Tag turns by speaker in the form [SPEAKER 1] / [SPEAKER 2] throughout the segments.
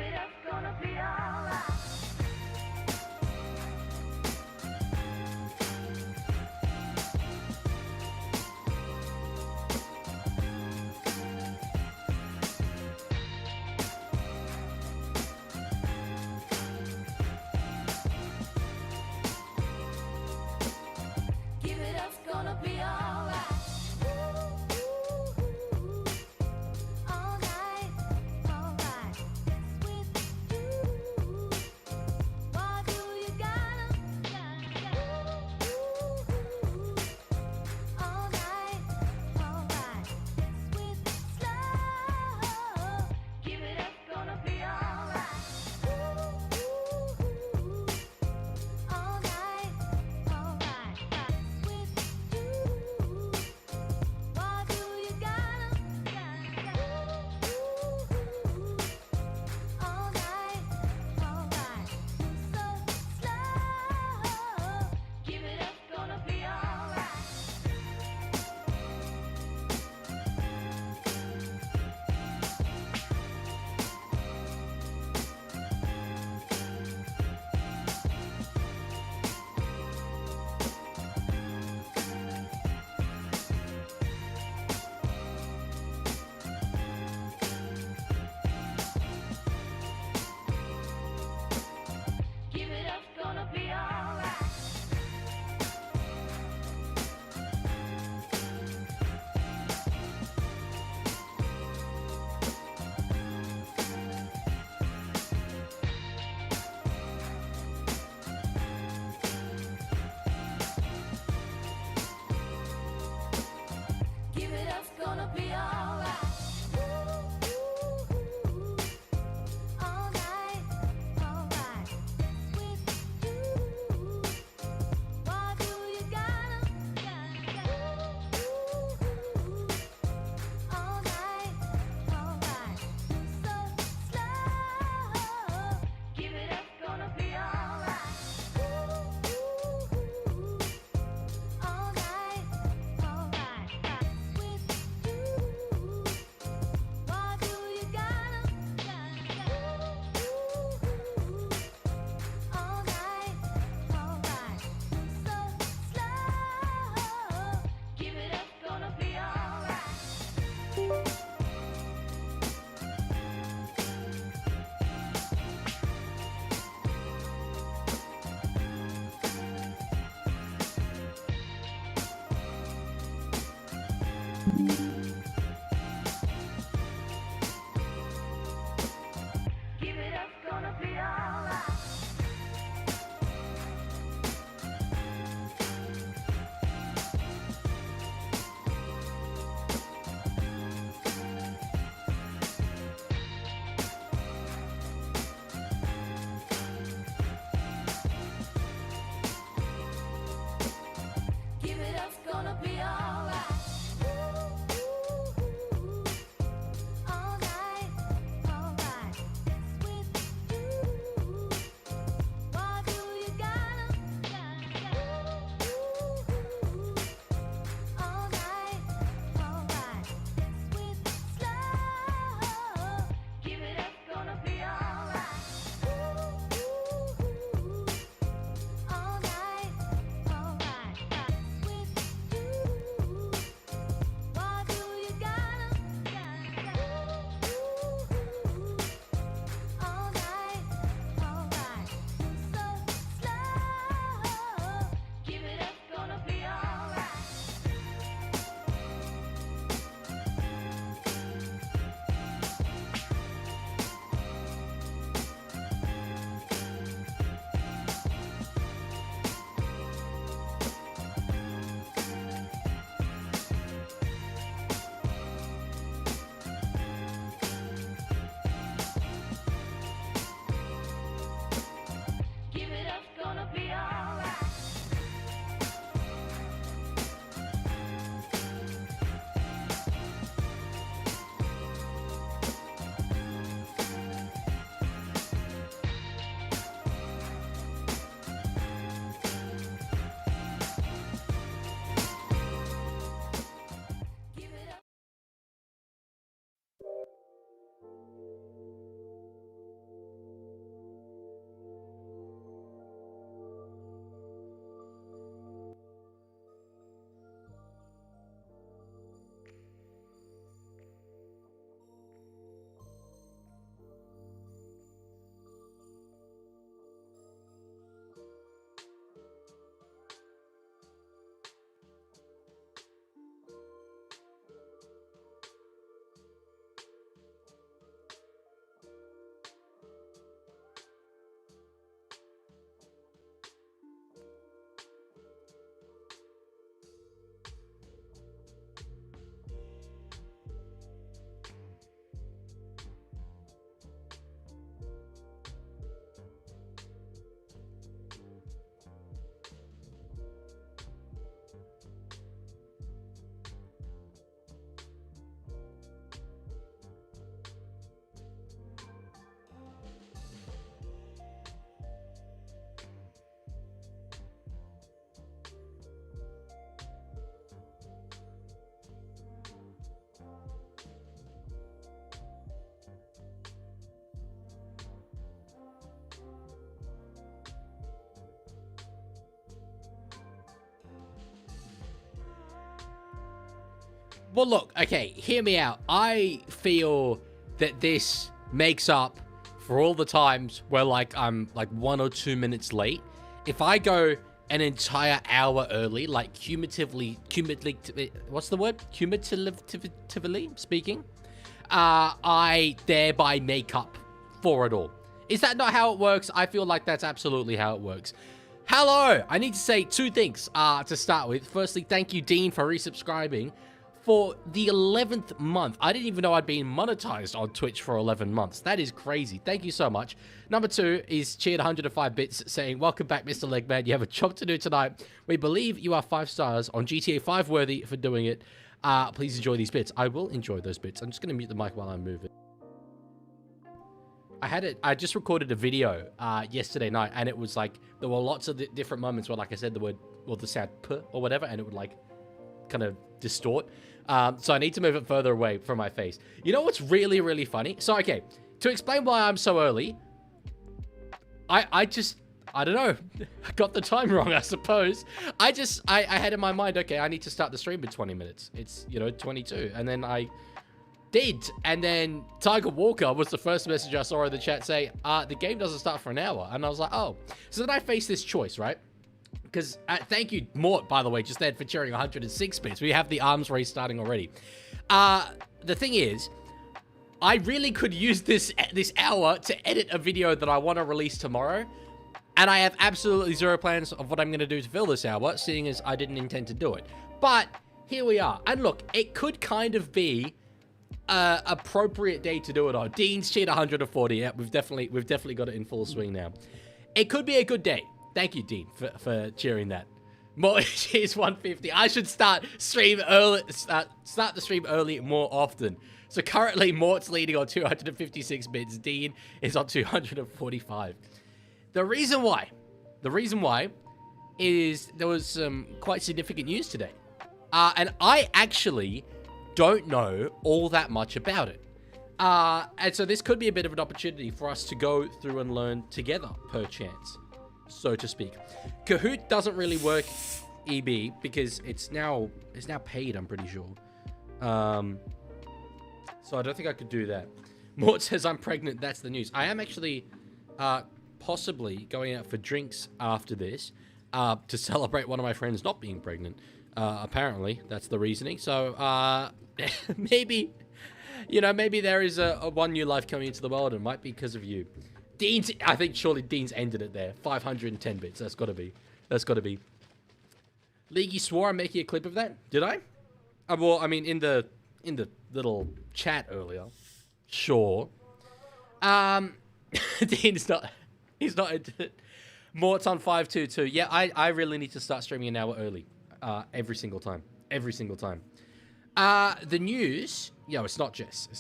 [SPEAKER 1] it up, gonna be alright. Give it up, gonna be alright. All night, alright. It's with you. Why do you gotta? All night, alright. It's with slow. Give it up, gonna be alright. All night, alright. It's with you. Why do you gotta? All night, alright. So slow. Give it up, gonna be alright. Give it up, gonna be alright. Give it up, gonna be alright. All night, alright. It's with you. Why do you gotta? All night, alright. So slow. Give it up, gonna be alright. All night, alright. It's with you. Why do you gotta? All night, alright. So slow. Give it up, gonna be alright. Give it up, gonna be alright. Give it up, gonna be alright.
[SPEAKER 2] Well, look, okay, hear me out. I feel that this makes up for all the times where, like, I'm, like, 1 or 2 minutes late. If I go an entire hour early, like, cumulatively what's the word? Cumulatively speaking, I thereby make up for it all. Is that not how it works? I feel like that's absolutely how it works. Hello! I need to say 2 things to start with. Firstly, thank you, Dean, for resubscribing for the 11th month. I didn't even know I'd been monetized on Twitch for 11 months. That is crazy. Thank you so much. Number 2 is Cheered 105 Bits saying, welcome back, Mr. Legman. You have a job to do tonight. We believe you are 5 stars on GTA 5 worthy for doing it. Please enjoy these bits. I will enjoy those bits. I'm just going to mute the mic while I move it. I just recorded a video yesterday night, and it was like, there were lots of different moments where, like I said, the word, or the sound p or whatever, and it would like kind of distort. So I need to move it further away from my face. You know what's really, really funny? So, okay, to explain why I'm so early, I don't know. I got the time wrong, I suppose. I had in my mind, okay, I need to start the stream in 20 minutes. It's, 22. And then I did. And then Tiger Walker was the first message I saw in the chat say, the game doesn't start for an hour. And I was like, oh. So then I faced this choice, right? Because, thank you, Mort, by the way, just then for cheering 106 bits. We have the arms race starting already. The thing is, I really could use this hour to edit a video that I want to release tomorrow. And I have absolutely zero plans of what I'm going to do to fill this hour, seeing as I didn't intend to do it. But here we are. And look, it could kind of be an appropriate day to do it on. Dean's cheat 140. Yeah, we've definitely got it in full swing now. It could be a good day. Thank you, Dean, for cheering that. More cheers 150. I should start the stream early more often. So currently, Mort's leading on 256 bits. Dean is on 245. The reason why is there was some quite significant news today. And I actually don't know all that much about it. And so this could be a bit of an opportunity for us to go through and learn together, perchance, so to speak. Kahoot doesn't really work, EB, because it's now paid, I'm pretty sure. So I don't think I could do that. Mort says I'm pregnant. That's the news. I am actually possibly going out for drinks after this to celebrate one of my friends not being pregnant. Apparently, that's the reasoning. So maybe there is a one new life coming into the world, and it might be because of you. I think surely Dean's ended it there. 510 bits. That's got to be. Leaguie swore I'm making a clip of that. Did I? Well, I mean, in the little chat earlier. Sure. Dean's not. He's not into it. Mort's on 522. Yeah, I really need to start streaming an hour early. Every single time. The news. Yo, it's not Jess.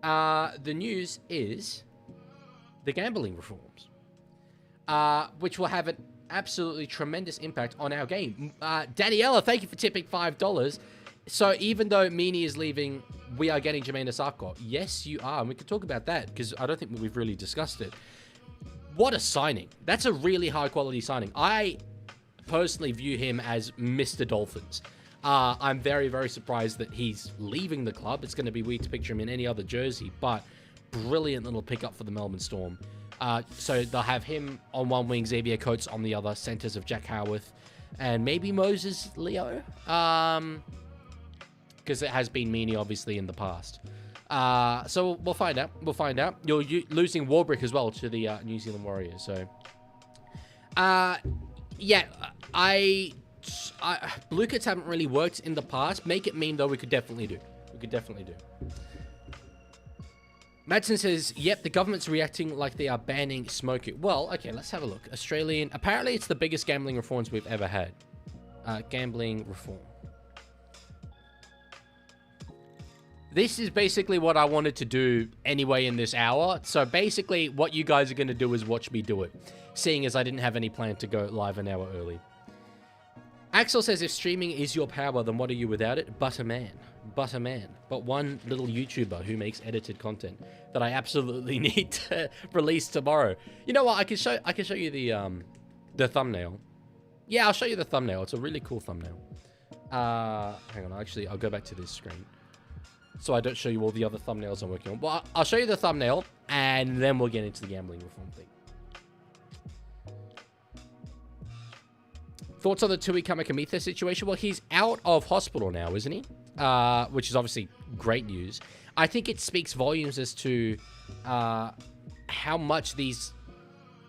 [SPEAKER 2] The news is the gambling reforms, which will have an absolutely tremendous impact on our game. Daniela, thank you for tipping $5. So even though Meanie is leaving, we are getting Jermaine Asafko. Yes, you are. And we can talk about that because I don't think we've really discussed it. What a signing. That's a really high quality signing. I personally view him as Mr. Dolphins. I'm very, very surprised that he's leaving the club. It's going to be weird to picture him in any other jersey, but brilliant little pickup for the Melbourne Storm. So they'll have him on one wing, Xavier Coates on the other, centers of Jack Howarth, and maybe Moses Leo, because it has been Meanie, obviously, in the past. So we'll find out. You're losing Warbrick as well to the New Zealand Warriors. So, yeah, blue kits haven't really worked in the past. Make it meme though, we could definitely do. Madsen says, yep, the government's reacting like they are banning smoking. Well, okay, let's have a look. Apparently it's the biggest gambling reforms we've ever had. Gambling reform. This is basically what I wanted to do anyway in this hour. So basically what you guys are going to do is watch me do it, seeing as I didn't have any plan to go live an hour early. Axel says, if streaming is your power, then what are you without it? But a man. But one little YouTuber who makes edited content that I absolutely need to release tomorrow. You know what? I can show you the thumbnail. Yeah, I'll show you the thumbnail. It's a really cool thumbnail. Hang on, actually, I'll go back to this screen so I don't show you all the other thumbnails I'm working on. Well, I'll show you the thumbnail, and then we'll get into the gambling reform thing. Thoughts on the Tui Kamikamitha situation? Well, he's out of hospital now, isn't he? Which is obviously great news. I think it speaks volumes as to how much these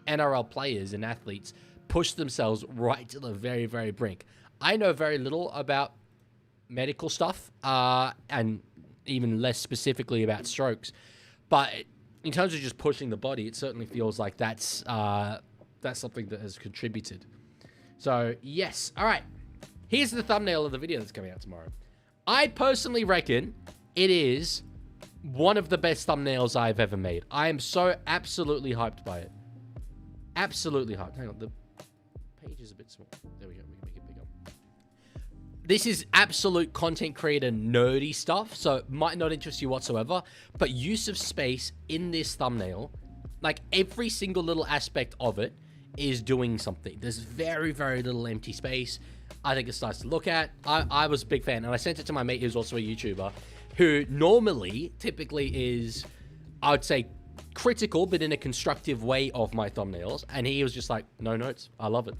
[SPEAKER 2] NRL players and athletes push themselves right to the very, very brink. I know very little about medical stuff, and even less specifically about strokes. But in terms of just pushing the body, it certainly feels like that's something that has contributed. So, yes. All right. Here's the thumbnail of the video that's coming out tomorrow. I personally reckon it is one of the best thumbnails I've ever made. I am so absolutely hyped by it. Absolutely hyped. Hang on. The page is a bit small. There we go. We can make it bigger. This is absolute content creator nerdy stuff, so it might not interest you whatsoever, but use of space in this thumbnail, like every single little aspect of it is doing something. There's very, very little empty space. I think it's nice to look at. I was a big fan, and I sent it to my mate who's also a YouTuber, who typically is, I would say, critical, but in a constructive way of my thumbnails, and he was just like, no notes. I love it.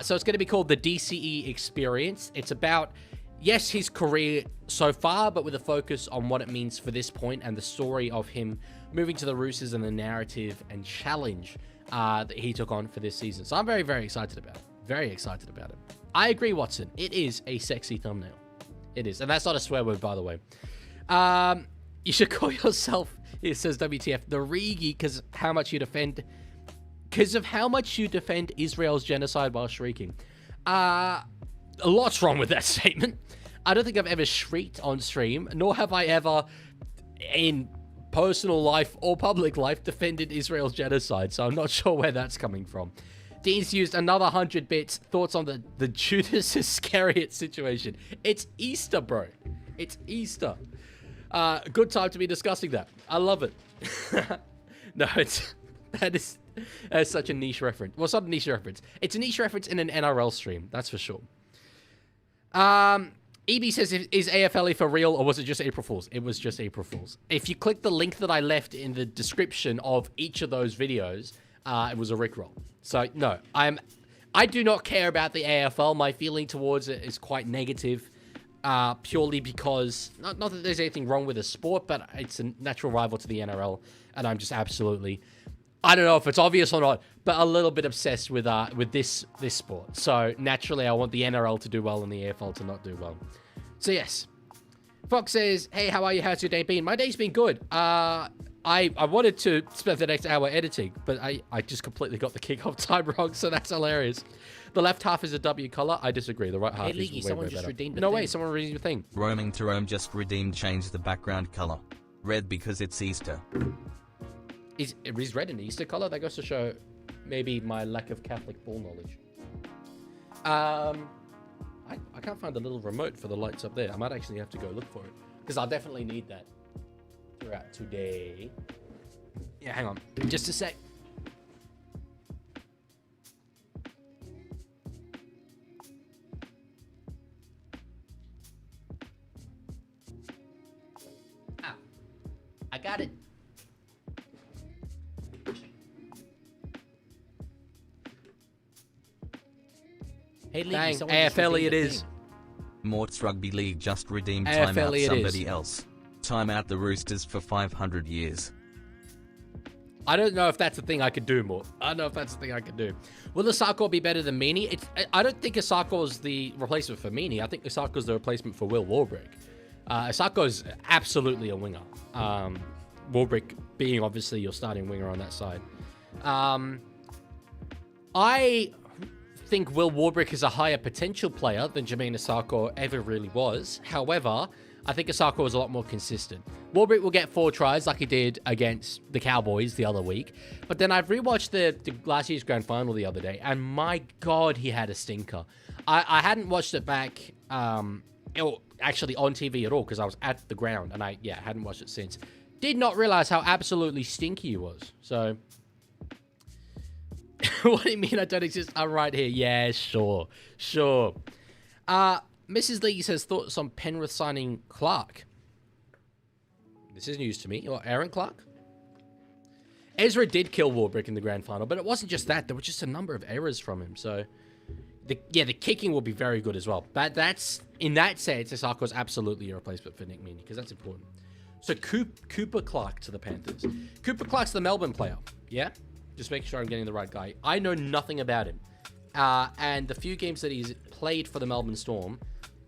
[SPEAKER 2] So it's going to be called the DCE Experience. It's about, yes, his career so far, but with a focus on what it means for this point and the story of him moving to the Roosters and the narrative and challenge that he took on for this season. So I'm very, very excited about it. Very excited about it. I agree, Watson. It is a sexy thumbnail. It is. And that's not a swear word, by the way. You should call yourself, it says WTF, the Leaguie, because of how much you defend Israel's genocide while shrieking. A lot's wrong with that statement. I don't think I've ever shrieked on stream, nor have I ever, in personal life or public life, defended Israel's genocide, so I'm not sure where that's coming from. Dean's used another 100 bits. Thoughts on the Judas Iscariot situation? It's Easter, bro. It's Easter. Good time to be discussing that. I love it. No, that's such a niche reference. Well, it's not a niche reference. It's a niche reference in an NRL stream. That's for sure. EB says, is AFLE for real, or was it just April Fool's? It was just April Fool's. If you click the link that I left in the description of each of those videos, it was a rickroll. So, no, I do not care about the AFL. My feeling towards it is quite negative, purely because, not that there's anything wrong with the sport, but it's a natural rival to the NRL, and I'm just absolutely, I don't know if it's obvious or not, but a little bit obsessed with this sport. So naturally, I want the NRL to do well and the AFL to not do well. So yes, Fox says, "Hey, how are you? How's your day been?" My day's been good. I wanted to spend the next hour editing, but I just completely got the kickoff time wrong, so that's hilarious. The left half is a W color. I disagree. The right half is way
[SPEAKER 3] someone
[SPEAKER 2] way
[SPEAKER 3] just
[SPEAKER 2] better.
[SPEAKER 3] redeemed a
[SPEAKER 2] No
[SPEAKER 3] thing.
[SPEAKER 2] way, someone redeemed a thing.
[SPEAKER 4] Roaming to Rome just redeemed changed the background color. Red because it's Easter.
[SPEAKER 2] Is red an Easter color? That goes to show maybe my lack of Catholic ball knowledge. I can't find the little remote for the lights up there. I might actually have to go look for it, because I'll definitely need that throughout today. Yeah, hang on. Just a sec. Ah, I got it.
[SPEAKER 3] Hey, Leaguie,
[SPEAKER 2] Dang,
[SPEAKER 3] someone just
[SPEAKER 2] AFL
[SPEAKER 3] redeemed
[SPEAKER 2] it
[SPEAKER 3] a
[SPEAKER 2] is.
[SPEAKER 3] thing.
[SPEAKER 4] Mort's Rugby League just redeemed
[SPEAKER 2] AFL
[SPEAKER 4] timeout
[SPEAKER 2] it
[SPEAKER 4] somebody
[SPEAKER 2] is.
[SPEAKER 4] else. Timeout the Roosters for 500 years.
[SPEAKER 2] I don't know if that's a thing I could do more. I don't know if that's a thing I could do. Will Asako be better than Meaney? I don't think Asako is the replacement for Meaney. I think Asako is the replacement for Will Warbrick. Asako is absolutely a winger. Warbrick being obviously your starting winger on that side. I think Will Warbrick is a higher potential player than Jermaine Asako ever really was. However, I think Asako is a lot more consistent. Warbrick will get 4 tries like he did against the Cowboys the other week. But then I've rewatched the last year's grand final the other day, and my God, he had a stinker. I hadn't watched it back, actually on TV at all, because I was at the ground, and I hadn't watched it since. Did not realize how absolutely stinky he was. So, what do you mean I don't exist? I'm right here. Yeah, sure. Mrs. League says thoughts on Penrith signing Clark. This is news to me. Or Aaron Clark? Ezra did kill Warbrick in the grand final, but it wasn't just that. There were just a number of errors from him. So, the kicking will be very good as well. But that's, in that sense, Isako is absolutely a replacement for Nick Meaney, because that's important. So, Cooper Clark to the Panthers. Cooper Clark's the Melbourne player. Yeah? Just making sure I'm getting the right guy. I know nothing about him. And the few games that he's played for the Melbourne Storm,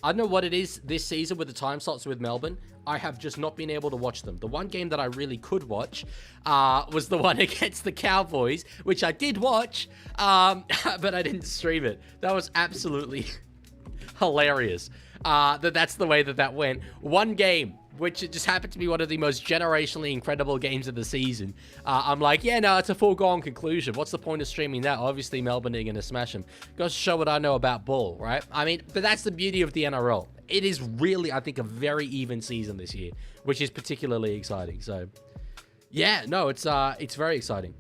[SPEAKER 2] I don't know what it is this season with the time slots with Melbourne. I have just not been able to watch them. The one game that I really could watch was the one against the Cowboys, which I did watch, but I didn't stream it. That was absolutely hilarious. That's the way that went. One game, which it just happened to be one of the most generationally incredible games of the season. I'm like, yeah, no, it's a foregone conclusion. What's the point of streaming that? Obviously, Melbourne are going to smash them. Goes to show what I know about ball, right? I mean, but that's the beauty of the NRL. It is really, I think, a very even season this year, which is particularly exciting. So, yeah, no, it's very exciting.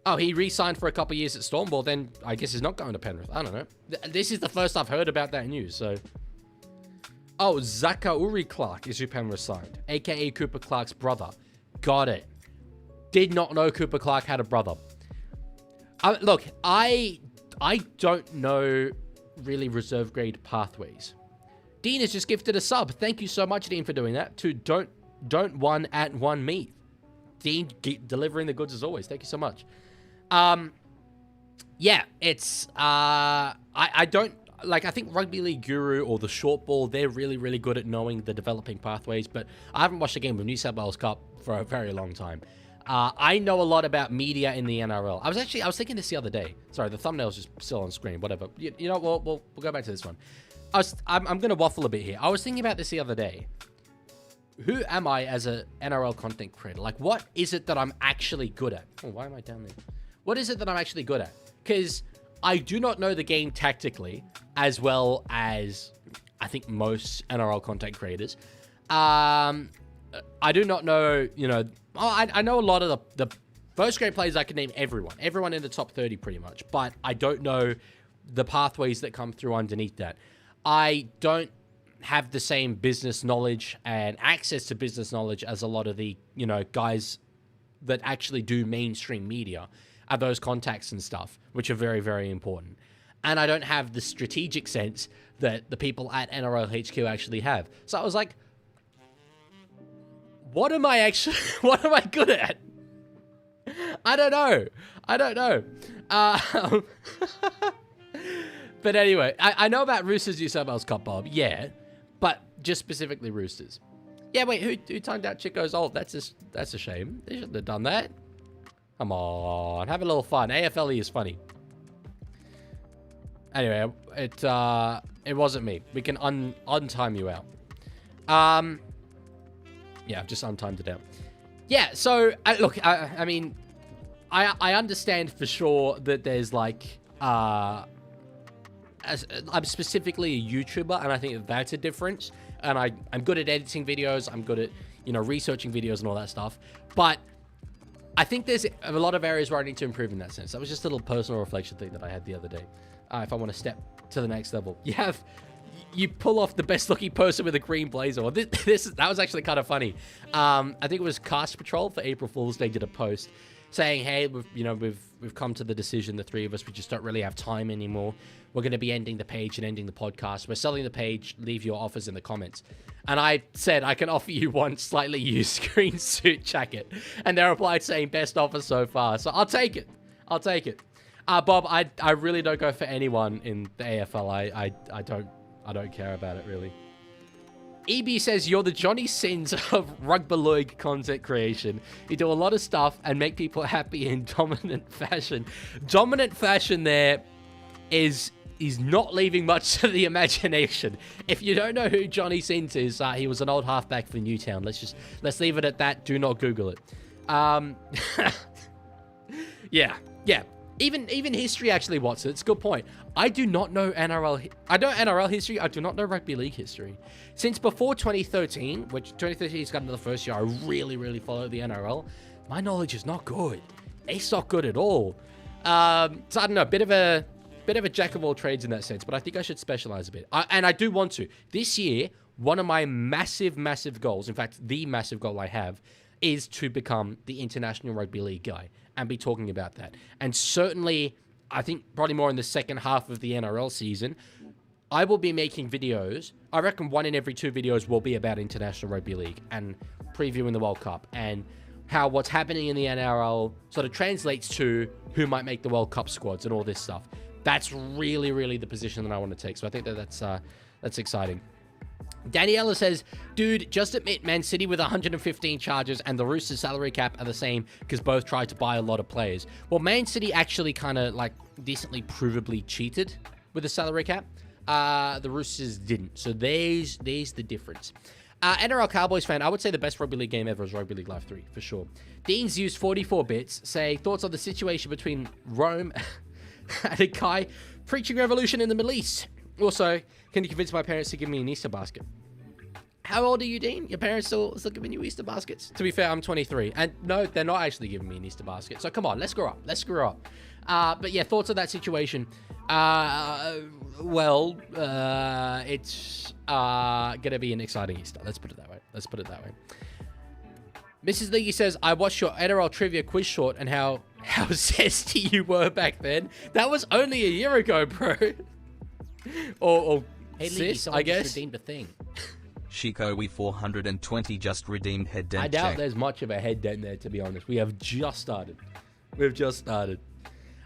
[SPEAKER 2] Oh, he re-signed for a couple of years at Storm. Well, then I guess he's not going to Penrith. I don't know. This is the first I've heard about that news, so... Oh, Zakauri Clark is who Penrith signed, a.k.a. Cooper Clark's brother. Got it. Did not know Cooper Clark had a brother. Look, I don't know really reserve grade pathways. Dean has just gifted a sub. Thank you so much, Dean, for doing that. To don't one at one me. Dean delivering the goods as always. Thank you so much. Yeah, it's I don't. Like, I think Rugby League Guru or the Short Ball, they're really, really good at knowing the developing pathways, but I haven't watched a game of New South Wales Cup for a very long time. I know a lot about media in the NRL. I was thinking this the other day. Sorry, the thumbnail's just still on screen, whatever. You know, we'll go back to this one. I'm going to waffle a bit here. I was thinking about this the other day. Who am I as a NRL content creator? Like, what is it that I'm actually good at? Oh, why am I down there? What is it that I'm actually good at? Because I do not know the game tactically as well as I think most NRL content creators. I do not know, you know, I know a lot of the first grade players. I can name everyone in the top 30 pretty much, but I don't know the pathways that come through underneath that. I don't have the same business knowledge and access to business knowledge as a lot of the, you know, guys that actually do mainstream media. Are those contacts and stuff, which are very, very important. And I don't have the strategic sense that the people at NRL HQ actually have. So I was like, what am I good at? I don't know. But anyway, I know about Roosters New South Wales Cup, Bob. Yeah, but just specifically Roosters. Yeah, wait, who timed out Chico's old? That's a shame. They shouldn't have done that. Come on, have a little fun. AFLE is funny. Anyway, it wasn't me. We can untime you out. Yeah, I've just untimed it out. Yeah, so look, I mean, I understand for sure that there's like, I'm specifically a YouTuber, and I think that's a difference. And I'm good at editing videos. I'm good at, you know, researching videos and all that stuff. But I think there's a lot of areas where I need to improve in that sense. That was just a little personal reflection thing that I had the other day. If I want to step to the next level, you pull off the best looking person with a green blazer. Well, that was actually kind of funny. I think it was Cast Patrol for April Fool's Day did a post saying, hey, we've come to the decision, the three of us, we just don't really have time anymore. We're going to be ending the page and ending the podcast. We're selling the page. Leave your offers in the comments. And I said, I can offer you one slightly used green suit jacket. And they replied saying, best offer so far. So I'll take it. Bob, I really don't go for anyone in the AFL. I don't care about it, really. EB says, you're the Johnny Sins of Rugby League content creation. You do a lot of stuff and make people happy in dominant fashion. Dominant fashion there is not leaving much to the imagination. If you don't know who Johnny Sins is, he was an old halfback for Newtown. Let's leave it at that. Do not Google it. Yeah. Even history, actually, Watson. It's a good point. I do not know NRL. I know NRL history. I do not know rugby league history. Since before 2013, which 2013 has gotten to the first year, I really, really followed the NRL. My knowledge is not good. It's not good at all. So I don't know, a bit of a bit of a jack of all trades in that sense, but I think I should specialize a bit. And I do want to. This year, one of my massive, massive goals, in fact, the massive goal I have, is to become the International Rugby League guy and be talking about that. And certainly, I think probably more in the second half of the NRL season, I will be making videos. I reckon 1 in every 2 videos will be about International Rugby League and previewing the World Cup and how what's happening in the NRL sort of translates to who might make the World Cup squads and all this stuff. That's really, really the position that I want to take. So I think that that's exciting. Daniela says, dude, just admit Man City with 115 charges and the Roosters salary cap are the same because both tried to buy a lot of players. Well, Man City actually kind of like decently provably cheated with the salary cap. The Roosters didn't. So there's the difference. NRL Cowboys fan, I would say the best rugby league game ever is Rugby League Live 3, for sure. Dean's used 44 bits, say, thoughts on the situation between Rome and a guy preaching revolution in the Middle East. Also, can you convince my parents to give me an Easter basket? How old are you, Dean? Your parents still giving you Easter baskets? To be fair, I'm 23. And no, they're not actually giving me an Easter basket. So come on, let's grow up. Let's grow up. But yeah, thoughts on that situation. It's gonna be an exciting Easter. Let's put it that way. Mrs. Leaguie says, I watched your NRL trivia quiz short and how zesty you were back then. That was only a year ago, bro. or
[SPEAKER 3] Hey,
[SPEAKER 2] sis,
[SPEAKER 3] Leaguie,
[SPEAKER 2] I
[SPEAKER 3] someone
[SPEAKER 2] guess.
[SPEAKER 3] just redeemed a thing.
[SPEAKER 4] Chico, we 420 just redeemed head dent
[SPEAKER 2] I doubt
[SPEAKER 4] check.
[SPEAKER 2] there's much of a head dent there, to be honest. We have just started.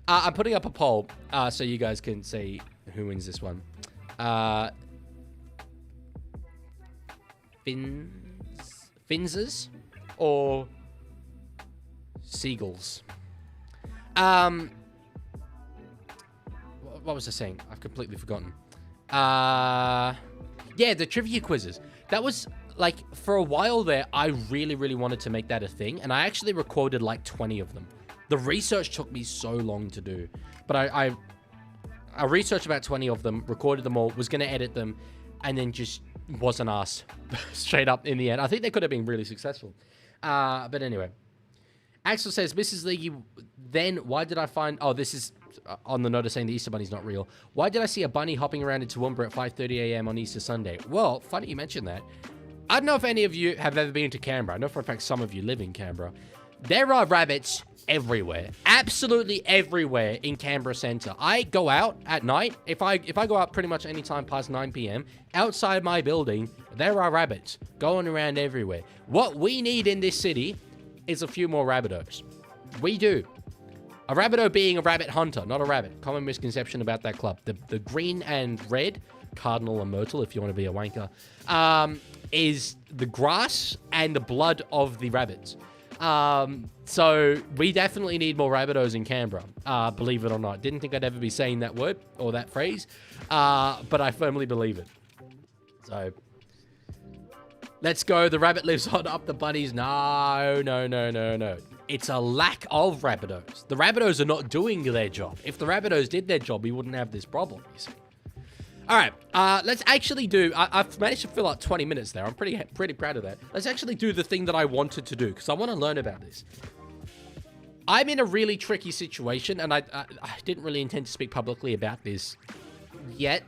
[SPEAKER 2] I'm putting up a poll so you guys can see who wins this one. Finzes or Seagulls? What was I saying? I've completely forgotten. Yeah, the trivia quizzes. That was, like, for a while there, I really, really wanted to make that a thing. And I actually recorded, like, 20 of them. The research took me so long to do. But I researched about 20 of them, recorded them all, was going to edit them, and then just wasn't asked straight up in the end. I think they could have been really successful. But anyway. Axel says, Mrs. Leaguie, then why did I find... Oh, this is on the notice saying the Easter Bunny's not real. Why did I see a bunny hopping around in Toowoomba at 5:30 a.m. on Easter Sunday? Well, funny you mentioned that. I don't know if any of you have ever been to Canberra. I know for a fact some of you live in Canberra. There are rabbits everywhere. Absolutely everywhere in Canberra Centre. I go out at night. If I go out pretty much any time past 9 p.m., outside my building, there are rabbits going around everywhere. What we need in this city is a few more Rabbitohs. We do. A Rabbitoh being a rabbit hunter, not a rabbit. Common misconception about that club. The green and red, Cardinal and Myrtle, if you want to be a wanker, is the grass and the blood of the rabbits. So we definitely need more Rabbitohs in Canberra, believe it or not. Didn't think I'd ever be saying that word or that phrase, but I firmly believe it. So let's go. The rabbit lives on up the bunnies. No. It's a lack of Rabbitohs. The Rabbitohs are not doing their job. If the Rabbitohs did their job, we wouldn't have this problem, you see. All right, let's actually do... I've managed to fill out 20 minutes there. I'm pretty proud of that. Let's actually do the thing that I wanted to do, because I want to learn about this. I'm in a really tricky situation, and I didn't really intend to speak publicly about this yet.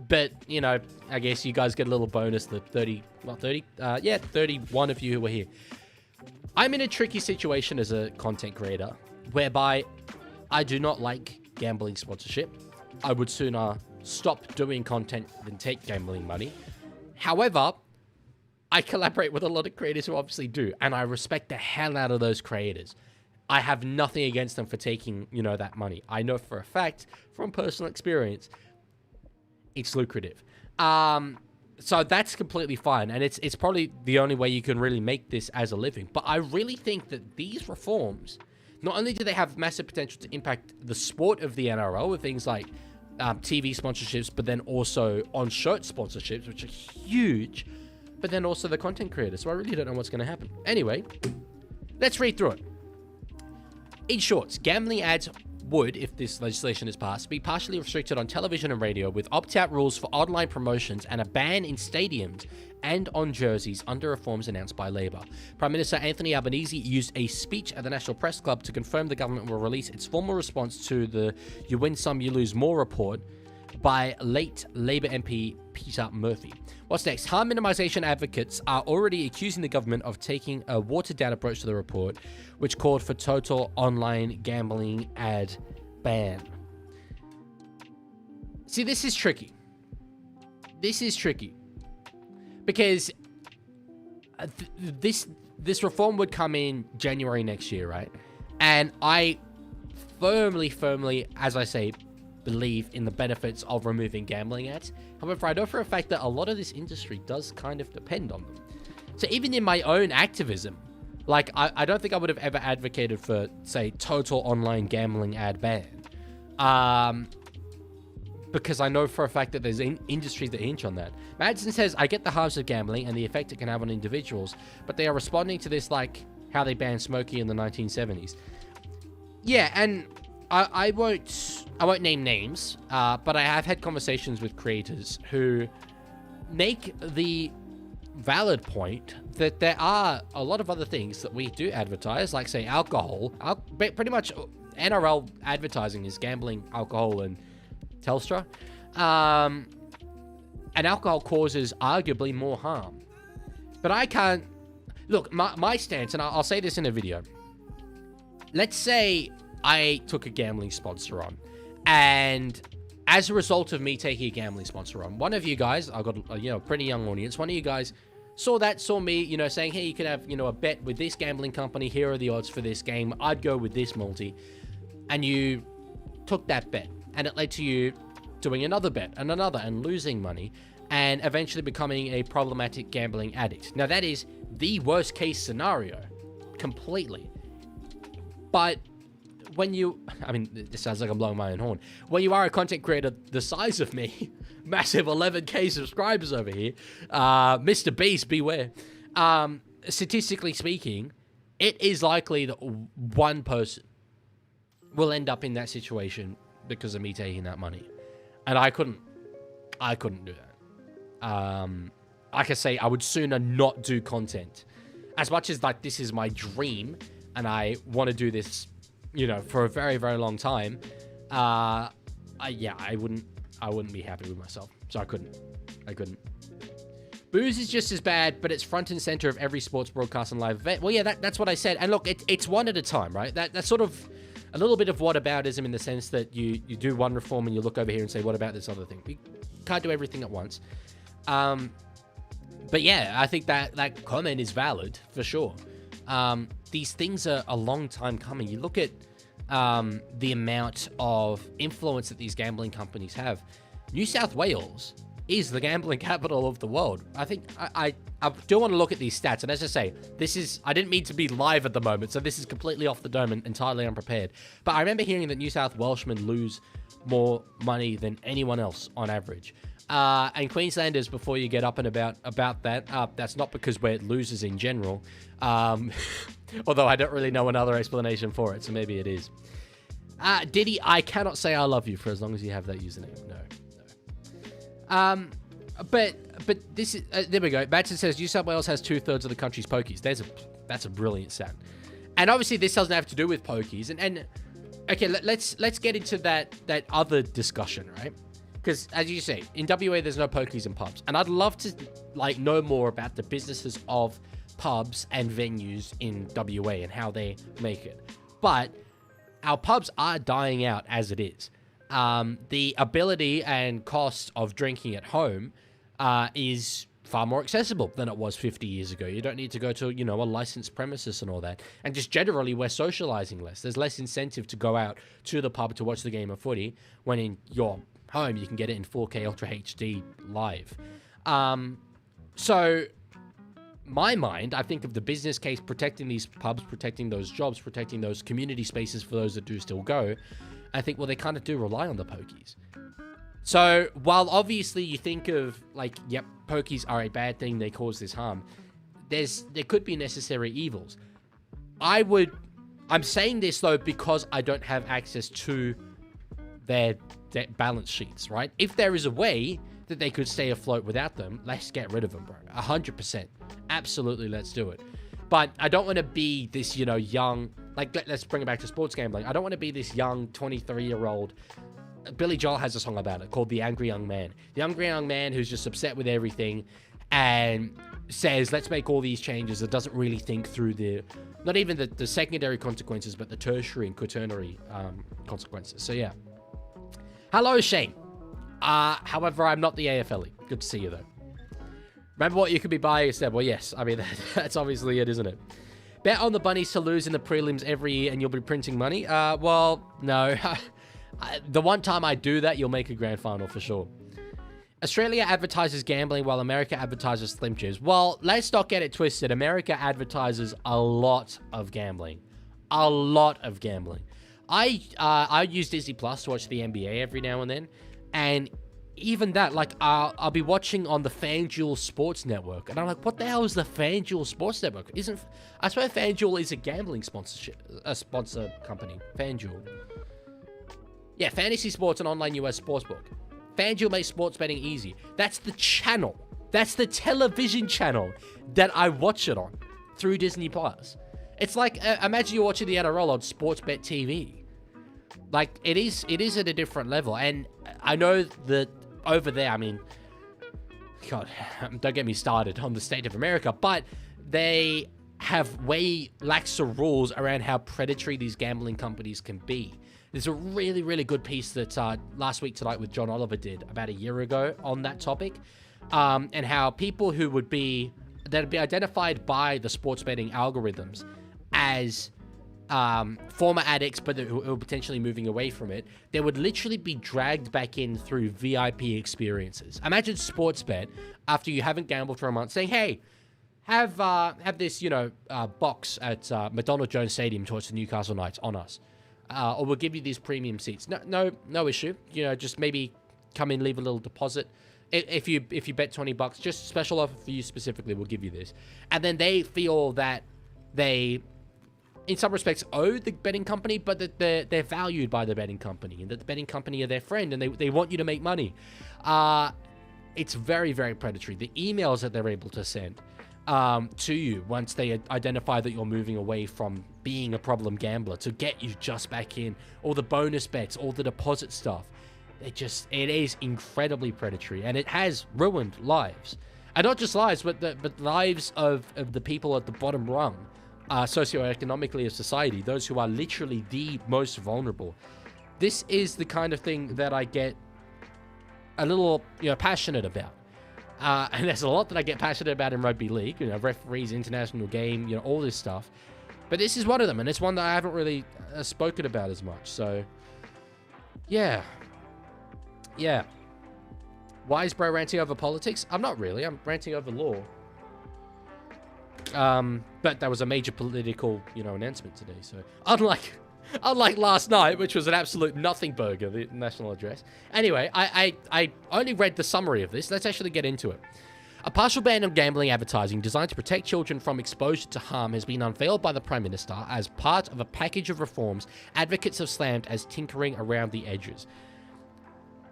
[SPEAKER 2] But, you know, I guess you guys get a little bonus, the 31 of you who were here. I'm in a tricky situation as a content creator, whereby I do not like gambling sponsorship. I would sooner stop doing content than take gambling money. However, I collaborate with a lot of creators who obviously do, and I respect the hell out of those creators. I have nothing against them for taking, you know, that money. I know for a fact, from personal experience, it's lucrative. So that's completely fine, and it's probably the only way you can really make this as a living. But I really think that these reforms, not only do they have massive potential to impact the sport of the NRL with things like TV sponsorships, but then also on-shirt sponsorships, which are huge, but then also the content creators. So I really don't know what's going to happen. Anyway, let's read through it. In short, gambling ads would, if this legislation is passed, be partially restricted on television and radio with opt-out rules for online promotions and a ban in stadiums and on jerseys under reforms announced by Labour. Prime Minister Anthony Albanese used a speech at the National Press Club to confirm the government will release its formal response to the "You Win Some, You Lose More" report by late Labour MP Peter Murphy. What's next? Harm minimisation advocates are already accusing the government of taking a watered-down approach to the report, which called for total online gambling ad ban. See, this is tricky. This is tricky. Because this reform would come in January next year, right? And I firmly, as I say, believe in the benefits of removing gambling ads. However, I know for a fact that a lot of this industry does kind of depend on them. So even in my own activism, like, I don't think I would have ever advocated for, say, total online gambling ad ban. Because I know for a fact that there's industries that hinge on that. Madsen says, I get the harms of gambling and the effect it can have on individuals, but they are responding to this like how they banned smoking in the 1970s. Yeah, and I won't name names, but I have had conversations with creators who make the valid point that there are a lot of other things that we do advertise, like, say, alcohol. Pretty much NRL advertising is gambling, alcohol, and Telstra. And alcohol causes arguably more harm. But I can't... Look, my stance, and I'll say this in a video. Let's say I took a gambling sponsor on, and as a result of me taking a gambling sponsor on, one of you guys, I've got a pretty young audience, one of you guys saw me, saying, hey, you could have, a bet with this gambling company, here are the odds for this game, I'd go with this multi, and you took that bet, and it led to you doing another bet, and another, and losing money, and eventually becoming a problematic gambling addict. Now, that is the worst case scenario, completely. But when this sounds like I'm blowing my own horn. When you are a content creator the size of me, massive 11k subscribers over here, Mr. Beast, beware. Statistically speaking, it is likely that one person will end up in that situation because of me taking that money. And I couldn't do that. Like I say, I would sooner not do content. As much as like this is my dream and I want to do this, for a very, very long time, I wouldn't be happy with myself. So I couldn't. Booze is just as bad, but it's front and center of every sports broadcast and live event. Well, yeah, that's what I said. And look, it's one at a time, right? That's sort of a little bit of whataboutism in the sense that you do one reform and you look over here and say, what about this other thing? We can't do everything at once. But yeah, I think that comment is valid for sure. These things are a long time coming. You look at the amount of influence that these gambling companies have. New South Wales is the gambling capital of the world. I think I do want to look at these stats. And as I say, I didn't mean to be live at the moment, so this is completely off the dome and entirely unprepared. But I remember hearing that New South Welshmen lose more money than anyone else on average. And Queenslanders, before you get up and about that, that's not because we're losers in general. Although I don't really know another explanation for it, so maybe it is. Diddy, I cannot say I love you for as long as you have that username. No. But this is there we go. Batson says New South Wales has 2/3 of the country's pokies. That's a brilliant stat. And obviously this doesn't have to do with pokies. And okay, let's get into that other discussion, right? Because as you say, in WA there's no pokies in pubs, and I'd love to know more about the businesses of pubs and venues in WA and how they make it. But our pubs are dying out as it is. The ability and cost of drinking at home is far more accessible than it was 50 years ago. You don't need to go to, a licensed premises and all that. And just generally, we're socializing less. There's less incentive to go out to the pub to watch the game of footy when in your home you can get it in 4K Ultra HD live. So my mind, I think of the business case protecting these pubs, protecting those jobs, protecting those community spaces for those that do still go. I think, well, they kind of do rely on the pokies. So while obviously you think of yep, pokies are a bad thing, they cause this harm, there could be necessary evils. I would I'm saying this, though, because I don't have access to their balance sheets, right? If there is a way that they could stay afloat without them, let's get rid of them, bro. 100%. Absolutely, let's do it. But I don't want to be this, young... Like, let's bring it back to sports gambling. I don't want to be this young 23-year-old... Billy Joel has a song about it called The Angry Young Man. The angry young man who's just upset with everything and says, let's make all these changes, that doesn't really think through not even the secondary consequences, but the tertiary and quaternary consequences. So, yeah. Hello, Shane. However, I'm not the AFLE. Good to see you, though. Remember what you could be buying instead? Well, yes. I mean, that's obviously it, isn't it? Bet on the Bunnies to lose in the prelims every year and you'll be printing money? Well, no. The one time I do that, you'll make a grand final for sure. Australia advertises gambling while America advertises Slim Jims. Well, let's not get it twisted. America advertises a lot of gambling. A lot of gambling. I use Disney Plus to watch the NBA every now and then. And even that, like, I'll be watching on the FanDuel Sports Network. And I'm like, what the hell is the FanDuel Sports Network? I swear FanDuel is a gambling sponsor company. FanDuel. Yeah, fantasy sports and online US sportsbook. FanDuel makes sports betting easy. That's the channel. That's the television channel that I watch it on through Disney Plus. It's like, imagine you're watching the NRL on Sportsbet TV. Like, it is at a different level. And I know that over there, I mean, God, don't get me started on the state of America, but they have way laxer rules around how predatory these gambling companies can be. There's a really, really good piece that Last Week Tonight with John Oliver did about a year ago on that topic, and how people who would be identified by the sports betting algorithms as former addicts, but who are potentially moving away from it, they would literally be dragged back in through VIP experiences. Imagine Sportsbet, after you haven't gambled for a month, saying, hey, have this, box at McDonald Jones Stadium to watch the Newcastle Knights on us. Or we'll give you these premium seats. No issue. Just maybe come in, leave a little deposit. If you bet $20, just special offer for you specifically, we'll give you this. And then they feel that they, in some respects, owe the betting company, but that they're valued by the betting company, and that the betting company are their friend, and they want you to make money. It's very, very predatory. The emails that they're able to send to you once they identify that you're moving away from being a problem gambler to get you just back in, all the bonus bets, all the deposit stuff. It is incredibly predatory, and it has ruined lives. And not just lives, but lives of the people at the bottom rung, socioeconomically of society, those who are literally the most vulnerable. This is the kind of thing that I get a little, passionate about. And there's a lot that I get passionate about in rugby league, referees, international game, all this stuff. But this is one of them, and it's one that I haven't really spoken about as much. So, yeah. Why is bro ranting over politics? I'm not really. I'm ranting over law. But that was a major political, announcement today. So, unlike last night, which was an absolute nothing burger, the national address. Anyway, I only read the summary of this. Let's actually get into it. A partial ban on gambling advertising designed to protect children from exposure to harm has been unveiled by the Prime Minister as part of a package of reforms advocates have slammed as tinkering around the edges.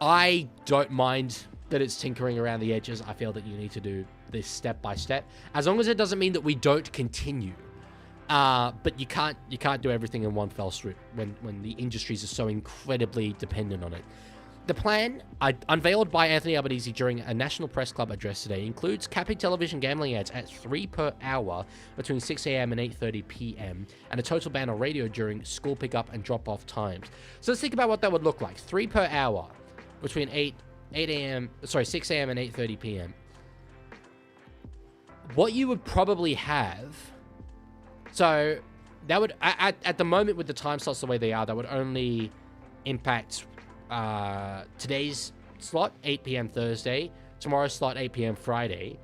[SPEAKER 2] I don't mind that it's tinkering around the edges. I feel that you need to do this step by step, as long as it doesn't mean that we don't continue. But you can't do everything in one fell swoop when the industries are so incredibly dependent on it. The plan, unveiled by Anthony Albanese during a National Press Club address today, includes capping television gambling ads at 3 per hour between 6 a.m. and 8:30 p.m. and a total ban on radio during school pickup and drop-off times. So let's think about what that would look like. 3 per hour between 6 a.m. and 8:30 p.m. What you would probably have... So that would, at the moment with the time slots the way they are, that would only impact today's slot, 8 p.m. Thursday, tomorrow's slot, 8 p.m. Friday.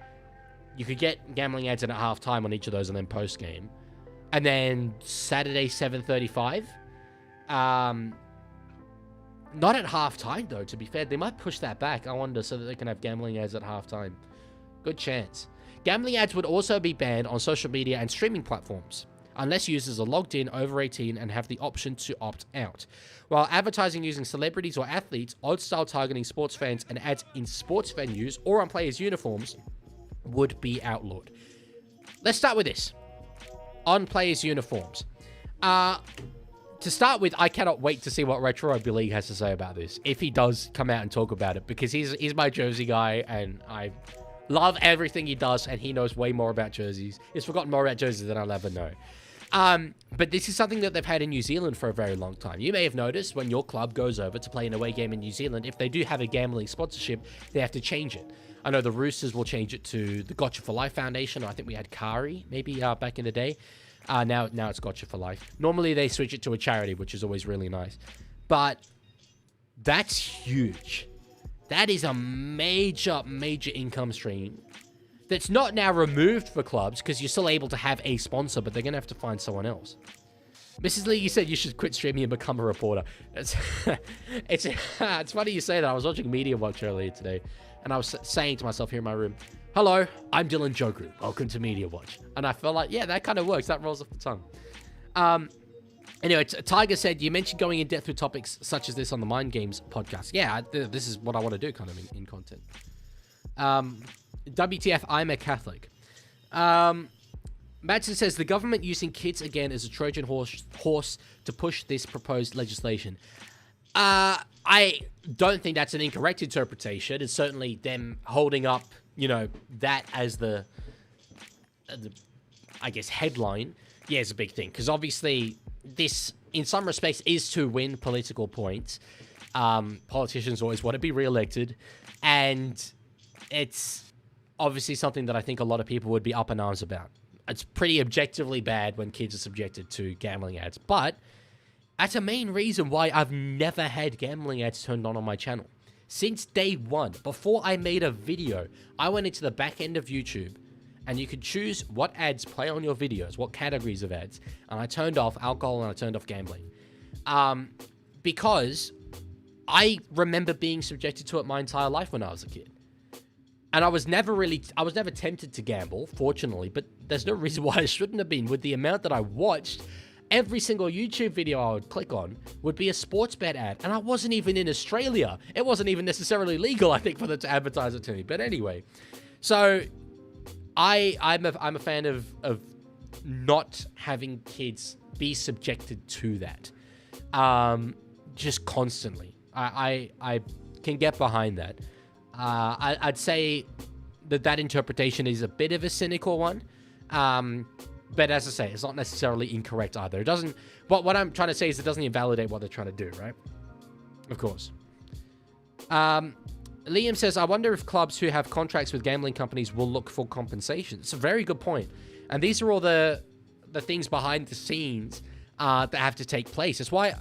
[SPEAKER 2] You could get gambling ads in at halftime on each of those and then post-game. And then Saturday, 7:35. Not at halftime, though, to be fair. They might push that back, I wonder, so that they can have gambling ads at halftime. Good chance. Gambling ads would also be banned on social media and streaming platforms. unless users are logged in, over 18, and have the option to opt out. While advertising using celebrities or athletes, odd-style targeting sports fans, and ads in sports venues or on players' uniforms would be outlawed. Let's start with this. On players' uniforms. To start with, I cannot wait to see what Retro Rugby League has to say about this, if he does come out and talk about it, because he's my jersey guy, and I love everything he does, and he knows way more about jerseys. He's forgotten more about jerseys than I'll ever know. But this is something that they've had in New Zealand for a very long time. You may have noticed when your club goes over to play an away game in New Zealand, if they do have a gambling sponsorship, they have to change it. I know the Roosters will change it to the Gotcha for Life Foundation. I think we had Kari, maybe back in the day. Now it's Gotcha for Life. Normally they switch it to a charity, which is always really nice. But that's huge. That is a major, major income stream that's not now removed for clubs because you're still able to have a sponsor, but they're going to have to find someone else. Mrs. League, you said you should quit streaming and become a reporter. It's funny you say that. I was watching Media Watch earlier today, and I was saying to myself here in my room, hello, I'm Dylan Joku. Welcome to Media Watch. And I felt like, yeah, that kind of works. That rolls off the tongue. Anyway, Tiger said, you mentioned going in depth with topics such as this on the Mind Games podcast. Yeah, this is what I want to do kind of in content. WTF, I'm a Catholic. Madsen says, the government using kids again as a Trojan horse to push this proposed legislation. I don't think that's an incorrect interpretation. It's certainly them holding up, that as the I guess, headline. Yeah, it's a big thing. Because obviously, this, in some respects, is to win political points. Politicians always want to be re-elected. And it's obviously something that I think a lot of people would be up in arms about. It's pretty objectively bad when kids are subjected to gambling ads. But that's a main reason why I've never had gambling ads turned on my channel. Since day one, before I made a video, I went into the back end of YouTube and you could choose what ads play on your videos, what categories of ads. And I turned off alcohol and I turned off gambling. Because I remember being subjected to it my entire life when I was a kid. And I was never tempted to gamble, fortunately, but there's no reason why I shouldn't have been. With the amount that I watched, every single YouTube video I would click on would be a sports bet ad. And I wasn't even in Australia. It wasn't even necessarily legal, I think, for them to advertise it to me. But anyway, so I'm a fan of not having kids be subjected to that. Just constantly. I can get behind that. I'd say that interpretation is a bit of a cynical one. But as I say, it's not necessarily incorrect either. It doesn't... What I'm trying to say is it doesn't invalidate what they're trying to do, right? Of course. Liam says, I wonder if clubs who have contracts with gambling companies will look for compensation. It's a very good point. And these are all the things behind the scenes that have to take place. That's why,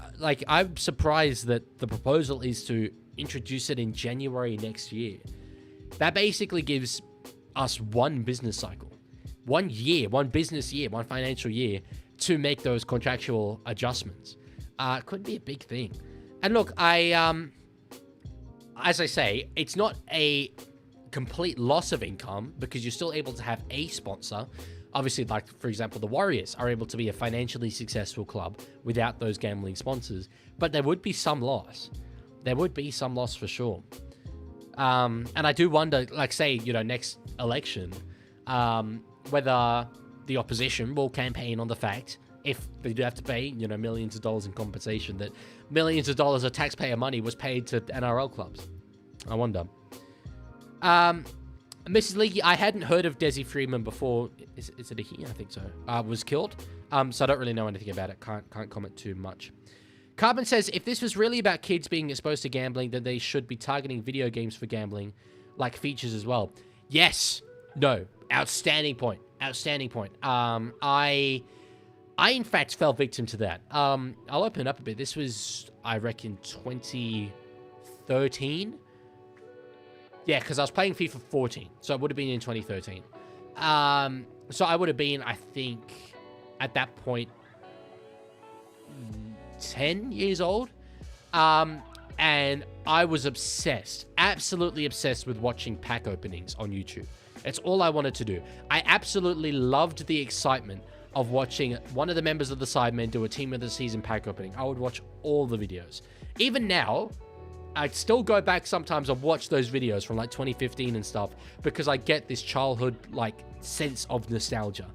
[SPEAKER 2] I'm surprised that the proposal is to introduce it in January next year. That basically gives us one business cycle. 1 year, one business year, one financial year to make those contractual adjustments. It could be a big thing. And look, as I say, it's not a complete loss of income because you're still able to have a sponsor. Obviously, like, for example, the Warriors are able to be a financially successful club without those gambling sponsors. But there would be some loss. There would be some loss for sure. And I do wonder, like, say, next election, whether the opposition will campaign on the fact, if they do have to pay, millions of dollars in compensation, that millions of dollars of taxpayer money was paid to NRL clubs. I wonder. Mrs. Leaguie, I hadn't heard of Desi Freeman before. Is it a he? I think so. Was killed. So I don't really know anything about it. Can't comment too much. Carbon says, if this was really about kids being exposed to gambling, then they should be targeting video games for gambling, like features as well. Yes. No. Outstanding point. Outstanding point. I in fact fell victim to that. I'll open it up a bit. This was, I reckon, 2013. Yeah, because I was playing FIFA 14, so it would have been in 2013. So I would have been, I think, at that point, 10 years old. And I was obsessed, absolutely obsessed with watching pack openings on YouTube. It's all I wanted to do. I absolutely loved the excitement of watching one of the members of the Sidemen do a team of the season pack opening. I would watch all the videos. Even now, I'd still go back sometimes and watch those videos from like 2015 and stuff because I get this childhood like sense of nostalgia.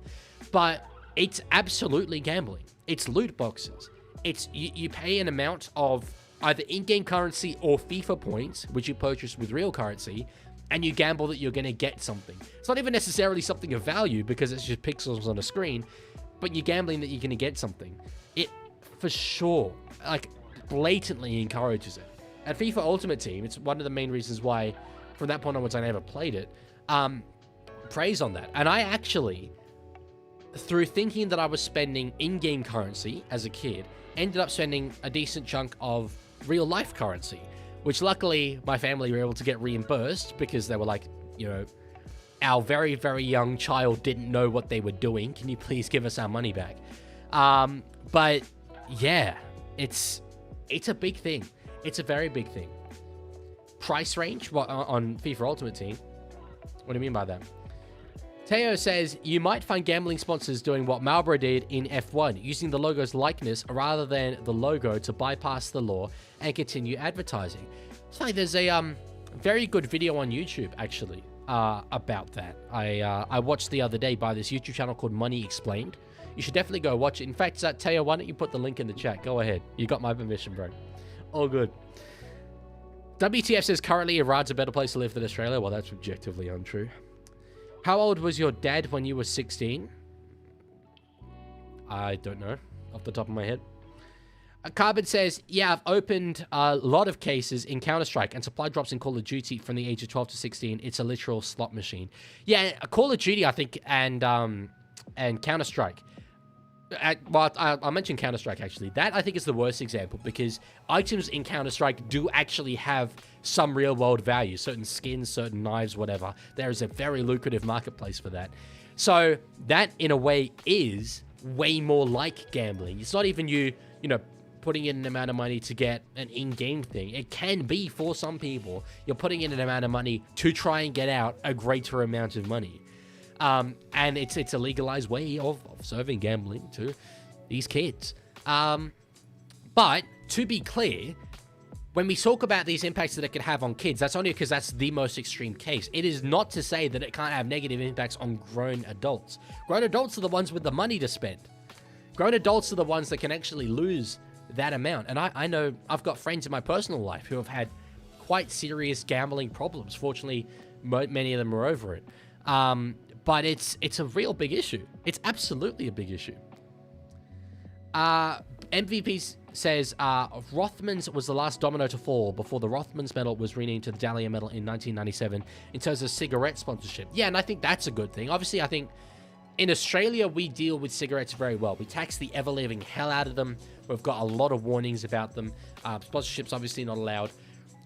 [SPEAKER 2] But it's absolutely gambling. It's loot boxes. It's you pay an amount of either in-game currency or FIFA points, which you purchase with real currency, and you gamble that you're going to get something. It's not even necessarily something of value because it's just pixels on a screen, but you're gambling that you're going to get something. It, for sure, like, blatantly encourages it. At FIFA Ultimate Team, it's one of the main reasons why, from that point onwards, I never played it, preys on that. And I actually, through thinking that I was spending in-game currency as a kid, ended up spending a decent chunk of real-life currency, which luckily my family were able to get reimbursed because they were like, you know, our very, very young child didn't know what they were doing. Can you please give us our money back? But yeah, it's a big thing. It's a very big thing. Price range on FIFA Ultimate Team. What do you mean by that? Teo says, you might find gambling sponsors doing what Marlboro did in F1, using the logo's likeness rather than the logo to bypass the law and continue advertising. It's like there's a very good video on YouTube, actually, about that. I watched the other day by this YouTube channel called Money Explained. You should definitely go watch it. In fact, Teo, why don't you put the link in the chat? Go ahead. You got my permission, bro. All good. WTF says, currently Iran's a better place to live than Australia. Well, that's objectively untrue. How old was your dad when you were 16? I don't know off the top of my head. Carbon says, yeah, I've opened a lot of cases in Counter-Strike and supply drops in Call of Duty from the age of 12 to 16. It's a literal slot machine. Yeah, Call of Duty, I think, and Counter-Strike. Well, I mentioned Counter-Strike, actually. That, I think, is the worst example because items in Counter-Strike do actually have some real-world value. Certain skins, certain knives, whatever. There is a very lucrative marketplace for that. So that, in a way, is way more like gambling. It's not even you know, putting in an amount of money to get an in-game thing. It can be, for some people, you're putting in an amount of money to try and get out a greater amount of money. And it's a legalized way of serving gambling to these kids. But to be clear, when we talk about these impacts that it could have on kids, that's only because that's the most extreme case. It is not to say that it can't have negative impacts on grown adults. Grown adults are the ones with the money to spend. Grown adults are the ones that can actually lose that amount. And I know I've got friends in my personal life who have had quite serious gambling problems. Fortunately, many of them are over it. But it's a real big issue. It's absolutely a big issue. MVP says, Rothmans was the last domino to fall before the Rothmans medal was renamed to the Dahlia medal in 1997 in terms of cigarette sponsorship. Yeah, and I think that's a good thing. Obviously, I think in Australia, we deal with cigarettes very well. We tax the ever-living hell out of them. We've got a lot of warnings about them. Sponsorship's obviously not allowed.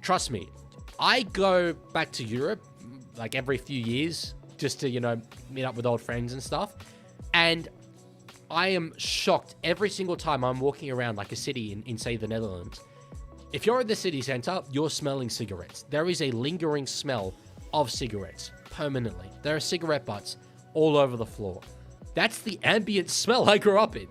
[SPEAKER 2] Trust me, I go back to Europe like every few years just to, you know, meet up with old friends and stuff. And I am shocked every single time I'm walking around like a city in say, the Netherlands. If you're in the city center, you're smelling cigarettes. There is a lingering smell of cigarettes permanently. There are cigarette butts all over the floor. That's the ambient smell I grew up in.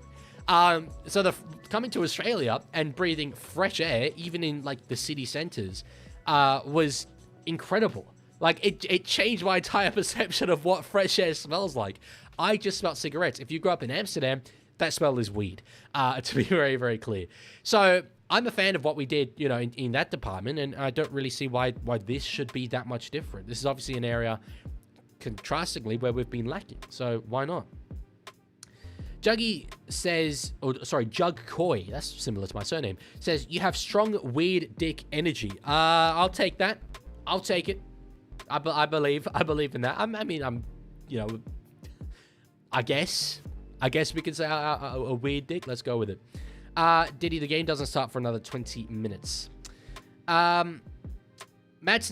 [SPEAKER 2] So coming to Australia and breathing fresh air, even in like the city centers, was incredible. Like, it changed my entire perception of what fresh air smells like. I just smelled cigarettes. If you grew up in Amsterdam, that smell is weed, to be very, very clear. So I'm a fan of what we did, you know, in that department, and I don't really see why this should be that much different. This is obviously an area, contrastingly, where we've been lacking. So why not? Juggy says, Jug Coy, that's similar to my surname, says, you have strong weird dick energy. I'll take that. I'll take it. I believe in that. I'm, you know, I guess we could say a weird dick. Let's go with it. Diddy, the game doesn't start for another 20 minutes. Madsen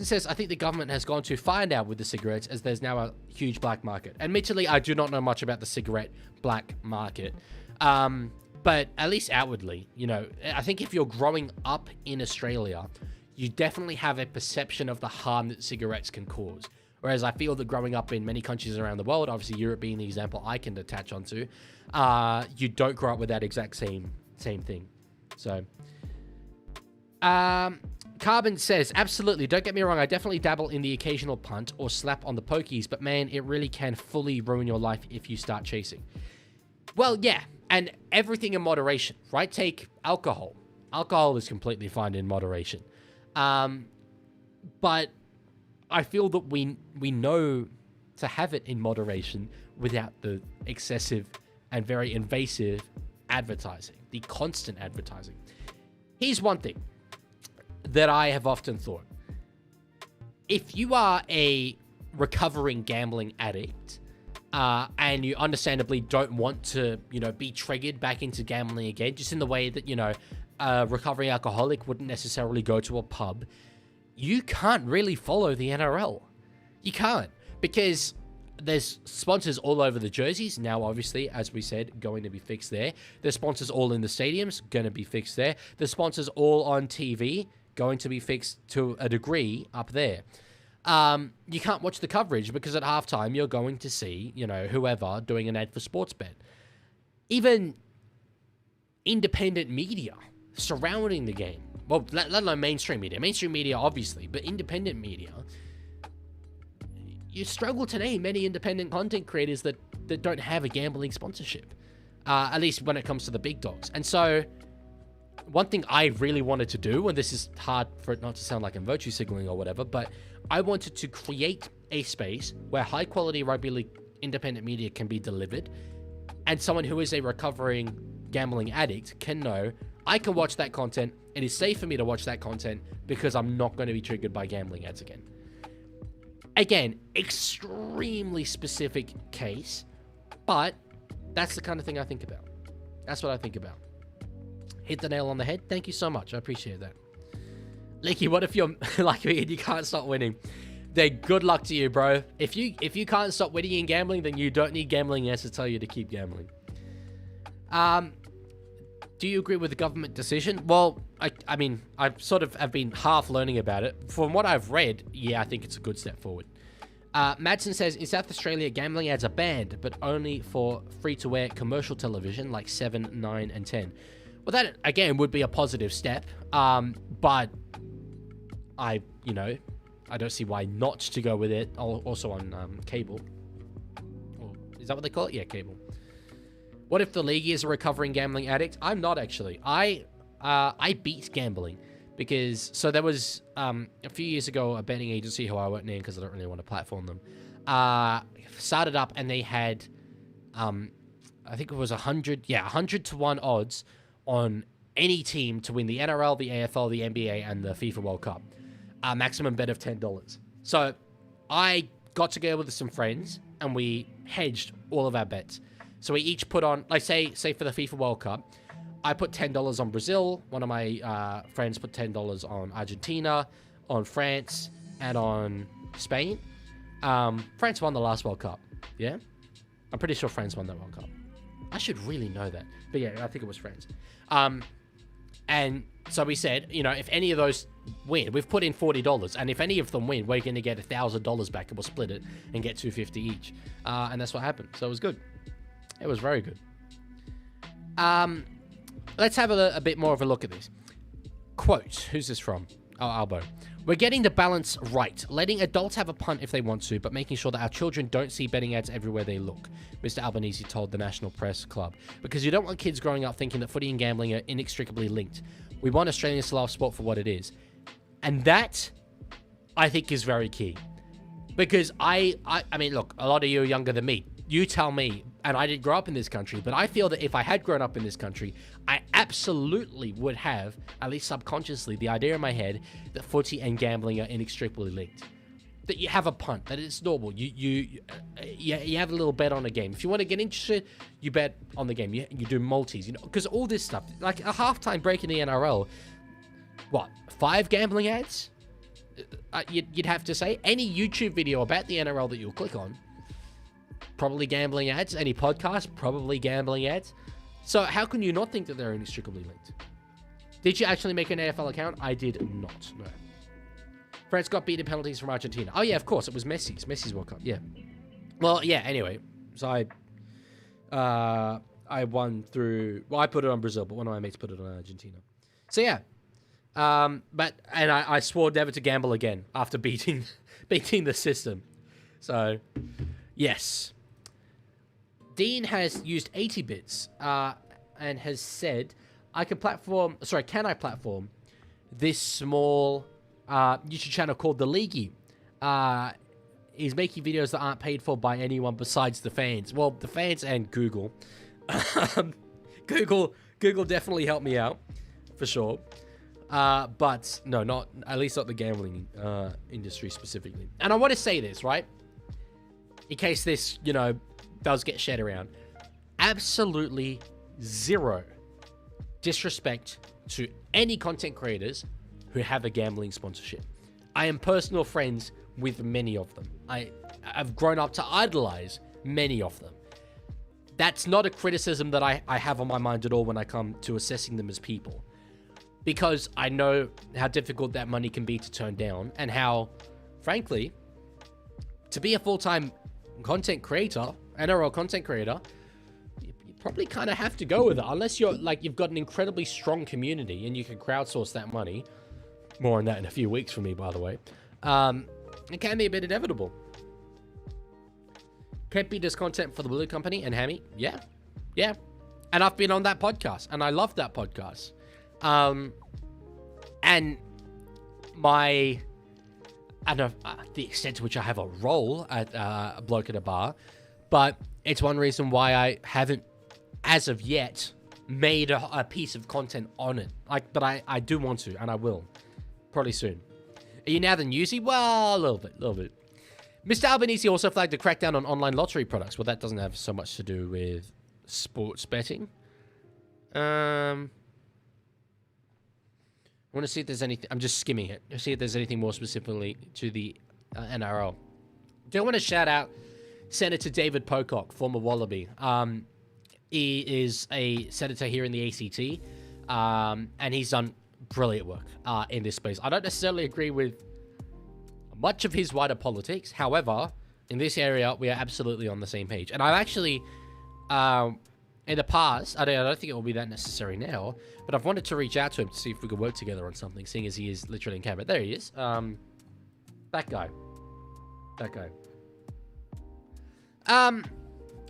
[SPEAKER 2] says, I think the government has gone too far now with the cigarettes as there's now a huge black market. Admittedly, I do not know much about the cigarette black market. But at least outwardly, you know, I think if you're growing up in Australia, you definitely have a perception of the harm that cigarettes can cause. Whereas I feel that growing up in many countries around the world, obviously Europe being the example I can attach onto, you don't grow up with that exact same thing. So, Carbon says, absolutely, don't get me wrong, I definitely dabble in the occasional punt or slap on the pokies, but man, it really can fully ruin your life if you start chasing. Well, yeah, and everything in moderation, right? Take alcohol. Alcohol is completely fine in moderation. But I feel that we know to have it in moderation without the excessive and very invasive advertising, the constant advertising. Here's one thing that I have often thought. If you are a recovering gambling addict, and you understandably don't want to, be triggered back into gambling again, just in the way that, a recovering alcoholic wouldn't necessarily go to a pub, you can't really follow the NRL. You can't, because there's sponsors all over the jerseys. Now, obviously, as we said, going to be fixed there. There's sponsors all in the stadiums, going to be fixed there. There's sponsors all on TV, going to be fixed to a degree up there. You can't watch the coverage because at halftime you're going to see, whoever doing an ad for Sportsbet. Even independent media surrounding the game. Well, let alone mainstream media. Mainstream media, obviously, but independent media. You struggle to name many independent content creators that don't have a gambling sponsorship. At least when it comes to the big dogs. And so, one thing I really wanted to do, and this is hard for it not to sound like I'm virtue signaling or whatever, but I wanted to create a space where high quality rugby league independent media can be delivered, and someone who is a recovering gambling addict can know I can watch that content. It is safe for me to watch that content because I'm not going to be triggered by gambling ads again. Again, extremely specific case, but that's the kind of thing I think about. That's what I think about. Hit the nail on the head. Thank you so much. I appreciate that. Leaky, what if you're like me and you can't stop winning? Then good luck to you, bro. If you can't stop winning in gambling, then you don't need gambling ads to tell you to keep gambling. Do you agree with the government decision? Well, I mean, I've sort of have been half learning about it. From what I've read, yeah, I think it's a good step forward. Madsen says, in South Australia, gambling ads are banned, but only for free-to-air commercial television like 7, 9, and 10. Well, that, again, would be a positive step, but I don't see why not to go with it. Also on cable. Or, is that what they call it? Yeah, cable. What if the Leaguie is a recovering gambling addict? I'm not, actually. I beat gambling because... So there was, a few years ago, a betting agency who I won't name because I don't really want to platform them, started up and they had, I think it was 100 to 1 odds on any team to win the NRL, the AFL, the NBA, and the FIFA World Cup. Maximum bet of $10. So I got together with some friends and we hedged all of our bets. So we each put on, like say for the FIFA World Cup, I put $10 on Brazil. One of my friends put $10 on Argentina, on France, and on Spain. France won the last World Cup. Yeah? I'm pretty sure France won that World Cup. I should really know that. But yeah, I think it was France. And so we said, if any of those win, we've put in $40, and if any of them win, we're going to get $1,000 back, and we'll split it and get $250 each. And that's what happened. So it was good. It was very good. Let's have a bit more of a look at this. Quote, who's this from? Oh, Albo. We're getting the balance right, letting adults have a punt if they want to, but making sure that our children don't see betting ads everywhere they look, Mr. Albanese told the National Press Club. Because you don't want kids growing up thinking that footy and gambling are inextricably linked. We want Australians to love sport for what it is. And that, I think, is very key. Because I mean, look, a lot of you are younger than me. You tell me, and I didn't grow up in this country, but I feel that if I had grown up in this country, I absolutely would have, at least subconsciously, the idea in my head that footy and gambling are inextricably linked. That you have a punt, that it's normal. You have a little bet on a game. If you want to get interested, you bet on the game. You do multis, because all this stuff, like a halftime break in the NRL, what, 5 gambling ads? You'd have to say. Any YouTube video about the NRL that you'll click on, probably gambling ads. Any podcast, probably gambling ads. So how can you not think that they're inextricably linked? Did you actually make an AFL account? I did not, no. France got beat in penalties from Argentina. Oh, yeah, of course. It was Messi's World Cup. Yeah. Well, yeah, anyway. So I won through... Well, I put it on Brazil, but one of my mates put it on Argentina. So, yeah. I swore never to gamble again after beating the system. So, yes. Dean has used 80 bits and has said, can I platform this small YouTube channel called The Leaguie? Is making videos that aren't paid for by anyone besides the fans. Well, the fans and Google. Google definitely helped me out, for sure. But no, at least not the gambling industry specifically. And I want to say this, right? In case this, does get shared around. Absolutely zero disrespect to any content creators who have a gambling sponsorship. I am personal friends with many of them. I've grown up to idolize many of them. That's not a criticism that I have on my mind at all when I come to assessing them as people. Because I know how difficult that money can be to turn down, and how, frankly, to be a full-time content creator, NRL content creator, you probably kind of have to go with it. Unless you've got an incredibly strong community and you can crowdsource that money. More on that in a few weeks for me, by the way. It can be a bit inevitable. Kempy does content for the Blue Company and Hammy. Yeah. And I've been on that podcast, and I love that podcast. And I don't know the extent to which I have a role at a bloke at a bar, but it's one reason why I haven't, as of yet, made a piece of content on it. But I do want to, and I will. Probably soon. Are you now the newsie? Well, a little bit. Mr. Albanese also flagged a crackdown on online lottery products. Well, that doesn't have so much to do with sports betting. I want to see if there's anything... I'm just skimming it. To see if there's anything more specifically to the NRL. Do want to shout out Senator David Pocock, former Wallaby. He is a senator here in the ACT, and he's done brilliant work in this space. I don't necessarily agree with much of his wider politics. However, in this area, we are absolutely on the same page. And I've actually... in the past, I don't think it will be that necessary now, but I've wanted to reach out to him to see if we could work together on something, seeing as he is literally in camera. There he is. That guy.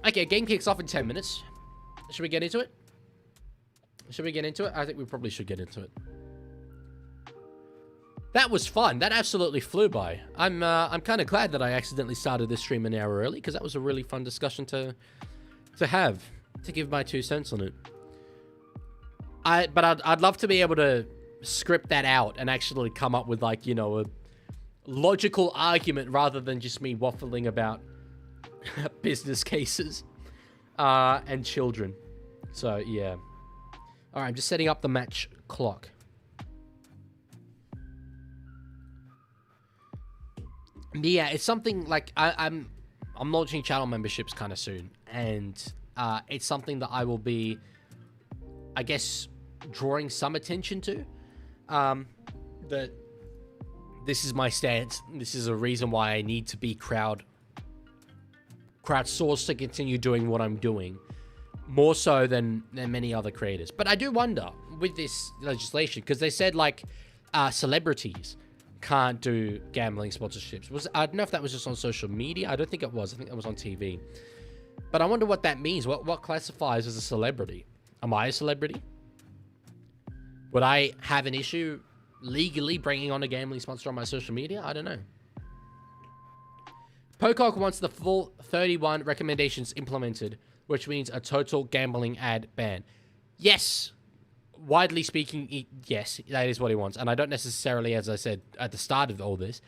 [SPEAKER 2] Okay, game kicks off in 10 minutes. Should we get into it? I think we probably should get into it. That was fun. That absolutely flew by. I'm kind of glad that I accidentally started this stream an hour early, because that was a really fun discussion to have. To give my 2 cents on it. But I'd love to be able to script that out and actually come up with, like, a logical argument rather than just me waffling about business cases and children. So, yeah. All right, I'm just setting up the match clock. Yeah, it's something like I'm launching channel memberships kind of soon, and it's something that I will be, I guess, drawing some attention to. That this is my stance. This is a reason why I need to be crowdsourced to continue doing what I'm doing, more so than many other creators. But I do wonder with this legislation, because they said like celebrities can't do gambling sponsorships. I don't know if that was just on social media. I don't think it was. I think that was on TV. But I wonder what that means. What classifies as a celebrity? Am I a celebrity? Would I have an issue legally bringing on a gambling sponsor on my social media? I don't know. Pocock wants the full 31 recommendations implemented, which means a total gambling ad ban. Yes. Widely speaking, yes, that is what he wants. And I don't necessarily, as I said at the start of all this,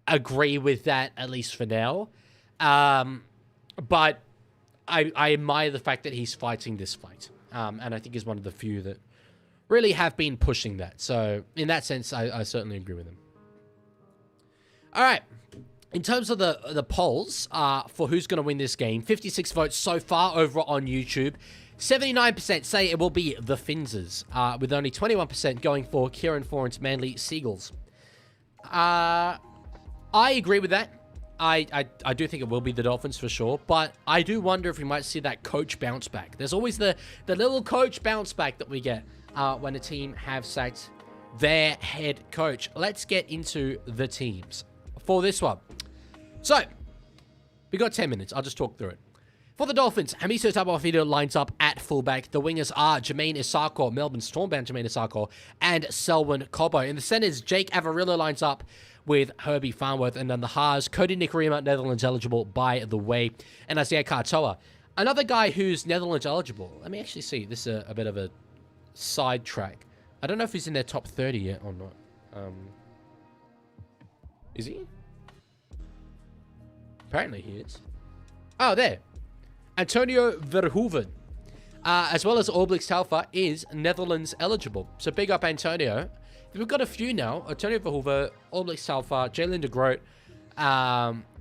[SPEAKER 2] agree with that, at least for now. But I admire the fact that he's fighting this fight. And I think he's one of the few that really have been pushing that. So in that sense, I certainly agree with him. All right. In terms of the polls for who's going to win this game, 56 votes so far over on YouTube. 79% say it will be the Finzers, with only 21% going for Kieran Foran's Manly Sea Eagles. I agree with that. I do think it will be the Dolphins for sure, but I do wonder if we might see that coach bounce back. There's always the little coach bounce back that we get when a team have sacked their head coach. Let's get into the teams for this one. So, we got 10 minutes. I'll just talk through it. For the Dolphins, Hamiso Tabuafido lines up at fullback. The wingers are Jermaine Isako, Melbourne Stormbound Jermaine Isako, and Selwyn Cobbo. In the centers, Jake Avarillo lines up with Herbie Farnworth. And then the halves, Cody Nikorima, Netherlands eligible by the way, and Isaiah Katoa. Another guy who's Netherlands eligible. Let me actually see. This is a bit of a sidetrack. I don't know if he's in their top 30 yet or not. Is he? Apparently he is. Oh, there. Antonio Verhoeven, as well as Orblex Talfa, is Netherlands eligible. So big up Antonio. We've got a few now. Antonio Verhoeven, Orblex Talfa, Jalen de Groot,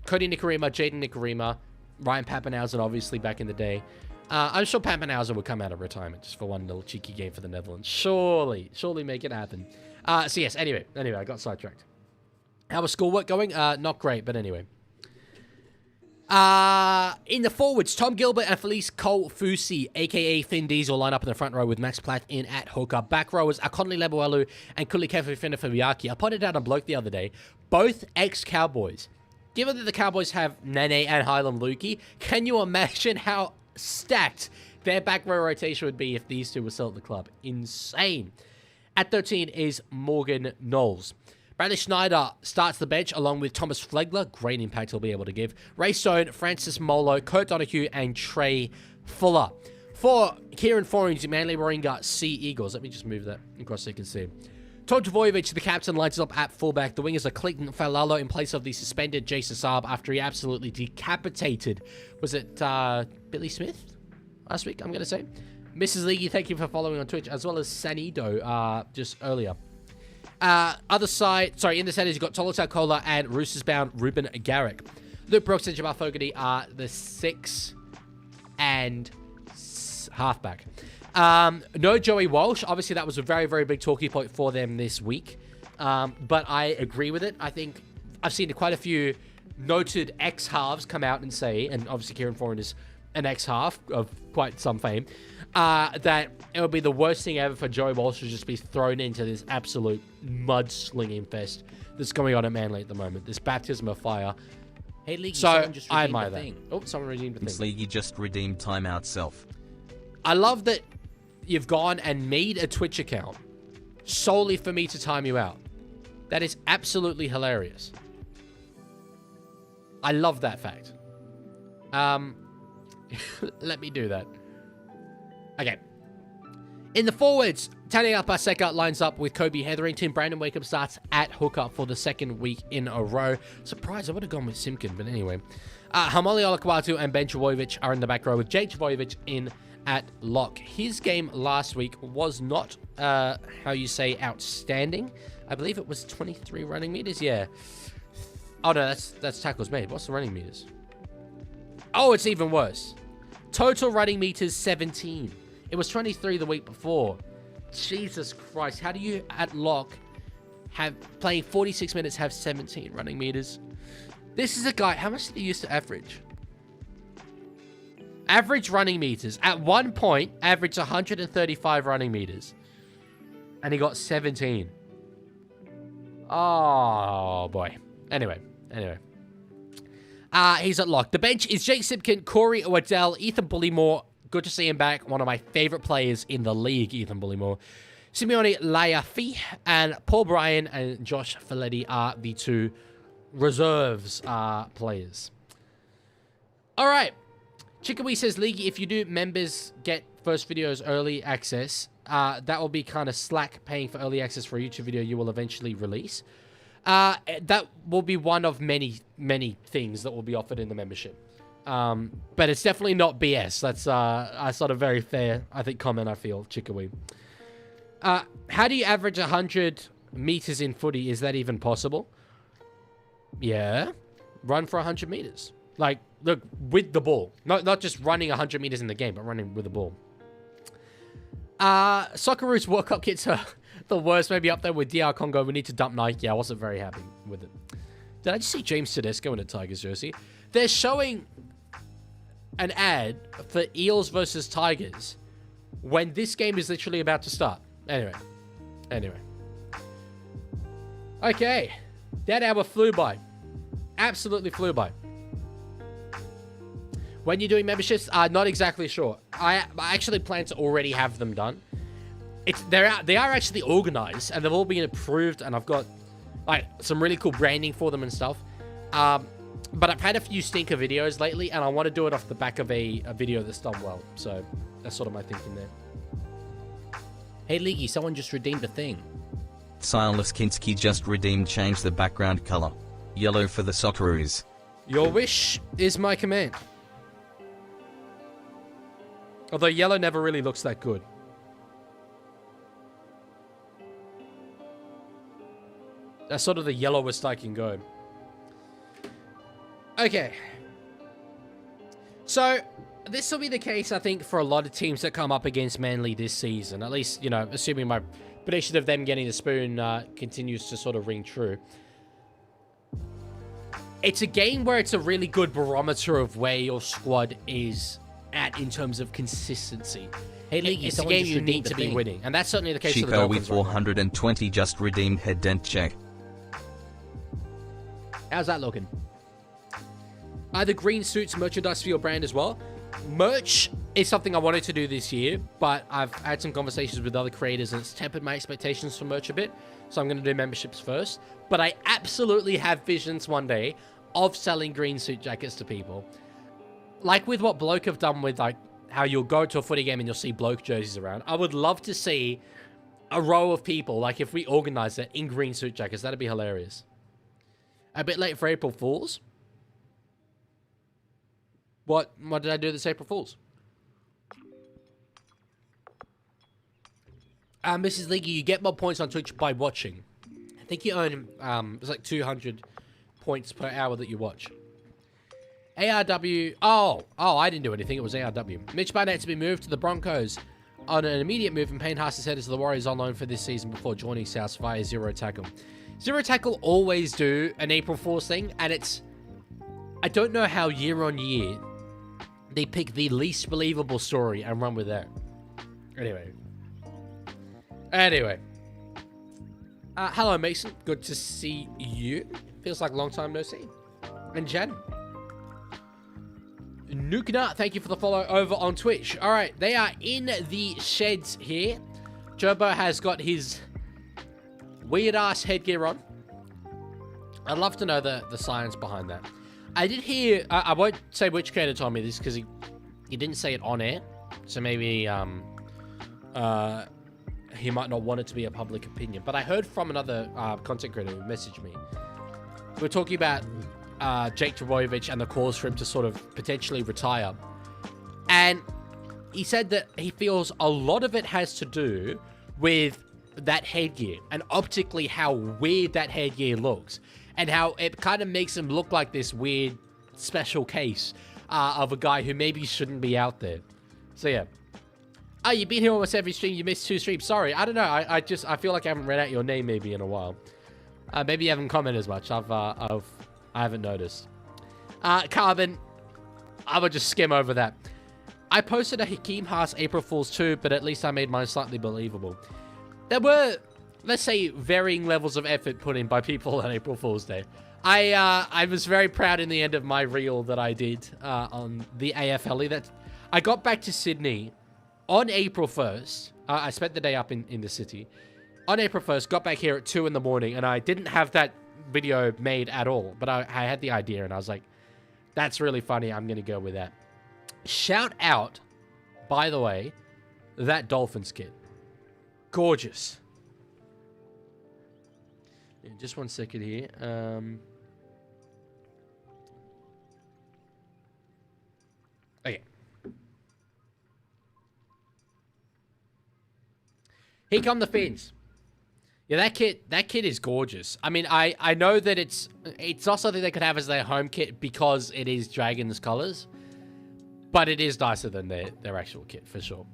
[SPEAKER 2] Cody Nikorima, Jaden Nikorima, Ryan Pappenhausen, obviously back in the day. I'm sure Pappenhausen would come out of retirement just for one little cheeky game for the Netherlands. Surely make it happen. So yes, anyway, I got sidetracked. How was schoolwork going? Not great, but anyway. In the forwards, Tom Gilbert and Felice Cole-Fusi, a.k.a. Finn Diesel, line up in the front row with Max Platt in at hooker. Back rowers are Conley Lebuelu and Kulikefu Finafiliaki. I pointed out a bloke the other day, both ex-Cowboys. Given that the Cowboys have Nene and Hylam Lukey, can you imagine how stacked their back row rotation would be if these two were still at the club? Insane. At 13 is Morgan Knowles. Bradley Schneider starts the bench along with Thomas Flegler. Great impact he'll be able to give. Ray Stone, Francis Molo, Kurt Donahue, and Trey Fuller. For Kieran Foran's Manly Warringah Sea Eagles. Let me just move that across so you can see. Tom Trbojevic, the captain, lines up at fullback. The wingers are Clinton Falalo in place of the suspended Jason Saab after he absolutely decapitated. Was it Billy Smith last week, I'm going to say? Mrs. Leaguie, thank you for following on Twitch, as well as Sanido just earlier. Other side, in the centers, you've got Tolota Kola and Roosters bound Ruben Garrick. Luke Brooks and Jamal Fogarty are the 6 and halfback. No Joey Walsh. Obviously, that was a very, very big talking point for them this week. But I agree with it. I think I've seen quite a few noted ex-halves come out and say, and obviously Kieran Foran is an ex-half of quite some fame, that it would be the worst thing ever for Joey Walsh to just be thrown into this absolute mudslinging fest that's going on at Manly at the moment. This baptism of fire.
[SPEAKER 3] Hey, Leaguie,
[SPEAKER 2] So,
[SPEAKER 3] someone just
[SPEAKER 2] I
[SPEAKER 3] redeemed
[SPEAKER 2] admire
[SPEAKER 3] the
[SPEAKER 2] that.
[SPEAKER 3] thing.
[SPEAKER 2] Oh, someone redeemed the
[SPEAKER 4] This
[SPEAKER 2] thing.
[SPEAKER 4] Leaguie just redeemed timeout self.
[SPEAKER 2] I love that you've gone and made a Twitch account solely for me to time you out. That is absolutely hilarious. I love that fact. Let me do that. Okay. In the forwards, Tanya Paseka lines up with Kobe Hetherington. Brandon Wakeham starts at hooker for the second week in a row. Surprised, I would have gone with Simkin, but anyway. Hamali Olakwatu and Ben Trbojevic are in the back row with Jake Trbojevic in at lock. His game last week was not, how you say, outstanding. I believe it was 23 running meters. Yeah. Oh, no, that's tackles made. What's the running meters? Oh, it's even worse. Total running meters, 17. It was 23 the week before. Jesus Christ. How do you, at lock, playing 46 minutes, have 17 running meters? This is a guy, how much did he used to average? Average running meters. At one point, averaged 135 running meters. And he got 17. Oh, boy. Anyway. He's at lock. The bench is Jake Simpkin, Corey Waddell, Ethan Bullymore. Good to see him back. One of my favorite players in the league, Ethan Bullymore. Simeone Laiafi and Paul Bryan and Josh Feletti are the two reserves players. All right. Chickawee says, Leaguie, if you do, members get first videos early access. That will be kind of slack paying for early access for a YouTube video you will eventually release. That will be one of many, many things that will be offered in the membership. But it's definitely not BS. That's a sort of very fair, I think, comment, I feel, Chickawee. How do you average 100 meters in footy? Is that even possible? Yeah. Run for 100 meters. Like, look, with the ball. Not just running 100 meters in the game, but running with the ball. Socceroos World Cup kits are the worst. Maybe up there with DR Congo. We need to dump Nike. I wasn't very happy with it. Did I just see James Tedesco in a Tigers jersey? They're showing an ad for Eels versus Tigers when this game is literally about to start. Anyway. Okay. That hour flew by. Absolutely flew by. When you're doing memberships, not exactly sure. I actually plan to already have them done. They are actually organized and they've all been approved, and I've got like some really cool branding for them and stuff. But I've had a few stinker videos lately, and I want to do it off the back of a video that's done well. So that's sort of my thinking there.
[SPEAKER 3] Hey, Leaguie, someone just redeemed a thing.
[SPEAKER 4] Silas Kinski just redeemed change the background color. Yellow for the Socceroos.
[SPEAKER 2] Your wish is my command. Although yellow never really looks that good. That's sort of the yellowest I can go. Okay. So, this will be the case, I think, for a lot of teams that come up against Manly this season. At least, you know, assuming my prediction of them getting the spoon continues to sort of ring true. It's a game where it's a really good barometer of where your squad is at in terms of consistency.
[SPEAKER 3] Hey, Leaguie,
[SPEAKER 2] It's a
[SPEAKER 3] someone
[SPEAKER 2] game
[SPEAKER 3] just
[SPEAKER 2] you need
[SPEAKER 3] redeemed
[SPEAKER 2] to
[SPEAKER 3] a
[SPEAKER 2] be
[SPEAKER 3] thing.
[SPEAKER 2] winning. And that's certainly the case for the
[SPEAKER 4] Chico
[SPEAKER 2] Dolphins
[SPEAKER 4] with
[SPEAKER 2] right now.
[SPEAKER 4] 420 just redeemed head dent check.
[SPEAKER 2] How's that looking? The green suits merchandise for your brand as well. Merch is something I wanted to do this year, but I've had some conversations with other creators and it's tempered my expectations for merch a bit. So I'm going to do memberships first. But I absolutely have visions one day of selling green suit jackets to people. Like with what Bloke have done with like how you'll go to a footy game and you'll see Bloke jerseys around. I would love to see a row of people, like if we organize it in green suit jackets, that'd be hilarious. A bit late for April Fools. What did I do this April Fools? Mrs. Leaguie, you get more points on Twitch by watching. I think you earn, it's like 200 points per hour that you watch. ARW, oh, I didn't do anything, it was ARW. Mitch Barnett to be moved to the Broncos on an immediate move, and Payne Haas is headed to the Warriors on loan for this season before joining South via Zero Tackle. Zero Tackle always do an April Fool's thing, and it's, I don't know how year on year they pick the least believable story and run with that. Anyway. Hello, Mason. Good to see you. Feels like a long time no see. And Jan. Nukna, thank you for the follow over on Twitch. All right, they are in the sheds here. Jobo has got his weird-ass headgear on. I'd love to know the science behind that. I did hear, I won't say which creator told me this because he didn't say it on air. So maybe he might not want it to be a public opinion. But I heard from another content creator who messaged me. We were talking about Jake Trbojevic and the calls for him to sort of potentially retire. And he said that he feels a lot of it has to do with that headgear and optically how weird that headgear looks. And how it kind of makes him look like this weird special case of a guy who maybe shouldn't be out there. So yeah. Oh, you've been here almost every stream. You missed 2 streams. Sorry. I don't know. I feel like I haven't read out your name maybe in a while. Maybe you haven't commented as much. I haven't noticed. Carbon. I would just skim over that. I posted a Hakeem Haas April Fool's too, but at least I made mine slightly believable. There were, let's say, varying levels of effort put in by people on April Fool's Day. I was very proud in the end of my reel that I did on the AFLE. That I got back to Sydney on April 1st. I spent the day up in the city. On April 1st, got back here at 2 in the morning, and I didn't have that video made at all. But I had the idea, and I was like, that's really funny. I'm going to go with that. Shout out, by the way, that Dolphins kid. Gorgeous. Yeah, just 1 second here. Okay. Here come the fins. Yeah, that kit is gorgeous. I mean, I know that it's not something they could have as their home kit because it is Dragons colors, but it is nicer than their actual kit for sure.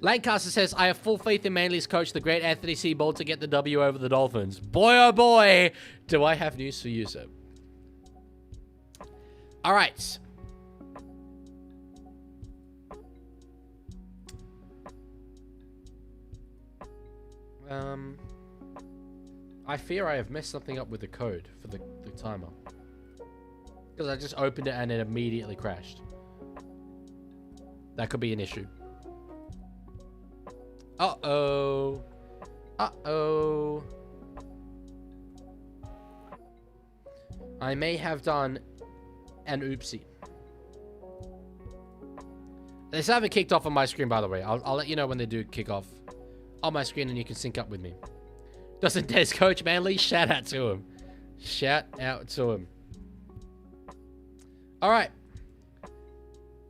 [SPEAKER 2] Lancaster says, I have full faith in Manly's coach, the great Anthony Seibold, to get the W over the Dolphins. Boy, oh boy, do I have news for you, sir. All right. I fear I have messed something up with the code for the timer. Because I just opened it and it immediately crashed. That could be an issue. Uh-oh. Uh-oh. I may have done an oopsie. This haven't kicked off on my screen, by the way. I'll let you know when they do kick off on my screen and you can sync up with me. Doesn't Des coach Manly? Shout out to him. Shout out to him. All right.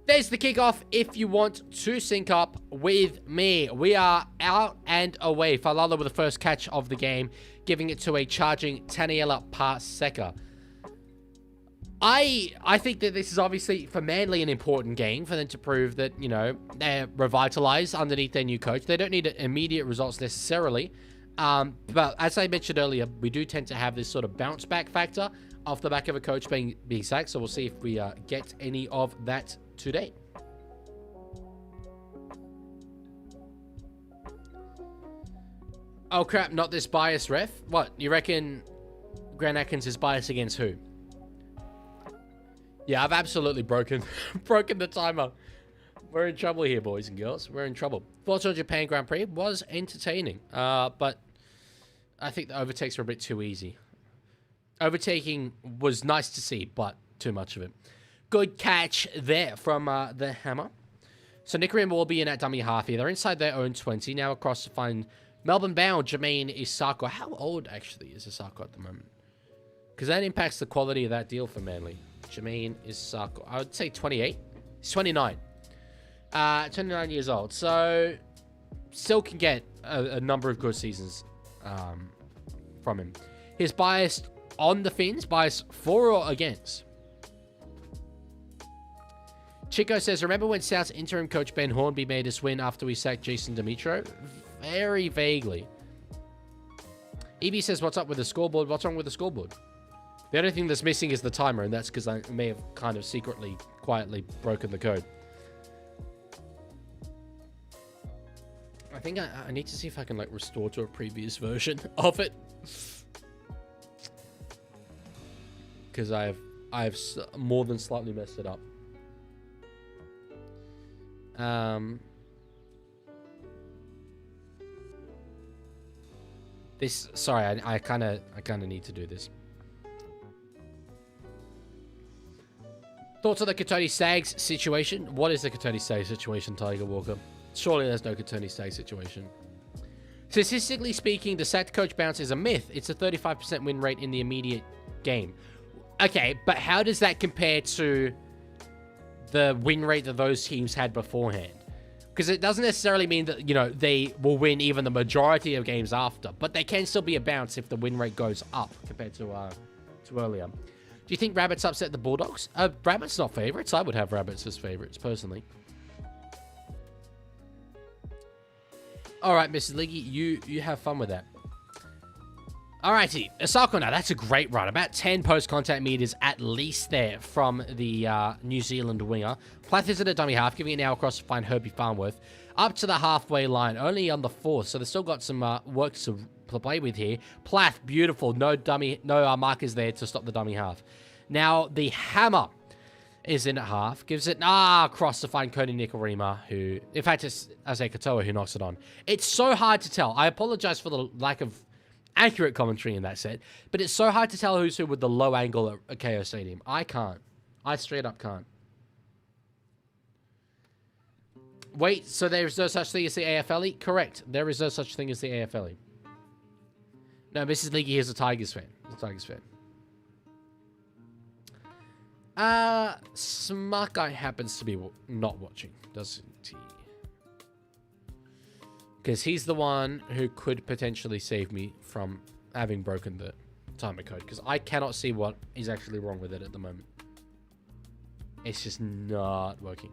[SPEAKER 2] There's the kickoff if you want to sync up with me. We are out and away. Falala with the first catch of the game, giving it to a charging Taniela Paseka. I think that this is obviously for Manly an important game for them to prove that, you know, they're revitalized underneath their new coach. They don't need immediate results necessarily. But as I mentioned earlier, we do tend to have this sort of bounce back factor off the back of a coach being sacked. So we'll see if we get any of that today. Oh crap, not this biased ref. What, you reckon Grant Atkins is biased against who? Yeah, I've absolutely broken the timer. We're in trouble here, boys and girls. We're in trouble. Thoughts on Japan Grand Prix was entertaining, but I think the overtakes were a bit too easy. Overtaking was nice to see, but too much of it. Good catch there from the Hammer. So Nickerim will be in at dummy half here. They're inside their own 20. Now across to find Melbourne-bound Jermaine Isako. How old, actually, is Isako at the moment? Because that impacts the quality of that deal for Manly. Jermaine Isako. I would say 28. He's 29. 29 years old. So still can get a number of good seasons from him. His bias on the Finns, bias for or against? Chico says, remember when South's interim coach Ben Hornby made us win after we sacked Jason Dimitro? Very vaguely. EB says, what's up with the scoreboard? What's wrong with the scoreboard? The only thing that's missing is the timer, and that's because I may have kind of secretly, quietly broken the code. I think I need to see if I can, like, restore to a previous version of it. Because I have more than slightly messed it up. Sorry, I kind of need to do this. Thoughts on the Katoni Stags situation? What is the Katoni Stags situation, Tiger Walker? Surely there's no Katoni Stags situation. Statistically speaking, the sacked coach bounce is a myth. It's a 35% win rate in the immediate game. Okay, but how does that compare to the win rate that those teams had beforehand? Because it doesn't necessarily mean that, you know, they will win even the majority of games after, but they can still be a bounce if the win rate goes up compared to earlier. Do you think Rabbits upset the Bulldogs? Rabbits not favorites. I would have Rabbits as favorites, personally. All right, Mrs. Leaguie, you have fun with that. Alrighty, Asako now, that's a great run. About 10 post-contact meters at least there from the New Zealand winger. Plath is at a dummy half, giving it now across to find Herbie Farnworth. Up to the halfway line, only on the 4th, so they've still got some work to play with here. Plath, beautiful, no markers there to stop the dummy half. Now, the Hammer is in at half, gives it across to find Cody Nikorima, who, in fact, it's Ase Katoa who knocks it on. It's so hard to tell. I apologize for the lack of accurate commentary in that set, but it's so hard to tell who's who with the low angle at KO Stadium. I can't. I straight up can't. Wait, so there is no such thing as the AFLE? Correct. There is no such thing as the AFLE. No, Mrs. Leaguie is a Tigers fan. He's a Tigers fan. Smart Guy happens to be not watching, doesn't he? Because he's the one who could potentially save me from having broken the timer code. Because I cannot see what is actually wrong with it at the moment. It's just not working.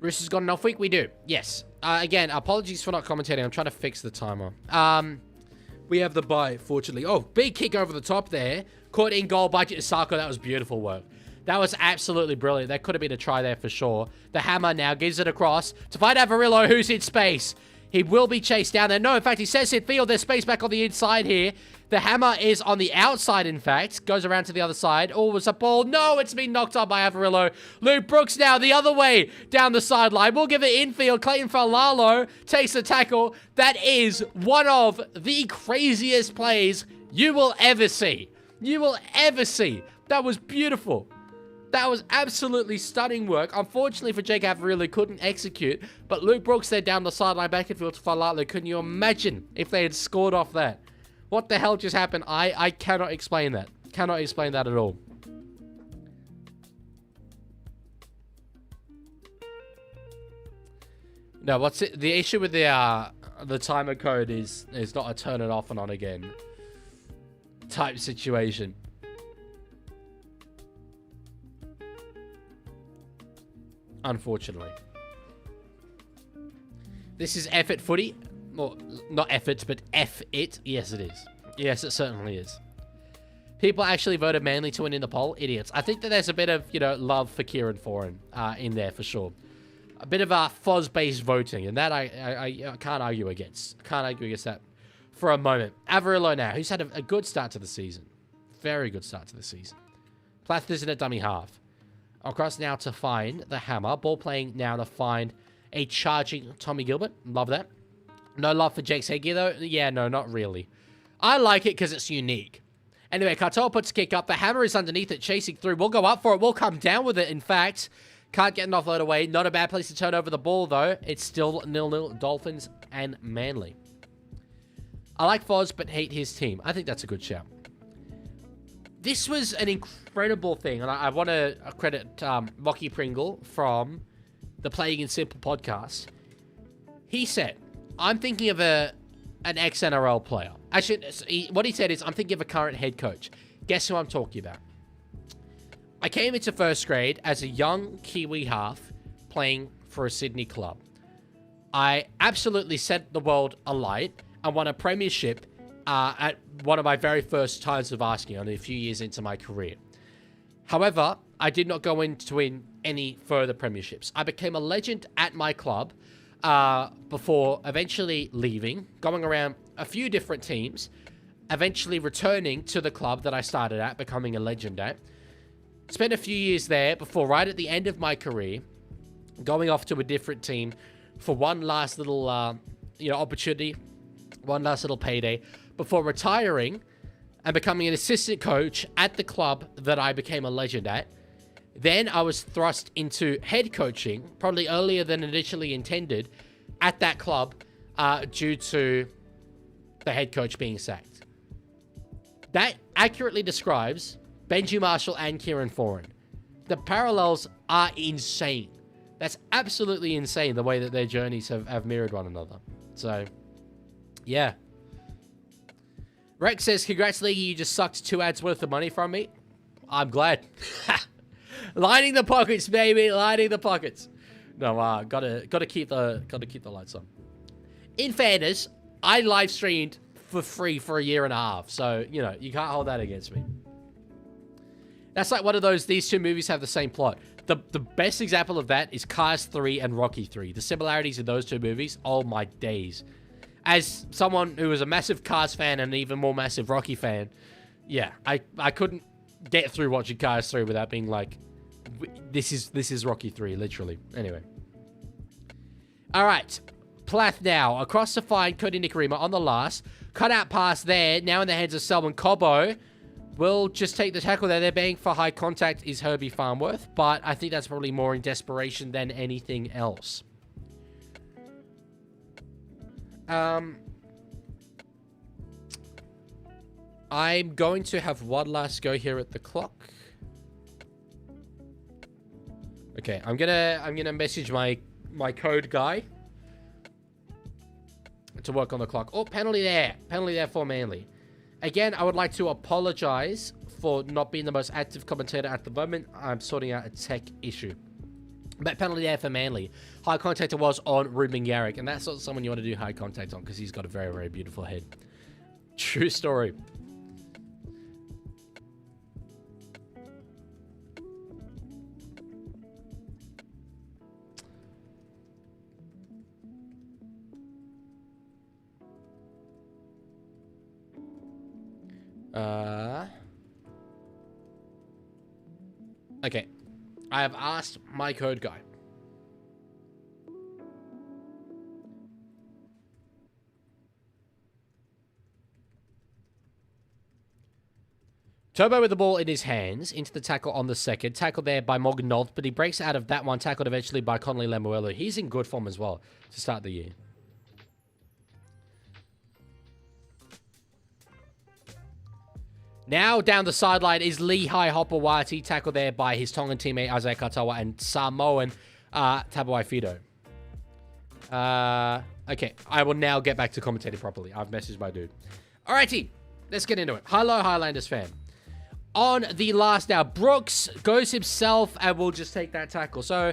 [SPEAKER 2] Roosters got an off week? We do. Yes. Again, apologies for not commentating. I'm trying to fix the timer. We have the bye, fortunately. Oh, big kick over the top there. Caught in goal by Sako. That was beautiful work. That was absolutely brilliant. That could have been a try there for sure. The hammer now gives it across to find Avarillo, who's in space. He will be chased down there. No, in fact, he says it. There's space back on the inside here. The hammer is on the outside, in fact. Goes around to the other side. Oh, it's a ball. No, it's been knocked up by Avarillo. Luke Brooks now the other way down the sideline. We'll give it infield. Clayton Falalo takes the tackle. That is one of the craziest plays you will ever see. You will ever see. That was beautiful. That was absolutely stunning work. Unfortunately for Jake Avarillo, couldn't execute. But Luke Brooks there down the sideline back in field to Falalo. Couldn't you imagine if they had scored off that? What the hell just happened? I cannot explain that. Cannot explain that at all. No, what's it? The issue with the timer code is not a turn it off and on again type situation. Unfortunately. This is effort footy. Well, not effort, but F it. Yes, it is. Yes, it certainly is. People actually voted Manly to win in the poll. Idiots. I think that there's a bit of, love for Kieran Foran in there for sure. A bit of FOS-based voting, and that I can't argue against. Can't argue against that for a moment. Avarillo now, who's had a good start to the season. Very good start to the season. Plath is in a dummy half. Across now to find the hammer. Ball playing now to find a charging Tommy Gilbert. Love that. No love for Jake's headgear, though. Yeah, no, not really. I like it because it's unique. Anyway, Cartel puts a kick up. The hammer is underneath it, chasing through. We'll go up for it. We'll come down with it, in fact. Can't get an offload away. Not a bad place to turn over the ball, though. It's still 0-0 Dolphins and Manly. I like Foz, but hate his team. I think that's a good shout. This was an incredible thing, and I want to credit Rocky Pringle from the Playing in Simple podcast. He said, I'm thinking of an ex-NRL player. Actually, what he said is, I'm thinking of a current head coach. Guess who I'm talking about? I came into first grade as a young Kiwi half playing for a Sydney club. I absolutely set the world alight and won a premiership at one of my very first times of asking, only a few years into my career. However, I did not go in to win any further premierships. I became a legend at my club before eventually leaving, going around a few different teams, eventually returning to the club that I started at, becoming a legend at. Spent a few years there before, right at the end of my career, going off to a different team for one last little, opportunity, one last little payday, before retiring and becoming an assistant coach at the club that I became a legend at. Then I was thrust into head coaching, probably earlier than initially intended, at that club due to the head coach being sacked. That accurately describes Benji Marshall and Kieran Foran. The parallels are insane. That's absolutely insane, the way that their journeys have mirrored one another. So, yeah. Rex says, congrats, Leaguie, you just sucked 2 ads worth of money from me. I'm glad. Lining the pockets, baby. Lining the pockets. No, gotta keep the lights on. In fairness, I live streamed for free for a year and a half, so you can't hold that against me. That's like one of those. These two movies have the same plot. The best example of that is Cars 3 and Rocky 3. The similarities in those two movies. Oh my days. As someone who was a massive Cars fan and an even more massive Rocky fan, yeah, I couldn't get through watching Cars 3 without being like, this is Rocky 3, literally. Anyway. All right. Plath now. Across the fine, Cody Nikarima on the last. Cut out pass there. Now in the hands of Selwyn Cobbo. Will just take the tackle there. They're banging for high contact is Herbie Farnworth. But I think that's probably more in desperation than anything else. I'm going to have one last go here at the clock. Okay, I'm gonna message my code guy to work on the clock. Oh, penalty there for Manly. Again, I would like to apologize for not being the most active commentator at the moment. I'm sorting out a tech issue. But penalty there for Manly. High contact it was on Ruben Garrick, and that's not someone you want to do high contact on because he's got a very, very beautiful head. True story. Okay. I have asked my code guy. Turbo with the ball in his hands, into the tackle on the second. Tackle there by Morgan Nolt, but he breaks out of that one, tackled eventually by Connolly Lemuelu. He's in good form as well to start the year. Now down the sideline is Lehigh Hopewati, tackled there by his Tongan teammate Isaiah Katoa and Samoan Tabawai Fido. Okay, I will now get back to commentating properly. I've messaged my dude. Alrighty, let's get into it. Hello, Highlanders fan. On the last now, Brooks goes himself and will just take that tackle. So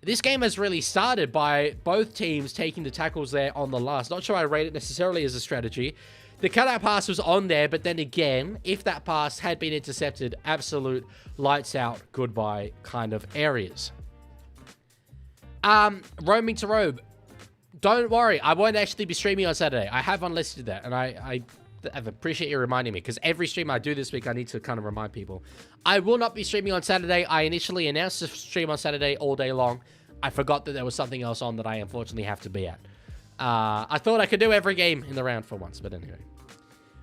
[SPEAKER 2] this game has really started by both teams taking the tackles there on the last. Not sure I rate it necessarily as a strategy. The cutout pass was on there, but then again, if that pass had been intercepted, absolute lights out, goodbye kind of areas. Roaming to Robe. Don't worry, I won't actually be streaming on Saturday. I have unlisted that, and I appreciate you reminding me, because every stream I do this week, I need to kind of remind people. I will not be streaming on Saturday. I initially announced the stream on Saturday all day long. I forgot that there was something else on that I unfortunately have to be at. I thought I could do every game in the round for once, but anyway.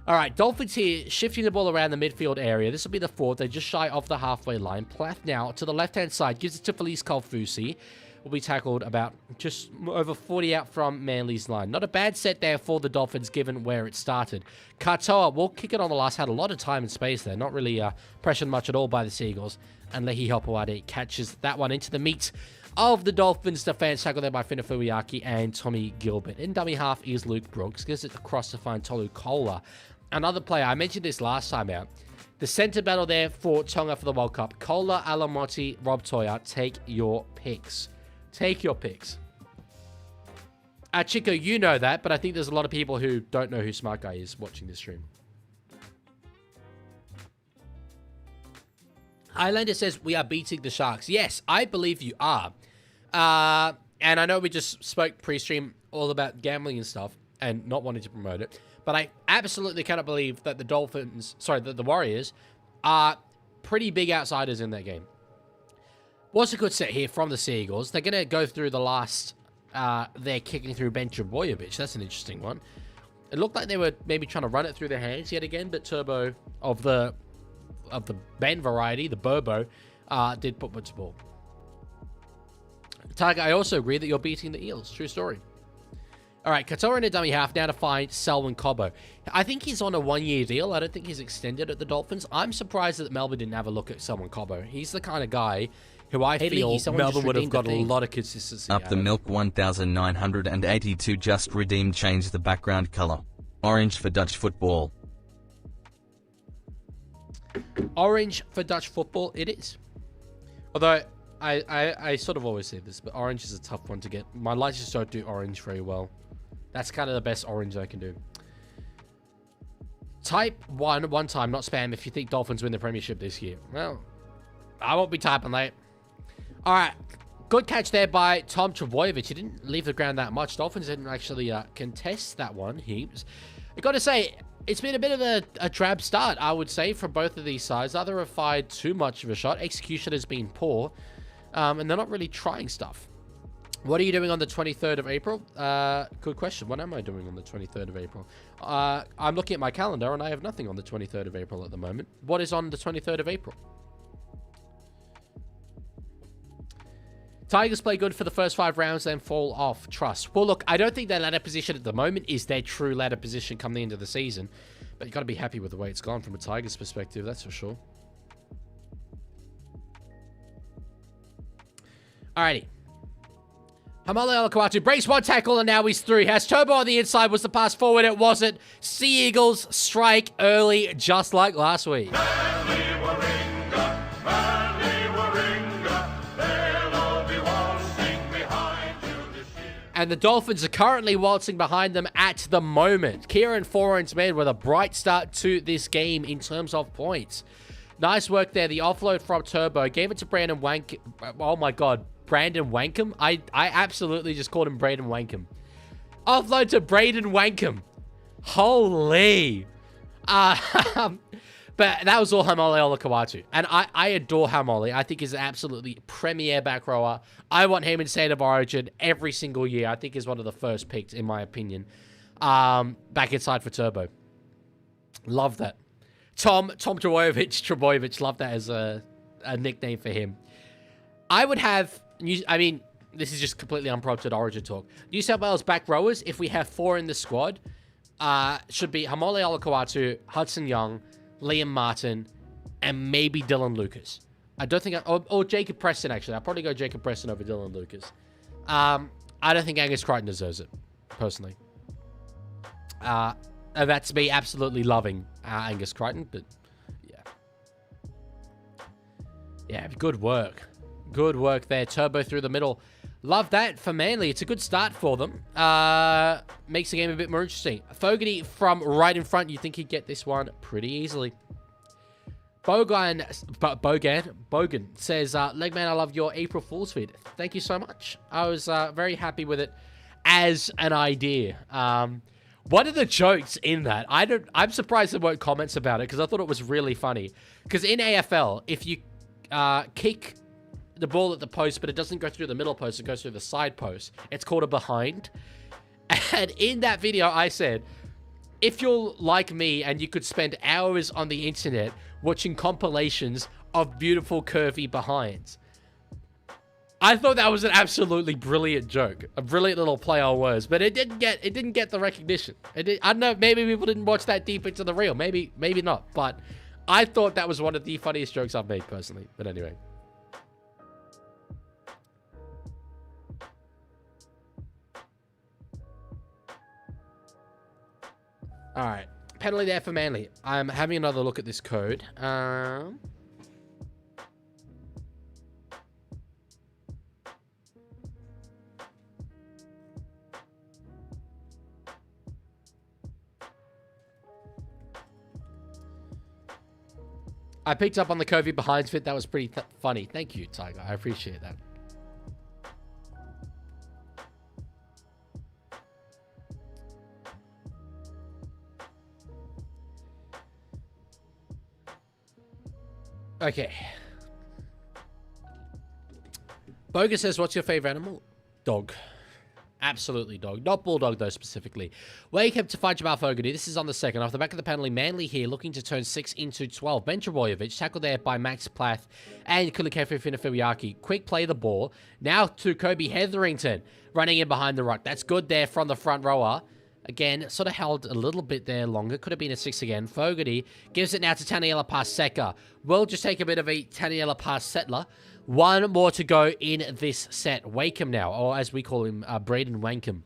[SPEAKER 2] All right, Dolphins here, shifting the ball around the midfield area. This will be the fourth. They're just shy of the halfway line. Plath now to the left-hand side, gives it to Felice Kalfusi. Will be tackled about just over 40 out from Manly's line. Not a bad set there for the Dolphins, given where it started. Katoa will kick it on the last. Had a lot of time and space there. Not really pressured much at all by the Sea Eagles. And Lehi Hopewade catches that one into the meat of the Dolphins defense. Tackled there by Finafuiaki and Tommy Gilbert. In dummy half is Luke Brooks. Gives it across to find Tolu Kola. Another player, I mentioned this last time out. The center battle there for Tonga for the World Cup. Kola, Alamotti, Rob Toya. Take your picks. Take your picks. Chico, you know that, but I think there's a lot of people who don't know who Smart Guy is watching this stream. Highlander says, we are beating the Sharks. Yes, I believe you are. And I know we just spoke pre-stream all about gambling and stuff and not wanting to promote it. But I absolutely cannot believe that the Dolphins, sorry, that the Warriors are pretty big outsiders in that game. Was a good set here from the Sea Eagles. They're going to go through the last, they're kicking through Ben Trebojevic. That's an interesting one. It looked like they were maybe trying to run it through their hands yet again, but Turbo of the Ben variety, the Burbo, did put to ball. Tiger, I also agree that you're beating the Eels. True story. All right, Katoa in a dummy half, now to find Selwyn Cobbo. I think he's on a one-year deal. I don't think he's extended at the Dolphins. I'm surprised that Melbourne didn't have a look at Selwyn Cobbo. He's the kind of guy who I feel
[SPEAKER 3] Leaguie,
[SPEAKER 2] Melbourne would have got a lot of consistency
[SPEAKER 4] Up the milk 1982 just redeemed. Change the background color. Orange for Dutch football.
[SPEAKER 2] Orange for Dutch football, it is. Although, I sort of always say this, but orange is a tough one to get. My lights just don't do orange very well. That's kind of the best orange I can do. Type one time, not spam, if you think Dolphins win the premiership this year. Well, I won't be typing late. All right. Good catch there by Tom Trebojevic. He didn't leave the ground that much. Dolphins didn't actually contest that one heaps. I got to say, it's been a bit of a drab start, I would say, for both of these sides. Neither have fired too much of a shot. Execution has been poor. And they're not really trying stuff. What are you doing on the 23rd of April? Good question. What am I doing on the 23rd of April? I'm looking at my calendar, and I have nothing on the 23rd of April at the moment. What is on the 23rd of April? Tigers play good for the first 5 rounds, then fall off. Trust. Well, look, I don't think their ladder position at the moment is their true ladder position coming into the season. But you've got to be happy with the way it's gone from a Tigers perspective, that's for sure. Alrighty. Hamale Alakawatu breaks one tackle and now he's through. Has Turbo on the inside. Was the pass forward? It wasn't. Sea Eagles strike early, just like last week.
[SPEAKER 5] Manly Warringah, they'll all be one.
[SPEAKER 2] And the Dolphins are currently waltzing behind them at the moment. Kieran Foran's man with a bright start to this game in terms of points. Nice work there. The offload from Turbo. Gave it to Brandon Wank. Oh my God. Brandon Wankum? I absolutely just called him Braden Wankum. Offload to Braden Wankum. Holy. But that was all Hamole Olakawatu. And I adore Hamole. I think he's an absolutely premier back rower. I want him in State of Origin every single year. I think he's one of the first picks, in my opinion. Back inside for Turbo. Love that. Tom Trebojevic, love that as a nickname for him. I would have, I mean, this is just completely unprompted Origin talk. New South Wales back rowers, if we have 4 in the squad, should be Hamole Olakawatu, Hudson Young, Liam Martin, and maybe Dylan Lucas. I don't think... or Jacob Preston, actually. I'll probably go Jacob Preston over Dylan Lucas. I don't think Angus Crichton deserves it, personally. And that's me absolutely loving Angus Crichton, but yeah. Yeah, good work. Good work there. Turbo through the middle. Love that for Manly. It's a good start for them. Makes the game a bit more interesting. Fogarty from right in front. You think he'd get this one pretty easily. Bogan says, Legman, I love your April Fool's feed. Thank you so much. I was very happy with it as an idea. One of the jokes in that, I'm surprised there weren't comments about it because I thought it was really funny. Because in AFL, if you kick the ball at the post, but it doesn't go through the middle post, it goes through the side post, it's called a behind. And in that video, I said, if you're like me and you could spend hours on the internet watching compilations of beautiful curvy behinds. I thought that was an absolutely brilliant joke, a brilliant little play on words, but it didn't get the recognition. I don't know, maybe people didn't watch that deep into the reel, maybe not, but I thought that was one of the funniest jokes I've made personally. But anyway. All right, penalty there for Manly. I'm having another look at this code. I picked up on the Covey behind fit. That was pretty funny. Thank you, Tiger. I appreciate that. Okay. Bogus says, what's your favorite animal? Dog. Absolutely dog. Not bulldog, though, specifically. Wake up to fight Jamal Fogarty. This is on the second. Off the back of the penalty, Manly here looking to turn 6 into 12. Ben Trebojevic, tackled there by Max Plath and Kulikefu Finafiliaki. Quick play the ball. Now to Kobe Hetherington, running in behind the ruck. That's good there from the front rower. Again, sort of held a little bit there longer. Could have been a 6 again. Fogarty gives it now to Taniela Paseka. We'll just take a bit of a Taniela Pasettler. One more to go in this set. Wakeham now, or as we call him, Braden Wankum.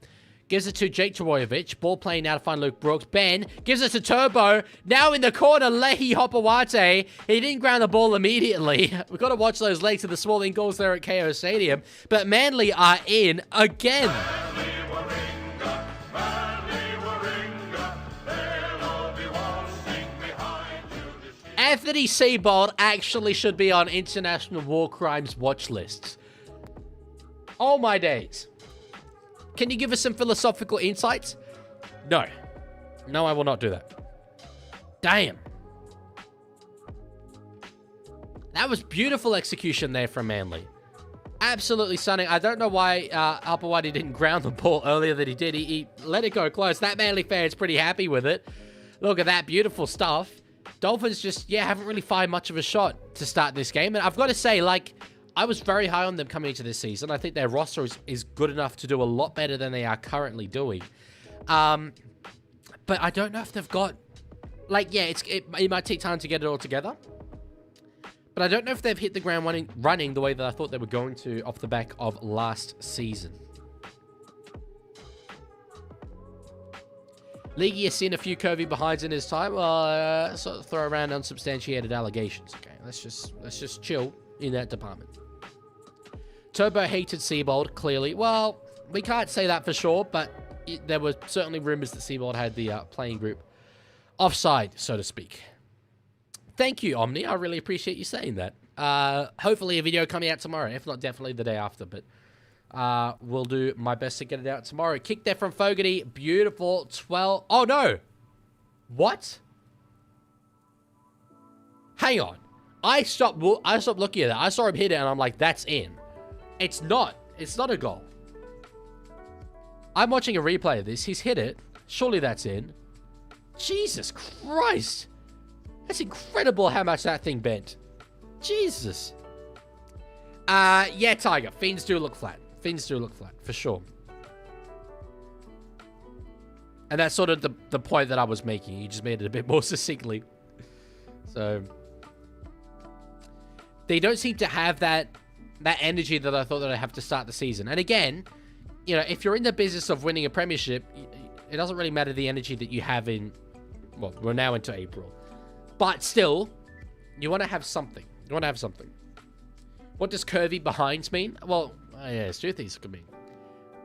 [SPEAKER 2] Gives it to Jake Trebojevic. Ball playing now to find Luke Brooks. Ben gives it to Turbo. Now in the corner, Lehi Hopawate. He didn't ground the ball immediately. We've got to watch those legs of the swirling goals there at KO Stadium. But Manly are in again. Anthony Seibold actually should be on international war crimes watch lists. Oh my days. Can you give us some philosophical insights? No. No, I will not do that. Damn. That was beautiful execution there from Manly. Absolutely stunning. I don't know why Alpawadi didn't ground the ball earlier than he did. He let it go close. That Manly fan's pretty happy with it. Look at that beautiful stuff. Dolphins just, haven't really fired much of a shot to start this game. And I've got to say, I was very high on them coming into this season. I think their roster is good enough to do a lot better than they are currently doing. But I don't know if they've got, it might take time to get it all together. But I don't know if they've hit the ground running the way that I thought they were going to off the back of last season. Leaguie has seen a few curvy behinds in his time. Well, sort of throw around unsubstantiated allegations. Okay, let's just chill in that department. Turbo hated Seibold, clearly. Well, we can't say that for sure, but there were certainly rumors that SeaWorld had the playing group offside, so to speak. Thank you, Omni. I really appreciate you saying that. Hopefully a video coming out tomorrow. If not, definitely the day after. But we'll do my best to get it out tomorrow. Kick there from Fogarty. Beautiful. 12. Oh, no. What? Hang on. I stopped looking at that. I saw him hit it, and I'm like, that's in. It's not. It's not a goal. I'm watching a replay of this. He's hit it. Surely that's in. Jesus Christ. That's incredible how much that thing bent. Jesus. Yeah, Tiger. Fins do look flat. Fins do look flat, for sure. And that's sort of the point that I was making. You just made it a bit more succinctly. So, they don't seem to have that energy that I thought that I'd have to start the season. And again, you know, if you're in the business of winning a premiership, it doesn't really matter the energy that you have in, well, we're now into April. But still, you want to have something. You want to have something. What does curvy behinds mean? Well, yeah, there's two things it could mean.